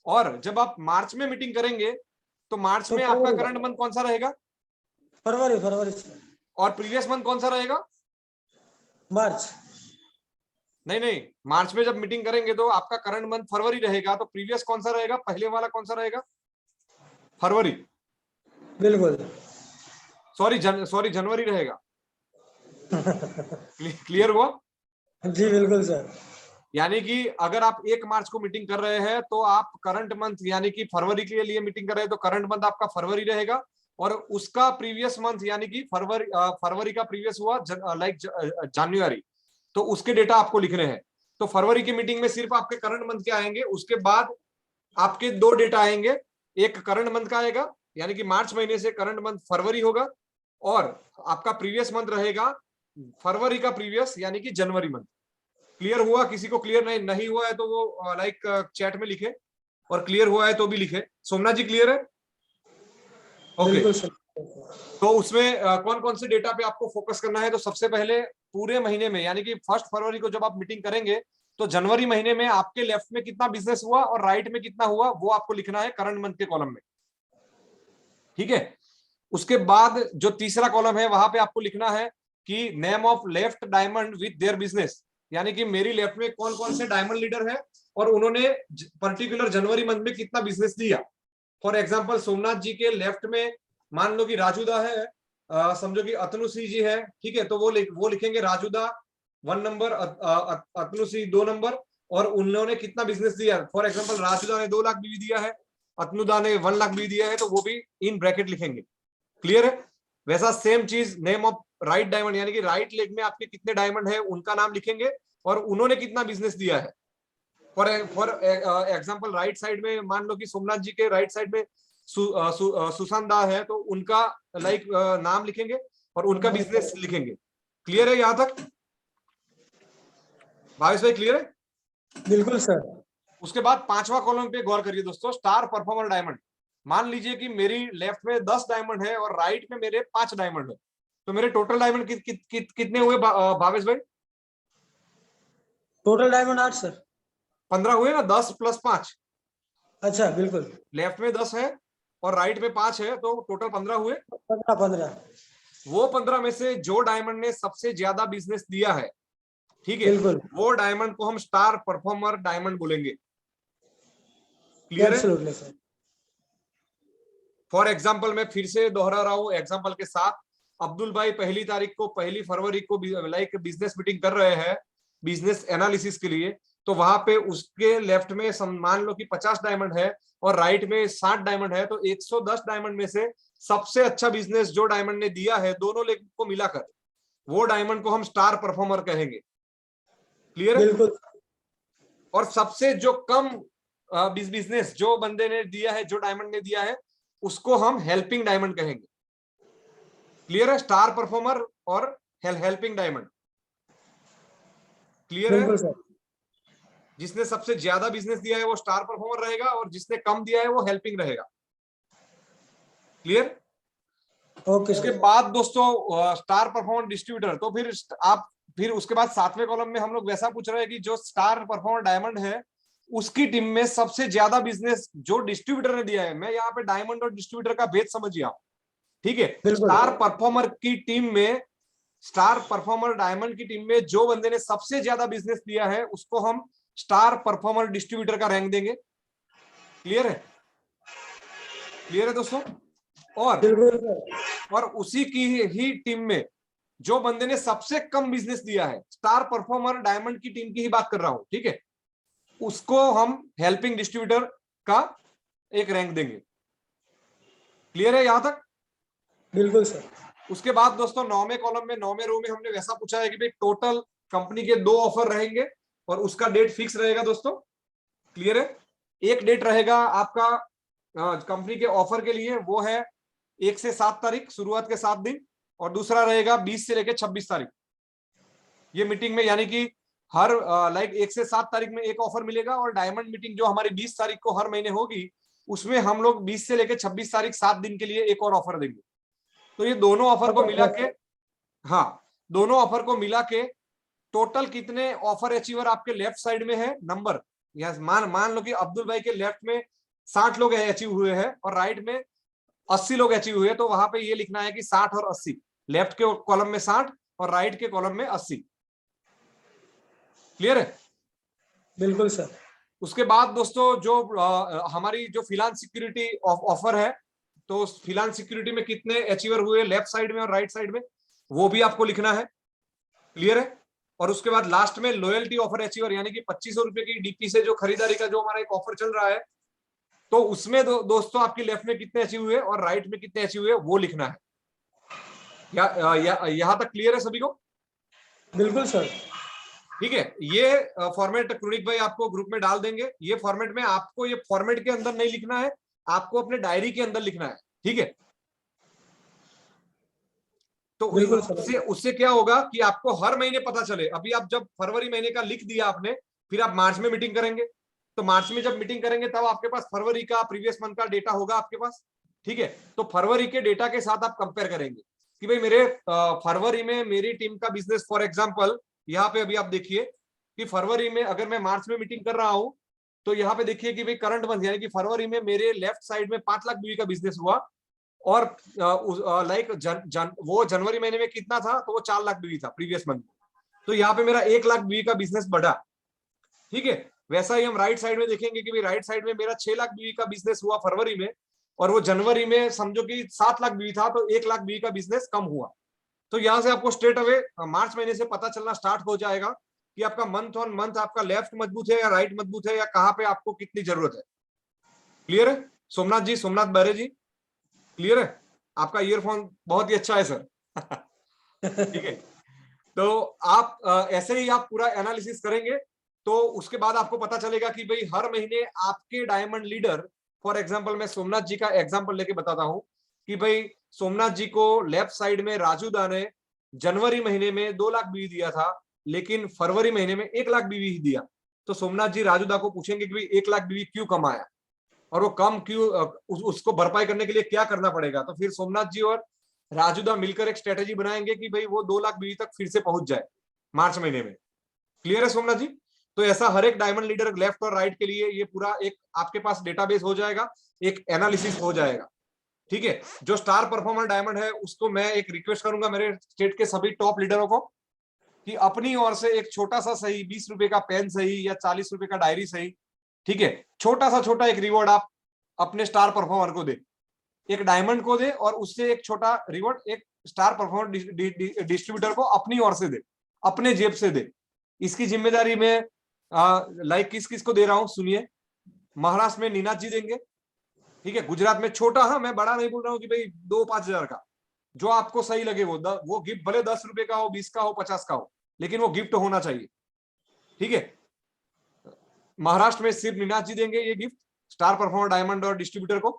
और जब आप मार्च में मीटिंग करेंगे तो मार्च में आपका करंट मंथ कौन सा रहेगा? फरवरी। फरवरी सर। और प्रीवियस मंथ कौन सा रहेगा? मार्च। नहीं, मार्च में जब मीटिंग करेंगे तो आपका करंट मंथ फरवरी रहेगा, तो प्रीवियस कौन सा रहेगा? पहले वाला कौन सा रहेगा? फरवरी। बिल्कुल। सॉरी जनवरी रहेगा। क्लियर हुआ? जी बिल्कुल सर। यानी कि अगर आप 1 मार्च को मीटिंग कर रहे हैं तो आप करंट मंथ यानी कि फरवरी के लिए मीटिंग कर रहे हैं तो करंट मंथ आपका फरवरी रहेगा, और उसका प्रीवियस मंथ यानी कि फरवरी का प्रीवियस हुआ लाइक जनवरी, तो उसके डेटा आपको लिखने हैं। तो फरवरी की मीटिंग में सिर्फ आपके करंट मंथ के आएंगे, उसके बाद आपके 2 डेटा आएंगे। एक करंट मंथ का आएगा यानी कि मार्च महीने से करंट मंथ फरवरी होगा, और आपका प्रीवियस मंथ रहेगा फरवरी का प्रीवियस यानी कि जनवरी मंथ। क्लियर हुआ? किसी को क्लियर नहीं हुआ है तो वो लाइक चैट में लिखे, और क्लियर हुआ है तो भी लिखे। सोमनाथ जी क्लियर है? ओके। तो उसमें कौन कौन से डेटा पे आपको फोकस करना है? तो सबसे पहले पूरे महीने में यानी कि 1 फरवरी को जब आप मीटिंग करेंगे तो जनवरी महीने में आपके लेफ्ट में कितना बिजनेस हुआ और राइट में कितना हुआ वो आपको लिखना है करंट मंथ के कॉलम में, ठीक है। उसके बाद जो तीसरा कॉलम है वहां पे आपको लिखना है कि name of left diamond with their business, यानी कि मेरी लेफ्ट में कौन कौन से डायमंड लीडर है और उन्होंने पर्टिकुलर जनवरी मंथ में कितना बिजनेस दिया। फॉर एग्जांपल सोमनाथ जी के लेफ्ट में मान लो कि राजूदा है, समझो कि अतनु सिंह जी है, ठीक है। तो वो लिखेंगे राजूदा 1 नंबर, अतनु सिंह 2 नंबर, और उन्होंने कितना बिजनेस दिया। फॉर एग्जांपल राजूदा ने 2 लाख बीवी दिया है, अतनुदा ने 1 लाख बीवी दिया है, तो वो भी इन ब्रैकेट लिखेंगे। क्लियर है? वैसा सेम चीज नेम ऑफ राइट डायमंड यानी कि राइट लेग में आपके कितने डायमंड है उनका नाम लिखेंगे और उन्होंने कितना बिजनेस दिया है। फॉर एग्जांपल राइट साइड में मान लो कि सोमनाथ जी के राइट साइड में सुशांत दा है, तो उनका लाइक नाम लिखेंगे और उनका बिजनेस लिखेंगे। क्लियर है यहां तक? भावेश भाई क्लियर है? बिल्कुल सर। उसके बाद 5वां कॉलम पे गौर करिए दोस्तों, स्टार परफॉर्मर डायमंड। मान लीजिए कि मेरी लेफ्ट में 10 डायमंड है और राइट में मेरे 5 डायमंड है, तो मेरे टोटल डायमंड कितने हुए भावेश भाई? Total diamond 8 sir. 15 हुए ना, 10 + 5। अच्छा बिल्कुल। लेफ्ट में 10 है और राइट में 5 है, तो टोटल 15 हुए। 15 वो 15 में से जो डायमंड ने सबसे ज्यादा बिजनेस दिया है, ठीक है, बिल्कुल वो डायमंड को हम स्टार परफॉर्मर डायमंड बोलेंगे। क्लियर है? Absolutely sir. फॉर एग्जाम्पल मैं फिर से दोहरा रहा हूं एग्जाम्पल के साथ, अब्दुल भाई 1 फरवरी को लाइक बिजनेस मीटिंग कर रहे हैं बिजनेस एनालिसिस के लिए, तो वहां पे उसके लेफ्ट में मान लो कि 50 डायमंड है और राइट में 60 डायमंड है, तो 110 डायमंड में से सबसे अच्छा बिजनेस जो डायमंड ने दिया है दोनों लेग को मिलाकर, वो डायमंड को हम स्टार परफॉर्मर कहेंगे। क्लियर है? बिल्कुल और सबसे जो कम बिजनेस जो बंदे ने दिया है, जो डायमंड ने दिया है, उसको हम हेल्पिंग डायमंड कहेंगे। क्लियर है? स्टार परफॉर्मर और हेल्पिंग डायमंड। क्लियर है? बिल्कुल सर। जिसने सबसे ज्यादा बिजनेस दिया है वो स्टार परफॉर्मर रहेगा और जिसने कम दिया है वो हेल्पिंग रहेगा। क्लियर? ओके उसके सर। बाद दोस्तों स्टार परफॉर्मर डिस्ट्रीब्यूटर, तो फिर उसके बाद 7वें कॉलम में हम लोग वैसा पूछ रहे हैं कि जो स्टार परफॉर्मर डायमंड है उसकी टीम में सबसे ज्यादा बिजनेस जो डिस्ट्रीब्यूटर ने दिया है। मैं यहाँ पे डायमंड और डिस्ट्रीब्यूटर का भेद समझिए, ठीक है? स्टार परफॉर्मर की टीम में, स्टार परफॉर्मर डायमंड की टीम में जो बंदे ने सबसे ज्यादा बिजनेस दिया है उसको हम स्टार परफॉर्मर डिस्ट्रीब्यूटर का रैंक देंगे। क्लियर है? क्लियर है दोस्तों? और उसी की ही टीम में जो बंदे ने सबसे कम बिजनेस दिया है, स्टार परफॉर्मर डायमंड की टीम की ही बात कर रहा हूं, ठीक है, उसको हम हेल्पिंग डिस्ट्रीब्यूटर का एक रैंक देंगे। क्लियर है यहां तक? बिल्कुल सर। उसके बाद दोस्तों 9वें कॉलम में 9वें रो में हमने वैसा पूछा है कि भाई टोटल कंपनी के 2 ऑफर रहेंगे और उसका डेट फिक्स रहेगा दोस्तों। क्लियर है? एक डेट रहेगा आपका कंपनी के ऑफर के लिए, वो है 1 से 7 तारीख, शुरुआत के 7 दिन, और दूसरा रहेगा 20 से लेकर 26 तारीख। ये मीटिंग में यानी कि हर 1 से 7 तारीख में एक ऑफर मिलेगा और डायमंड मीटिंग जो हमारी 20 तारीख को हर महीने होगी उसमें हम लोग 20 से लेकर 26 तारीख 7 दिन के लिए एक और ऑफर देंगे। तो ये दोनों ऑफर को मिला के, हाँ, दोनों ऑफर को मिला के टोटल कितने ऑफर अचीवर आपके लेफ्ट साइड में है नंबर, या मान लो कि अब्दुल भाई के लेफ्ट में 60 लोग अचीव हुए हैं और राइट में 80 लोग अचीव हुए, तो वहां पे ये लिखना है कि 60 और 80, लेफ्ट के कॉलम में 60 और राइट के कॉलम में 80। क्लियर है? बिल्कुल सर। उसके बाद दोस्तों जो हमारी जो फिनांस सिक्योरिटी ऑफर है, तो फिनांस सिक्योरिटी में कितने अचीवर हुए लेफ्ट साइड में और राइट साइड में, वो भी आपको लिखना है। क्लियर है? और उसके बाद लास्ट में लॉयल्टी ऑफर अचीवर, यानी कि 2500 रुपए की डीपी से जो खरीदारी का जो हमारा एक ऑफर चल रहा है, तो उसमें दोस्तों आपकी लेफ्ट में कितने अचीव हुए और राइट में कितने अचीव हुए वो लिखना है। यहां तक क्लियर है सभी को? बिल्कुल सर। ठीक है, ये फॉर्मेट क्रोनिक भाई आपको ग्रुप में डाल देंगे। ये फॉर्मेट में आपको, ये फॉर्मेट के अंदर नहीं लिखना है, आपको अपने डायरी के अंदर लिखना है। ठीक है, तो उससे क्या होगा कि आपको हर महीने पता चले। अभी आप जब फरवरी महीने का लिख दिया आपने, फिर आप मार्च में मीटिंग करेंगे, तो मार्च में जब मीटिंग करेंगे तब आपके पास फरवरी का प्रीवियस मंथ का डेटा होगा आपके पास। ठीक है, तो फरवरी के डेटा के साथ आप कंपेयर करेंगे कि भाई मेरे फरवरी में मेरी टीम का बिजनेस, फॉर एग्जांपल यहाँ पे अभी आप देखिए कि फरवरी में अगर मैं मार्च में मीटिंग कर रहा हूं, तो यहाँ पे देखिए कि भाई करंट मंथ यानी कि फरवरी में मेरे लेफ्ट साइड में 5 लाख बीवी का बिजनेस हुआ, और वो जनवरी महीने में कितना था, तो वो 4 लाख बीवी था प्रीवियस मंथ। तो यहाँ पे मेरा 1 लाख बीवी का बिजनेस बढ़ा। ठीक है, वैसा ही हम राइट साइड में देखेंगे कि भाई राइट साइड में मेरा 6 लाख बीवी का बिजनेस हुआ फरवरी में, और वो जनवरी में समझो कि 7 लाख बीवी था, तो 1 लाख बीवी का बिजनेस कम हुआ। तो यहाँ से आपको स्ट्रेट अवे मार्च महीने से पता चलना स्टार्ट हो जाएगा कि आपका मंथ ऑन मंथ आपका लेफ्ट मजबूत है या राइट मजबूत है, या कहाँ पे आपको कितनी जरूरत है। क्लियर है सोमनाथ जी, सोमनाथ बहरे जी? क्लियर है? आपका ईयरफोन बहुत ही अच्छा है सर। ठीक है, तो आप ऐसे ही आप पूरा एनालिसिस करेंगे, तो उसके बाद आपको पता चलेगा कि भाई हर महीने आपके डायमंड लीडर, फॉर एग्जांपल मैं सोमनाथ जी का एग्जांपल लेके बताता हूं कि भाई सोमनाथ जी को लेफ्ट साइड में राजू दा ने जनवरी महीने में 2 लाख बीवी दिया था, लेकिन फरवरी महीने में 1 लाख बीवी ही दिया। तो सोमनाथ जी राजू दा को पूछेंगे कि भाई 1 लाख बीवी क्यों कम आया और वो कम क्यों, उसको भरपाई करने के लिए क्या करना पड़ेगा। तो फिर सोमनाथ जी और राजू दा मिलकर एक स्ट्रेटेजी बनाएंगे कि भाई वो 2 लाख बीवी तक फिर से पहुंच जाए मार्च महीने में। क्लियर है सोमनाथ जी? तो ऐसा हर एक डायमंड लीडर लेफ्ट और राइट के लिए ये पूरा एक आपके पास डेटाबेस हो जाएगा, एक एनालिसिस हो जाएगा। ठीक है, जो स्टार परफॉर्मर डायमंड है उसको मैं एक रिक्वेस्ट करूंगा मेरे स्टेट के सभी टॉप लीडरों को कि अपनी ओर से एक छोटा सा सही 20 रुपए का पेन सही या 40 रुपए का डायरी सही, ठीक है, छोटा एक रिवॉर्ड आप अपने स्टार परफॉर्मर को दे, एक डायमंड को दे और उससे एक छोटा रिवॉर्ड एक स्टार परफॉर्मर डिस्ट्रीब्यूटर को अपनी ओर से दे, अपने जेब से दे। इसकी जिम्मेदारी मैं लाइक किस किस को दे रहा हूं सुनिए। महाराष्ट्र में नीनाथ जी देंगे, ठीक है, गुजरात में छोटा, हाँ मैं बड़ा नहीं बोल रहा हूँ कि भाई 2-5 हजार का, जो आपको सही लगे वो गिफ्ट भले 10 रुपए का हो, 20 का हो, 50 का हो, लेकिन वो गिफ्ट होना चाहिए। ठीक है, महाराष्ट्र में सिर्फ नीनाथ जी देंगे ये गिफ्ट स्टार परफॉर्मर डायमंड और डिस्ट्रीब्यूटर को।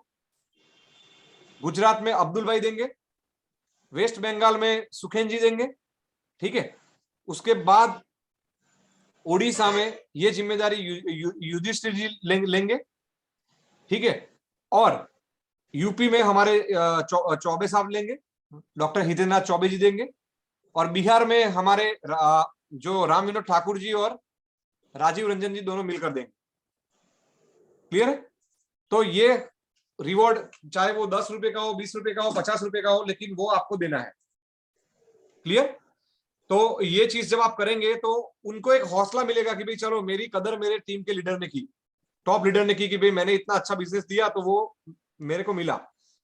गुजरात में अब्दुल भाई देंगे, वेस्ट बंगाल में सुखेन जी देंगे। ठीक है, उसके बाद ओडिशा में ये जिम्मेदारी युधिष्ठिर जी लेंगे। ठीक है, और यूपी में हमारे चौबे साहब लेंगे, डॉक्टर हितेंद्र नाथ चौबे जी देंगे, और बिहार में हमारे जो राम विनोद ठाकुर जी और राजीव रंजन जी दोनों मिलकर देंगे। क्लियर है? तो ये रिवॉर्ड चाहे वो 10 रुपए का हो, 20 रुपए का हो, 50 रुपए का हो, लेकिन वो आपको देना है। क्लियर? तो ये चीज जब आप करेंगे तो उनको एक हौसला मिलेगा कि भाई चलो मेरी कदर मेरे टीम के लीडर ने की, टॉप लीडर ने की कि भाई मैंने इतना अच्छा बिजनेस दिया तो वो मेरे को मिला।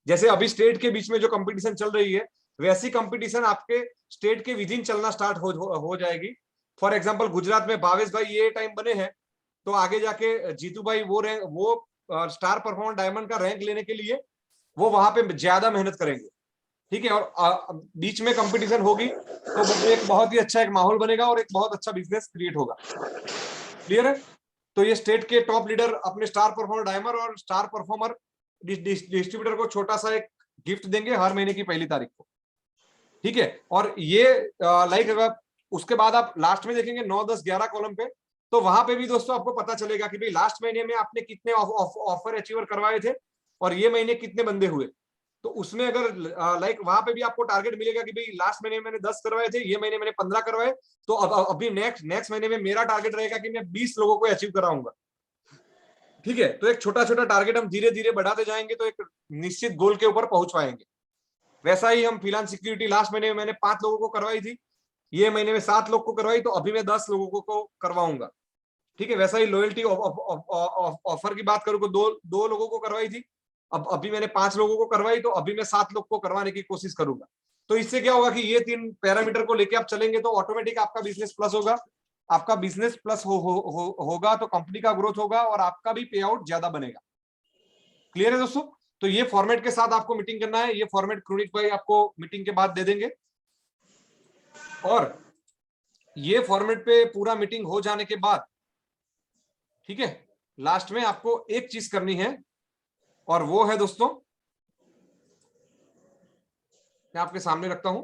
जैसे अभी स्टेट के बीच में जो कंपटीशन चल रही है वैसी कंपटीशन आपके स्टेट के विदिन चलना स्टार्ट हो जाएगी। फॉर एग्जांपल गुजरात में भावेश भाई ये टाइम बने हैं, तो आगे जाके जीतू भाई वो स्टार परफॉर्मर डायमंड का रैंक लेने के लिए वो वहां पे ज्यादा मेहनत करेंगे। ठीक है, और बीच में कंपटीशन होगी तो एक बहुत ही अच्छा एक माहौल बनेगा और एक बहुत अच्छा बिजनेस क्रिएट होगा। क्लियर है? तो ये स्टेट के टॉप लीडर अपने स्टार परफॉर्मर डायमंड और स्टार परफॉर्मर डिस्ट्रीब्यूटर को छोटा सा एक गिफ्ट देंगे हर महीने की 1 तारीख को। ठीक है, और ये लाइक अगर उसके बाद आप लास्ट में देखेंगे 9, 10, 11 कॉलम पे, तो वहां पे भी दोस्तों आपको पता चलेगा कि भाई लास्ट महीने में आपने कितने ऑफर अचीवर करवाए थे और ये महीने कितने बंदे हुए। तो उसमें अगर लाइक वहां पे भी आपको टारगेट मिलेगा कि भाई लास्ट महीने मैंने 10 करवाए थे, ये महीने मैंने 15 करवाए, तो अभी नेक्स्ट महीने में मेरा टारगेट रहेगा कि मैं 20 लोगों को अचीव कराऊंगा। ठीक है, तो एक छोटा छोटा टारगेट हम धीरे धीरे बढ़ाते जाएंगे तो एक निश्चित गोल के ऊपर पहुंच पाएंगे। वैसा ही हम फिनांस सिक्योरिटी लास्ट महीने में मैंने 5 लोगों को करवाई थी, ये महीने में 7 लोग को करवाई, तो अभी मैं 10 लोगों को करवाऊंगा। ठीक है, वैसा ही लॉयल्टी ऑफर की बात करूं तो 2 लोगों को करवाई थी, अब अभी मैंने 5 लोगों को करवाई, तो अभी मैं 7 लोग को करवाने की कोशिश करूंगा। तो इससे क्या होगा कि ये 3 पैरामीटर को लेके आप चलेंगे तो ऑटोमेटिक आपका बिजनेस प्लस होगा। आपका बिजनेस प्लस होगा तो कंपनी का ग्रोथ होगा और आपका भी पे आउट ज्यादा बनेगा। क्लियर है दोस्तों? तो ये फॉर्मेट के साथ आपको मीटिंग करना है। ये फॉर्मेट क्रोनिक भाई आपको मीटिंग के बाद दे देंगे, और ये फॉर्मेट पे पूरा मीटिंग हो जाने के बाद, ठीक है, लास्ट में आपको एक चीज करनी है, और वो है दोस्तों, मैं आपके सामने रखता हूं।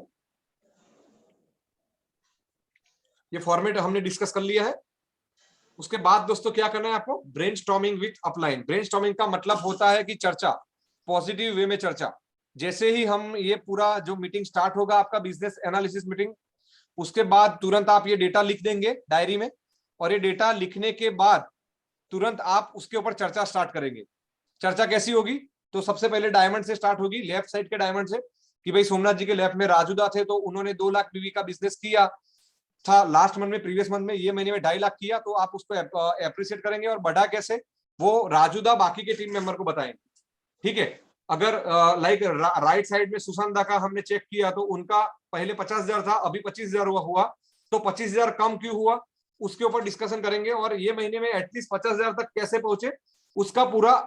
ये फॉर्मेट हमने डिस्कस कर लिया है। उसके बाद दोस्तों क्या करना है आपको? Brainstorming with upline. ब्रेनस्टॉर्मिंग का मतलब होता है कि चर्चा, पॉजिटिव वे में चर्चा। जैसे ही हम ये पूरा जो मीटिंग स्टार्ट होगा आपका बिजनेस एनालिसिस मीटिंग, उसके बाद तुरंत आप ये डेटा लिख देंगे डायरी में, और ये डेटा लिखने के बाद तुरंत आप उसके ऊपर चर्चा स्टार्ट करेंगे। चर्चा कैसी होगी? तो सबसे पहले डायमंड से स्टार्ट होगी, लेफ्ट साइड के डायमंड से, कि भाई सोमनाथ जी के लेफ्ट में राजूदा थे तो उन्होंने 2 लाख बीवी का बिजनेस किया था लास्ट मंथ में, प्रीवियस मंथ में, ये महीने में 2.5 लाख किया, तो आप उसको एप्रिशिएट करेंगे। और बढ़ा कैसे, वो राजूदा बाकी के टीम मेंबर को बताएंगे। ठीक है, अगर लाइक राइट साइड में सुशांत दा का हमने चेक किया तो उनका पहले 50,000 था, अभी 25,000 हुआ, तो 25,000 कम क्यों हुआ उसके ऊपर डिस्कशन करेंगे। और ये महीने में एटलीस्ट 50,000 तक कैसे पहुंचे उसका पूरा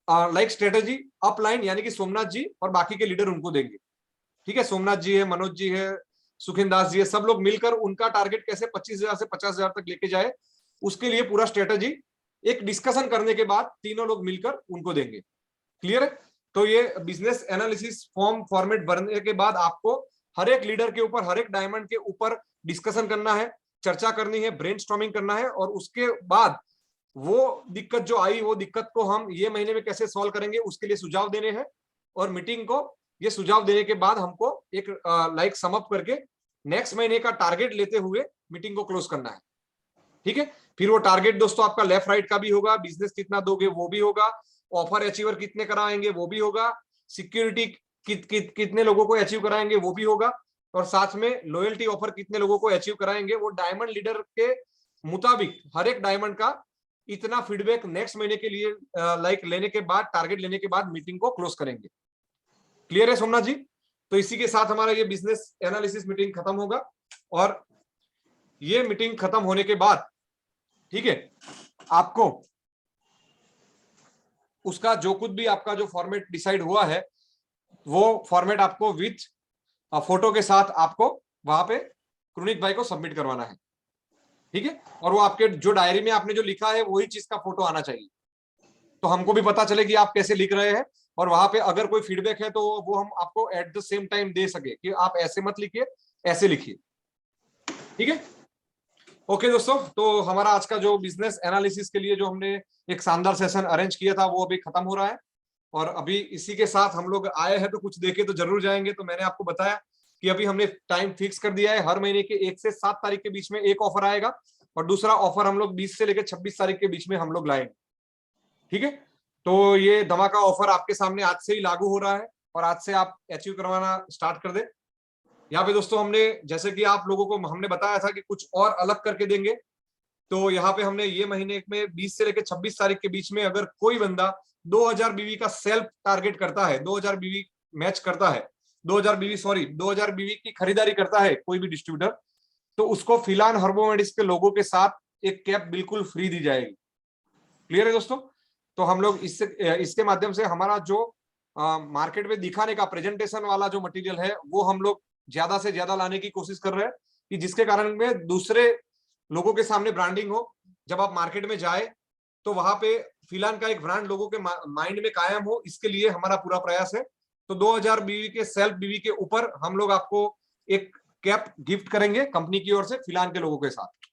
लाइक स्ट्रेटेजी अपलाइन, यानी कि सोमनाथ जी और बाकी के लीडर उनको देंगे। ठीक है, सोमनाथ जी है, मनोज जी है, सुखिन दास जी है, सब लोग मिलकर उनका टारगेट कैसे 25,000 से 50,000 तक लेके जाए, उसके लिए पूरा स्ट्रेटेजी एक डिस्कशन करने के बाद तीनों लोग मिलकर उनको देंगे। क्लियर है? तो ये बिजनेस एनालिसिस फॉर्मेट बनने के बाद आपको हर एक लीडर के ऊपर, हर एक डायमंड के ऊपर डिस्कशन करना है, चर्चा करनी है, ब्रेनस्टॉर्मिंग करना है, और उसके बाद वो दिक्कत जो आई वो दिक्कत को हम ये महीने में कैसे सॉल्व करेंगे उसके लिए सुझाव देने हैं। और मीटिंग को ये सुझाव देने के बाद हमको एक लाइक सम अप करके नेक्स्ट महीने का टारगेट लेते हुए मीटिंग को क्लोज करना है। ठीक है, फिर वो टारगेट दोस्तों आपका लेफ्ट राइट का भी होगा, बिजनेस कितना दोगे वो भी होगा, ऑफर अचीवर कितने कराएंगे वो भी होगा, सिक्योरिटी कितने लोगों को अचीव कराएंगे वो भी होगा, और साथ में लॉयल्टी ऑफर कितने लोगों को अचीव कराएंगे। वो डायमंड लीडर के मुताबिक हर एक डायमंड का इतना फीडबैक नेक्स्ट महीने के लिए लाइक लेने के बाद, टारगेट लेने के बाद मीटिंग को क्लोज करेंगे। क्लियर है सोमनाथ जी? तो इसी के साथ हमारा ये बिजनेस एनालिसिस मीटिंग खत्म होगा, और ये मीटिंग खत्म होने के बाद ठीक है, आपको उसका जो कुछ भी आपका जो फॉर्मेट डिसाइड हुआ है वो फॉर्मेट आपको विथ फोटो के साथ आपको वहां पे क्रोनिक भाई को सबमिट करवाना है, ठीक है। और वो आपके जो डायरी में आपने जो लिखा है वही चीज का फोटो आना चाहिए, तो हमको भी पता चले कि आप कैसे लिख रहे हैं, और वहां पे अगर कोई फीडबैक है तो वो हम आपको एट द सेम टाइम दे सके कि आप ऐसे मत लिखिए, ऐसे लिखिए, ठीक है। ओके दोस्तों, तो हमारा आज का जो बिजनेस एनालिसिस के लिए जो हमने एक शानदार सेशन अरेंज किया था वो अभी खत्म हो रहा है, और अभी इसी के साथ हम लोग आए हैं तो कुछ देखे तो जरूर जाएंगे। तो मैंने आपको बताया कि अभी हमने टाइम फिक्स कर दिया है, हर महीने के 1 से 7 तारीख के बीच में एक ऑफर आएगा, और दूसरा ऑफर हम लोग 20 से लेकर 26 तारीख के बीच में हम लोग लाएंगे, ठीक है। तो ये धमाका ऑफर आपके सामने आज से ही लागू हो रहा है, और आज से आप अचीव करवाना स्टार्ट कर दे। यहाँ पे दोस्तों हमने, जैसे कि आप लोगों को हमने बताया था कि कुछ और अलग करके देंगे, तो यहाँ पे हमने ये महीने में 20 से लेकर 26 तारीख के बीच में अगर कोई बंदा 2000 बीवी का सेल्फ टारगेट करता है, 2000 बीवी मैच करता है, 2000 बीवी की खरीदारी करता है कोई भी डिस्ट्रीब्यूटर, तो उसको फिलहाल हर्बोमेडिक्स के लोगों के साथ एक कैप बिल्कुल फ्री दी जाएगी। क्लियर है दोस्तों? तो हम लोग इसके माध्यम से हमारा जो मार्केट में दिखाने का प्रेजेंटेशन वाला जो मटेरियल है वो हम लोग ज्यादा से ज्यादा लाने की कोशिश कर रहे हैं, कि जिसके कारण में दूसरे लोगों के सामने ब्रांडिंग हो। जब आप मार्केट में जाए तो वहां पे फिलहाल का एक ब्रांड लोगों के माइंड में कायम हो, इसके लिए हमारा पूरा प्रयास है। तो 2000 बीवी के सेल्फ बीवी के ऊपर हम लोग आपको एक कैप गिफ्ट करेंगे कंपनी की ओर से फिलहाल के लोगों के साथ।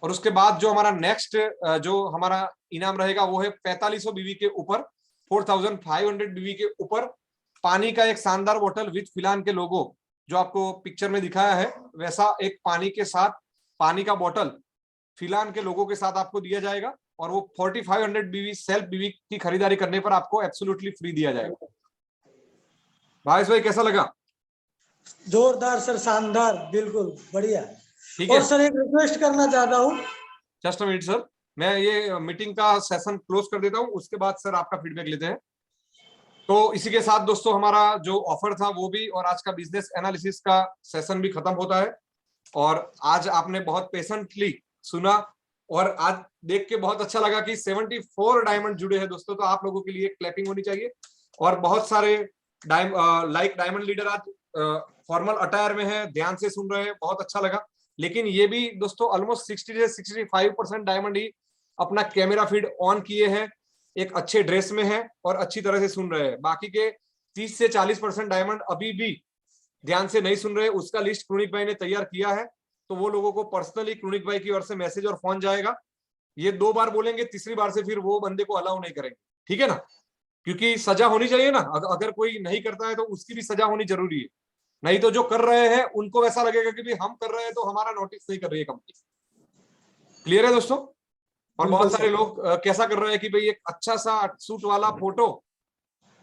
और उसके बाद जो हमारा नेक्स्ट जो हमारा इनाम रहेगा वो है 4500 बीवी के ऊपर, 4500 बीवी के ऊपर पानी का एक शानदार बोतल विद फिलहाल के लोगो, जो आपको पिक्चर में दिखाया है वैसा एक पानी के साथ पानी का बोतल फिलहाल के लोगों के साथ आपको दिया जाएगा, और वो 4500 बीवी सेल्फ बीवी की खरीदारी करने पर आपको एब्सोल्युटली फ्री दिया जाएगा। भाई कैसा लगा? जोरदार सर, शानदार, बिल्कुल बढ़िया। ठीक है। और सर एक रिक्वेस्ट करना चाहता हूँ। जस्ट अ मिनट सर, मैं ये मीटिंग का सेशन क्लोज कर देता हूँ, उसके बाद सर आपका फीडबैक लेते हैं। तो इसी के साथ दोस्तों हमारा जो ऑफर था वो भी, और आज का बिजनेस एनालिसिस का सेशन भी खत्म होता है। और आज आपने बहुत पेशेंटली सुना, और आज देख के बहुत अच्छा लगा कि 74 डायमंड जुड़े हैं दोस्तों, तो आप लोगों के लिए क्लैपिंग होनी चाहिए। और बहुत सारे डायमंड लीडर आज फॉर्मल अटायर में है, ध्यान से सुन रहे हैं, बहुत अच्छा लगा। लेकिन ये भी दोस्तों ऑलमोस्ट 60 से 65% डायमंड ही अपना कैमरा फीड ऑन किए हैं, एक अच्छे ड्रेस में है और अच्छी तरह से सुन रहे हैं। बाकी के 30 से 40% डायमंड अभी भी ध्यान से नहीं सुन रहे, उसका लिस्ट क्रोनिक भाई ने तैयार किया है, तो वो लोगों को पर्सनली क्रोनिक भाई की ओर से मैसेज और फोन जाएगा। ये 2 बार बोलेंगे, तीसरी बार से फिर वो बंदे को अलाउ नहीं करेंगे, ठीक है ना, क्योंकि सजा होनी चाहिए ना। अगर कोई नहीं करता है तो उसकी भी सजा होनी जरूरी है, नहीं तो जो कर रहे हैं उनको ऐसा लगेगा कि भी हम कर रहे हैं तो हमारा नोटिस नहीं कर रही है कंपनी। क्लियर है दोस्तों? और बहुत सारे लोग कैसा कर रहे हैं कि भाई एक अच्छा सा सूट वाला फोटो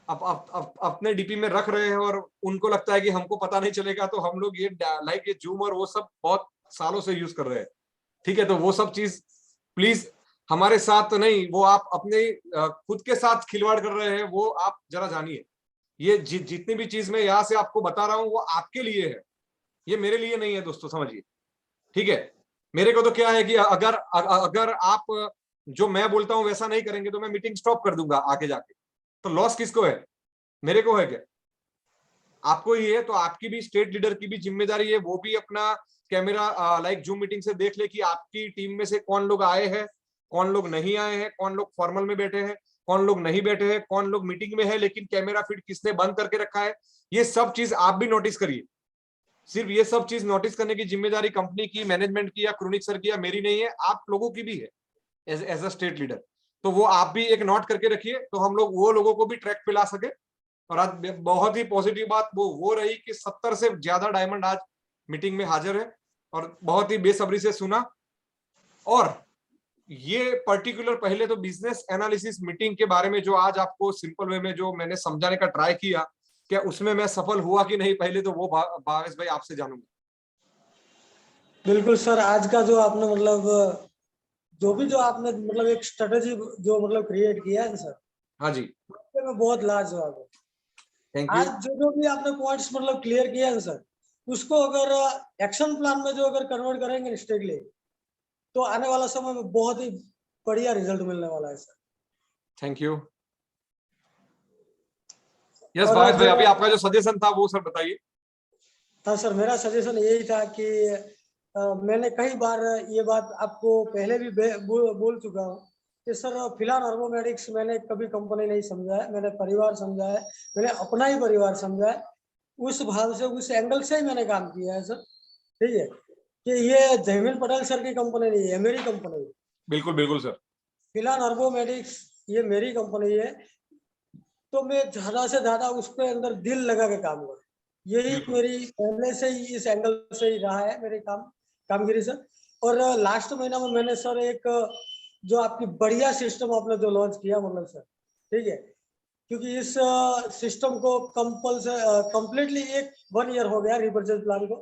अपने डीपी में रख रहे हैं, और उनको लगता है कि हमको पता नहीं चलेगा, तो हम लोग ये लाइक ये जूम और वो सब बहुत सालों से यूज कर रहे हैं, ठीक है। तो वो सब चीज प्लीज हमारे साथ नहीं, वो आप अपने खुद के साथ खिलवाड़ कर रहे हैं, वो आप जरा जानिए। ये जितनी भी चीज मैं यहाँ से आपको बता रहा हूँ वो आपके लिए है, ये मेरे लिए नहीं है दोस्तों, समझिए, ठीक है। मेरे को तो क्या है कि अगर आप जो मैं बोलता हूँ वैसा नहीं करेंगे तो मैं मीटिंग स्टॉप कर दूंगा आगे जाके, तो लॉस किसको है? मेरे को है क्या? आपको ही है। तो आपकी भी स्टेट लीडर की भी जिम्मेदारी है, वो भी अपना कैमरा लाइक जूम मीटिंग से देख ले कि आपकी टीम में से कौन लोग आए हैं, कौन लोग नहीं आए हैं, कौन लोग फॉर्मल में बैठे हैं, कौन लोग नहीं बैठे हैं, कौन लोग मीटिंग में है लेकिन कैमरा फीड किसने बंद करके रखा है। ये सब चीज आप भी नोटिस करिए। सिर्फ ये सब चीज नोटिस करने की जिम्मेदारी कंपनी की, मैनेजमेंट की या क्रोनिक सर की या मेरी नहीं है, आप लोगों की भी है एज अ स्टेट लीडर। तो वो आप भी एक नोट करके रखिए, तो हम लोग वो लोगों को भी ट्रैक पे ला सके। और आज बहुत ही पॉजिटिव बात वो रही कि 70 से ज्यादा डायमंड आज मीटिंग में हाजिर है और बहुत ही बेसब्री से सुना। और ये पर्टिकुलर पहले तो बिजनेस एनालिसिस मीटिंग के बारे में जो आज आपको सिंपल वे में जो मैंने समझाने का ट्राई किया, क्या उसमें मैं सफल हुआ कि नहीं, पहले तो वो भावेश भाई आपसे जानूंगा। बिल्कुल सर, आज का जो आपने मतलब जो भी जो आपने मतलब एक स्ट्रेटेजी जो मतलब क्रिएट किया है सर, हाँ जी, उससे मैं बहुत लाजवाब है। Thank you. आज जो भी आपने पॉइंट्स मतलब क्लियर किया है सर, उसको अगर एक्शन प्लान में जो अगर कन्वर्ट करेंगे स्ट्रिक्टली, तो आने वाला समय में बहुत ही बढ़िया रिजल्ट मिलने वाला है सर। Thank you. यस और भावेश भाई, जो- अभी आपका जो सजेशन था वो सर बताइए। हाँ सर, मेरा सजेशन यही था कि मैंने कई बार ये बात आपको पहले भी बोल चुका हूँ कि सर फिलहाल अर्बोमेटिक्स मैंने कभी कंपनी नहीं समझा है, मैंने परिवार समझा है, मैंने अपना ही परिवार समझा है। उस भाव से, उस एंगल से ही मैंने काम किया है सर। ठीक है, कि ये जयमीन पटेल सर की कंपनी नहीं है, मेरी कंपनी है। बिल्कुल बिल्कुल सर। फिलहाल अर्बोमेटिक्स ये मेरी कंपनी है, तो मैं ज्यादा से ज्यादा उसके अंदर दिल लगा के काम करूँ। यही बिल्कुल। मेरी पहले से ही इस एंगल से ही रहा है मेरे कामगिरी सर। और लास्ट महीना में मैंने सर एक जो आपकी बढ़िया सिस्टम आपने जो लॉन्च किया मतलब सर, ठीक है, क्योंकि इस सिस्टम को कंप्लीटली 1 ईयर हो गया रिपर्चेज प्लान को,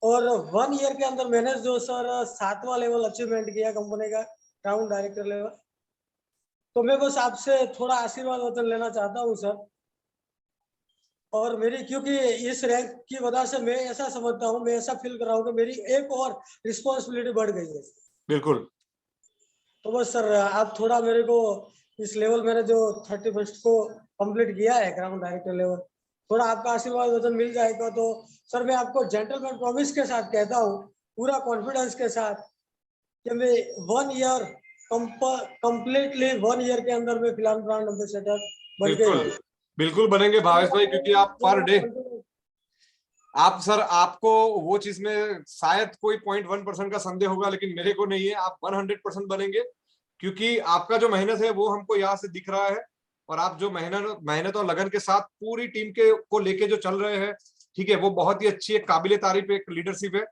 और 1 ईयर के अंदर मैंने जो सर 7वां लेवल अचीवमेंट किया कंपनी का, टाउन डायरेक्टर लेवल। तो मैं बस आपसे थोड़ा आशीर्वाद वचन लेना चाहता हूँ सर। और मेरी, क्योंकि इस रैंक की वजह से मैं ऐसा समझता हूँ, मैं ऐसा फील कर रहा हूँ कि मेरी एक और रिस्पॉन्सिबिलिटी बढ़ गई है। बिल्कुल। तो बस सर आप थोड़ा मेरे को इस लेवल, मैंने जो 31 को कंप्लीट किया है ग्राउंड डायरेक्टर लेवल, थोड़ा आपका आशीर्वाद वचन मिल जाएगा तो सर मैं आपको जेंटलमैन प्रॉमिस के साथ कहता हूँ, पूरा कॉन्फिडेंस के साथ, कि मैं 1 ईयर कंप्लीटली 1 ईयर के अंदर में फिलहाल ब्रांड एम्बेसडर बन के बिल्कुल बिल्कुल बनेंगे भावेश भाई, क्योंकि आप पर डे आप सर, आपको वो चीज में शायद कोई 0.1% का संदेह होगा, लेकिन मेरे को नहीं है, आप 100% बनेंगे, क्योंकि आपका जो मेहनत है वो हमको यहाँ से दिख रहा है। और आप जो मेहनत और लगन के साथ पूरी टीम के को लेके जो चल रहे हैं, ठीक है, वो बहुत ही अच्छी एक काबिले तारीफ एक लीडरशिप है।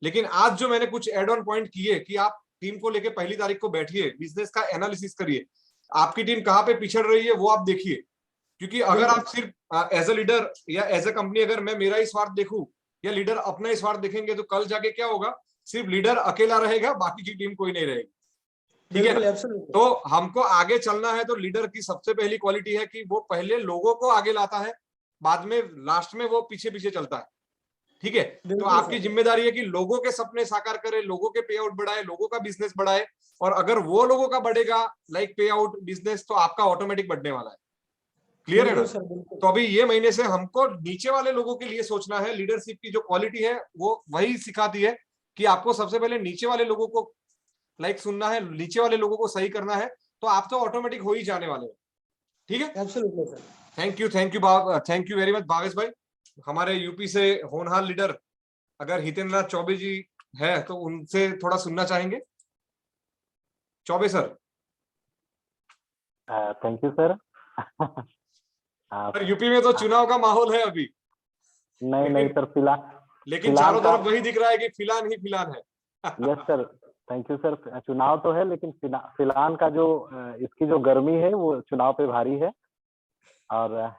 लेकिन आज जो मैंने कुछ एड ऑन पॉइंट किए कि आप टीम को लेके पहली तारीख को बैठिए, बिजनेस का एनालिसिस करिए, आपकी टीम कहाँ पे पिछड़ रही है वो आप देखिए। क्योंकि अगर आप सिर्फ एज ए लीडर या एज ए कंपनी, अगर मैं मेरा ही स्वार्थ देखूं या लीडर अपना ही स्वार्थ देखेंगे, तो कल जाके क्या होगा, सिर्फ लीडर अकेला रहेगा, बाकी की टीम कोई नहीं रहेगी। ठीक है ना? तो हमको आगे चलना है, तो लीडर की सबसे पहली क्वालिटी है कि वो पहले लोगों को आगे लाता है, बाद में लास्ट में वो पीछे पीछे चलता है। ठीक है, तो आपकी जिम्मेदारी है कि लोगों के सपने साकार करे, लोगों के पे आउट बढ़ाए, लोगों का बिजनेस बढ़ाए। और अगर वो लोगों का बढ़ेगा लाइक पे आउट बिजनेस, तो आपका ऑटोमेटिक बढ़ने वाला है। क्लियर है ना? तो अभी ये महीने से हमको नीचे वाले लोगों के लिए सोचना है। लीडरशिप की जो क्वालिटी है वो वही सिखाती है कि आपको सबसे पहले नीचे वाले लोगों को लाइक सुनना है, नीचे वाले लोगों को सही करना है, तो आप तो ऑटोमेटिक हो ही जाने वाले हो। ठीक है, thank you thank you very much Bhavesh भाई। हमारे यूपी से होनहार लीडर अगर हितेंद्र चौबे जी है तो उनसे थोड़ा सुनना चाहेंगे। Choubey sir. Thank you sir. Sir UP में तो चुनाव का माहौल है अभी। नहीं सर, फिलहाल लेकिन चारों तरफ वही दिख रहा है कि फिलहाल ही फिलहाल है। Yes sir, thank you sir. चुनाव तो है, लेकिन फिलहाल का जो इसकी जो गर्मी है वो चुनाव पे भारी है। और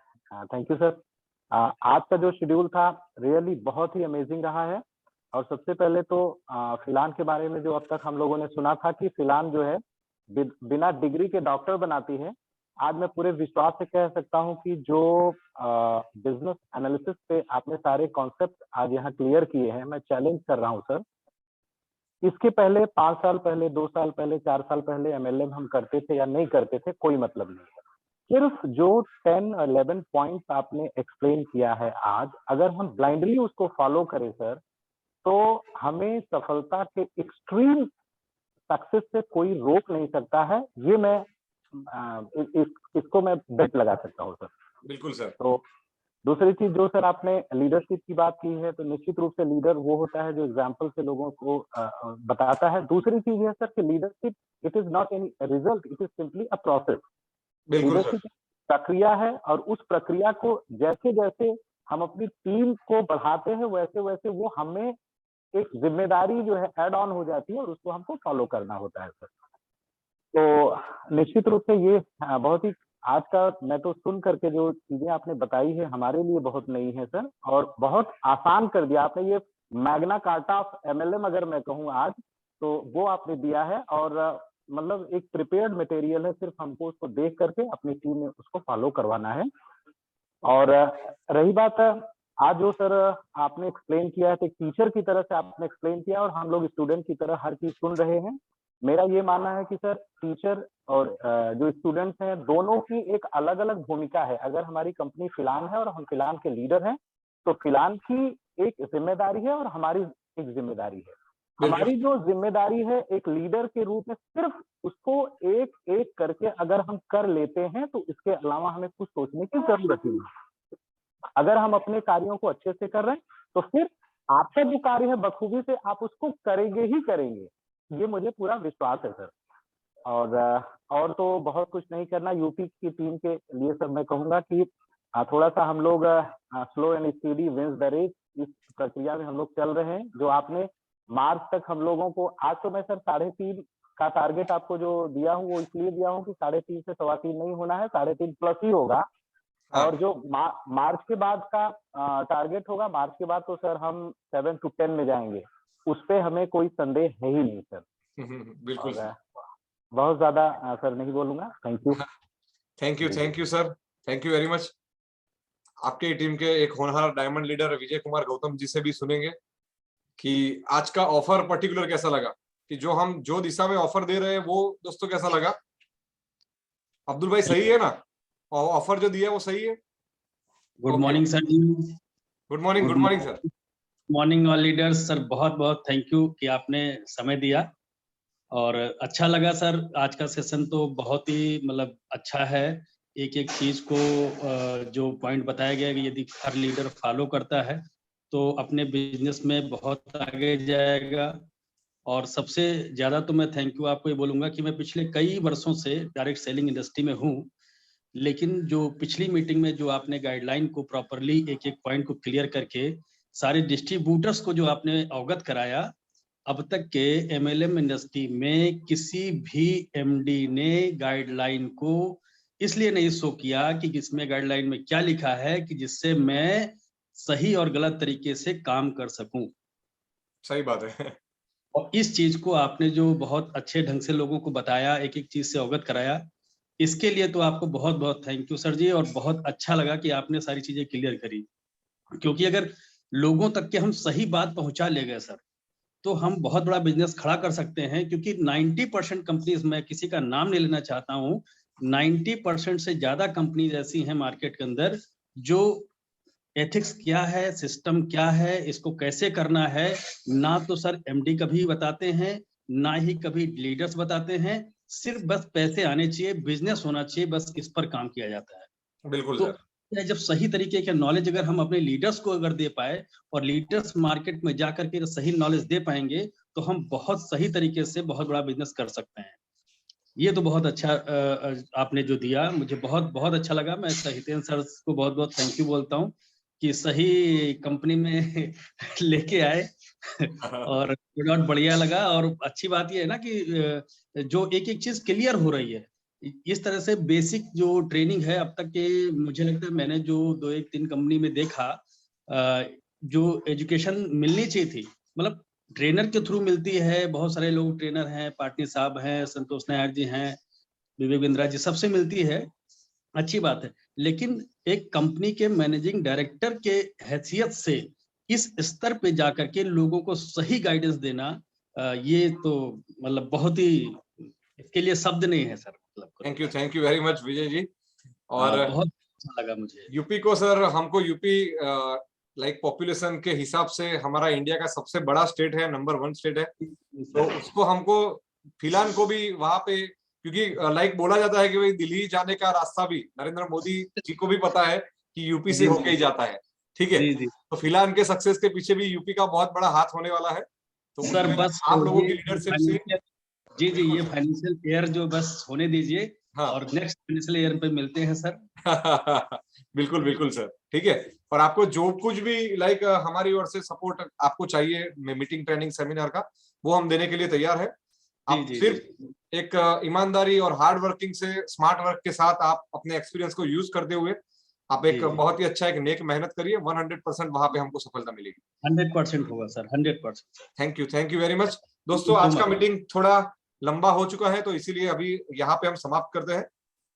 थैंक यू सर। आज का जो शेड्यूल था रियली बहुत ही अमेजिंग रहा है। और सबसे पहले तो फिलहाल के बारे में जो अब तक हम लोगों ने सुना था कि फिलहाल जो है बिना डिग्री के डॉक्टर बनाती है, आज मैं पूरे विश्वास से कह सकता हूं कि जो बिजनेस एनालिसिस पे आपने सारे कॉन्सेप्ट आज यहाँ क्लियर किए हैं, मैं चैलेंज कर रहा हूं सर। इसके पहले 5 साल पहले, 2 साल पहले, 4 साल पहले एमएलएम हम करते थे या नहीं करते थे, कोई मतलब नहीं है। सिर्फ जो 10-11 पॉइंट्स आपने एक्सप्लेन किया है आज, अगर हम ब्लाइंडली उसको फॉलो करें सर, तो हमें सफलता के एक्सट्रीम सक्सेस से कोई रोक नहीं सकता है। ये मैं इसको मैं बेट लगा सकता हूँ सर। बिल्कुल सर। तो दूसरी चीज जो सर आपने लीडरशिप की बात की है, तो निश्चित रूप से लीडर वो होता है जो एग्जाम्पल से लोगों को बताता है। दूसरी चीज है सर कि leadership it is not any result, it is simply a process. Leadership प्रक्रिया है, और उस प्रक्रिया को जैसे जैसे हम अपनी टीम को बढ़ाते हैं, वैसे वैसे वो हमें एक जिम्मेदारी जो है ऐड ऑन हो जाती है और उसको हमको फॉलो करना होता है सर। तो निश्चित रूप से ये बहुत ही आज का मैं तो सुन करके जो चीजें आपने बताई है हमारे लिए बहुत नई है सर, और बहुत आसान कर दिया आपने। ये मैग्ना कार्टा ऑफ MLM अगर मैं कहूँ आज, तो वो आपने दिया है, और मतलब एक प्रिपेयर्ड मटेरियल है, सिर्फ हमको उसको देख करके अपनी टीम में उसको फॉलो करवाना है। और रही बात आज जो सर आपने एक्सप्लेन किया है, तो टीचर की तरह से आपने एक्सप्लेन किया और हम लोग स्टूडेंट की तरह हर चीज सुन रहे हैं। मेरा ये मानना है कि सर टीचर और जो स्टूडेंट्स हैं दोनों की एक अलग अलग भूमिका है। अगर हमारी कंपनी फिलान है और हम फिलान के लीडर हैं, तो फिलान की एक जिम्मेदारी है और हमारी एक जिम्मेदारी है। हमारी जो जिम्मेदारी है एक लीडर के रूप में, सिर्फ उसको एक एक करके अगर हम कर लेते हैं तो इसके अलावा हमें कुछ सोचने की जरूरत नहीं है। अगर हम अपने कार्यों को अच्छे से कर रहे हैं तो फिर आपका जो कार्य है बखूबी से आप उसको करेंगे ही करेंगे, ये मुझे पूरा विश्वास है सर। और तो बहुत कुछ नहीं करना। यूपी की टीम के लिए सर मैं कहूंगा कि थोड़ा सा हम लोग slow and speedy wins the race, इस प्रक्रिया में हम लोग चल रहे हैं। जो आपने मार्च तक हम लोगों को, आज तो मैं सर 3.5 का टारगेट आपको जो दिया हूँ वो इसलिए दिया हूँ कि 3.5 से 3.25 नहीं होना है, 3.5 प्लस ही होगा। और जो मार्च के बाद का टारगेट होगा, मार्च के बाद तो सर हम 7 to 10 में जाएंगे, उस पर हमें कोई संदेह है ही नहीं सर। बिल्कुल बहुत ज्यादा सर नहीं बोलूंगा। Thank you sir, thank you very much. आपके टीम के एक होनहार डायमंड लीडर विजय कुमार गौतम जी से भी सुनेंगे कि आज का ऑफर पर्टिकुलर कैसा लगा, कि जो हम जो दिशा में ऑफर दे रहे हैं वो दोस्तों कैसा लगा। अब्दुल भाई सही है ना, ऑफर जो दिया है वो सही है। Good morning sir. Good morning sir. Morning all leaders sir, बहुत बहुत थैंक यू कि आपने समय दिया और अच्छा लगा सर। आज का सेशन तो बहुत ही मतलब अच्छा है। एक एक चीज को जो पॉइंट बताया गया कि यदि हर लीडर फॉलो करता है तो अपने बिजनेस में बहुत आगे जाएगा। और सबसे ज्यादा तो मैं थैंक यू आपको ये बोलूंगा कि मैं पिछले कई वर्षों से डायरेक्ट सेलिंग इंडस्ट्री में हूँ, लेकिन जो पिछली मीटिंग में जो आपने गाइडलाइन को प्रॉपरली एक एक पॉइंट को क्लियर करके सारे डिस्ट्रीब्यूटर्स को जो आपने अवगत कराया, अब तक के MLM इंडस्ट्री में किसी भी MD ने गाइडलाइन को इसलिए नहीं शो किया कि इसमें गाइडलाइन में क्या लिखा है कि जिससे मैं सही और गलत तरीके से काम कर सकूं। सही बात है। और इस चीज को आपने जो बहुत अच्छे ढंग से लोगों को बताया, एक एक चीज से अवगत कराया, इसके लिए तो आपको बहुत बहुत थैंक यू सर जी। और बहुत अच्छा लगा कि आपने सारी चीजें क्लियर करी, क्योंकि अगर लोगों तक के हम सही बात पहुंचा ले गए सर तो हम बहुत बड़ा बिजनेस खड़ा कर सकते हैं। क्योंकि 90% कंपनीज, मैं किसी का नाम नहीं लेना चाहता हूँ, 90% से ज्यादा कंपनीज ऐसी हैं मार्केट के अंदर जो एथिक्स क्या है, सिस्टम क्या है, इसको कैसे करना है, ना तो सर MD कभी बताते हैं, ना ही कभी लीडर्स बताते हैं। सिर्फ बस पैसे आने चाहिए, बिजनेस होना चाहिए, बस इस पर काम किया जाता है। बिल्कुल तो सर। जब सही तरीके का नॉलेज अगर हम अपने लीडर्स को अगर दे पाए और लीडर्स मार्केट में जाकर के सही नॉलेज दे पाएंगे तो हम बहुत सही तरीके से बहुत बड़ा बिजनेस कर सकते हैं। ये तो बहुत अच्छा आपने जो दिया, मुझे बहुत बहुत अच्छा लगा। मैं हितेंद्र सर को बहुत बहुत थैंक यू बोलता हूँ कि सही कंपनी में लेके आए और बहुत बढ़िया लगा। और अच्छी बात ये है ना कि जो एक एक चीज क्लियर हो रही है, इस तरह से बेसिक जो ट्रेनिंग है अब तक के, मुझे लगता है मैंने जो 2-3 कंपनी में देखा, जो एजुकेशन मिलनी चाहिए थी, मतलब ट्रेनर के थ्रू मिलती है। बहुत सारे लोग ट्रेनर हैं, पाटनी साहब हैं, संतोष नायर जी हैं, विवेक बिंद्रा जी, सबसे मिलती है, अच्छी बात है। लेकिन एक कंपनी के मैनेजिंग डायरेक्टर के हैसियत से इस स्तर पे जाकर के लोगों को सही गाइडेंस देना, ये तो मतलब बहुत ही, इसके लिए शब्द नहीं है सर। मतलब thank you very much Vijay ji. और बहुत अच्छा लगा मुझे। यूपी को सर, हमको यूपी लाइक पॉपुलेशन के हिसाब से हमारा इंडिया का सबसे बड़ा स्टेट है, नंबर 1 स्टेट है, तो उसको हमको फिलहाल को भी वहां पे, क्योंकि लाइक बोला जाता है कि भाई दिल्ली जाने का रास्ता भी नरेंद्र मोदी जी को भी पता है कि यूपी से होके ही जाता है, ठीक है। तो फिलहाल के सक्सेस के पीछे भी यूपी का बहुत बड़ा हाथ होने वाला है। तो सर बस आप लोगों की लीडरशिप से जी ये फाइनेंशियल ईयर जो बस होने दीजिए। हाँ। और नेक्स्ट फाइनेंशियल ईयर पे मिलते हैं सर। बिल्कुल बिल्कुल सर, ठीक है। और आपको जो कुछ भी लाइक हमारी ओर से सपोर्ट आपको चाहिए मीटिंग ट्रेनिंग सेमिनार का, वो हम देने के लिए तैयार है। आप सिर्फ एक ईमानदारी और हार्ड वर्किंग से, स्मार्ट वर्क के साथ आप अपने एक्सपीरियंस को यूज करते हुए आप एक बहुत ही अच्छा एक नेक मेहनत करिए, 100% वहां पे हमको सफलता मिलेगी। 100% होगा sir, 100%। Thank you very much दोस्तों। आज का मीटिंग थोड़ा लंबा हो चुका है, तो इसीलिए अभी यहाँ पे हम समाप्त करते हैं,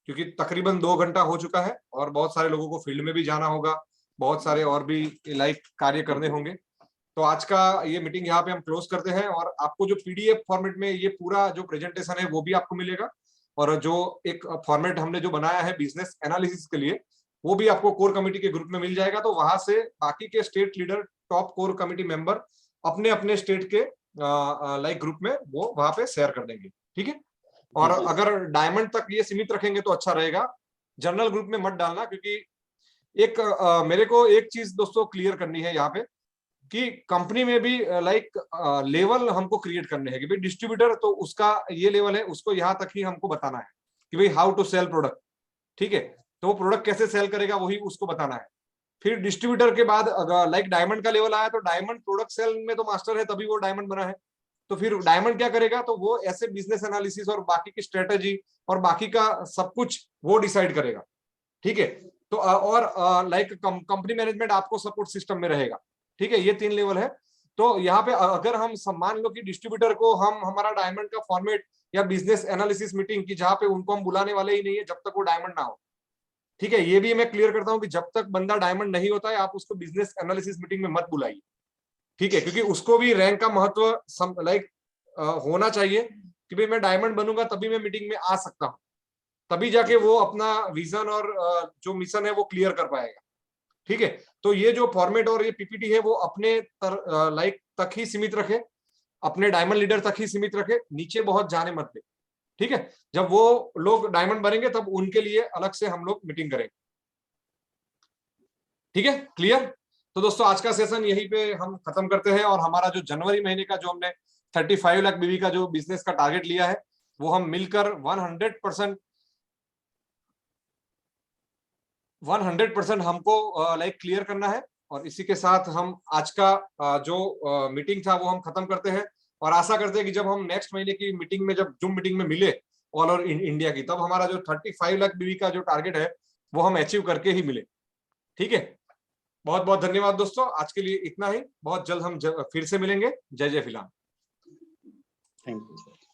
क्योंकि तकरीबन 2 घंटा हो चुका है और बहुत सारे लोगों को फील्ड में भी जाना होगा, बहुत सारे और भी लाइक कार्य करने होंगे। तो आज का ये मीटिंग यहाँ पे हम क्लोज करते हैं, और आपको जो पीडीएफ फॉर्मेट में ये पूरा जो प्रेजेंटेशन है वो भी आपको मिलेगा, और जो एक फॉर्मेट हमने जो बनाया है बिजनेस एनालिसिस के लिए, वो भी आपको कोर कमेटी के ग्रुप में मिल जाएगा। तो वहां से बाकी के state leader, top core committee member अपने अपने स्टेट के लाइक ग्रुप में वो वहां पे शेयर कर देंगे, ठीक है। और अगर डायमंड तक ये सीमित रखेंगे तो अच्छा रहेगा, जनरल ग्रुप में मत डालना, क्योंकि एक मेरे को एक चीज दोस्तों क्लियर करनी है यहाँ पे कि कंपनी में भी लाइक लेवल हमको क्रिएट करने हैं कि भाई डिस्ट्रीब्यूटर तो उसका ये लेवल है, उसको यहाँ तक ही हमको बताना है कि भाई हाउ टू सेल प्रोडक्ट, ठीक है। तो वो प्रोडक्ट कैसे सेल करेगा वही उसको बताना है। फिर डिस्ट्रीब्यूटर के बाद अगर लाइक डायमंड का लेवल आया तो डायमंड प्रोडक्ट सेल में तो मास्टर है, तभी वो डायमंड बना है। तो फिर डायमंड क्या करेगा, तो वो ऐसे बिजनेस एनालिसिस और बाकी की स्ट्रेटेजी और बाकी का सब कुछ वो डिसाइड करेगा, ठीक है। तो और लाइक कंपनी मैनेजमेंट आपको सपोर्ट सिस्टम में रहेगा, ठीक है। ये 3 लेवल है। तो यहाँ पे अगर हम मान लो कि डिस्ट्रीब्यूटर को हम हमारा डायमंड का फॉर्मेट या बिजनेस एनालिसिस मीटिंग की, जहाँ पे उनको हम बुलाने वाले ही नहीं है जब तक वो डायमंड ना हो, ठीक है। ये भी मैं क्लियर करता हूँ कि जब तक बंदा डायमंड नहीं होता है आप उसको बिजनेस एनालिसिस मीटिंग में मत बुलाइए, ठीक है, क्योंकि उसको भी रैंक का महत्व लाइक होना चाहिए कि भाई मैं डायमंड बनूंगा तभी मैं मीटिंग में आ सकता हूँ, तभी जाके वो अपना विजन और जो मिशन है वो क्लियर कर पाएगा, ठीक है। तो ये जो फॉर्मेट और ये पीपीटी है वो अपने लाइक तक ही सीमित रखे, अपने डायमंड लीडर तक ही सीमित रखे, नीचे बहुत जाने मत दे, ठीक है। जब वो लोग डायमंड बनेंगे तब उनके लिए अलग से हम लोग मीटिंग करेंगे, ठीक है, क्लियर। तो दोस्तों आज का सेशन यहीं पे हम खत्म करते हैं, और हमारा जो जनवरी महीने का जो हमने 35 लाख बीवी का जो बिजनेस का टारगेट लिया है वो हम मिलकर 100% हमको लाइक क्लियर करना है। और इसी के साथ हम आज का जो मीटिंग था वो हम खत्म करते हैं, और आशा करते हैं कि जब हम नेक्स्ट महीने की मीटिंग में, जब जूम मीटिंग में मिले ऑल ओवर इंडिया की, तब हमारा जो 35 लाख बीवी का जो टारगेट है वो हम अचीव करके ही मिले, ठीक है। बहुत बहुत धन्यवाद दोस्तों, आज के लिए इतना ही। बहुत जल्द हम फिर से मिलेंगे। जय जय फिलहाल। Thank you sir.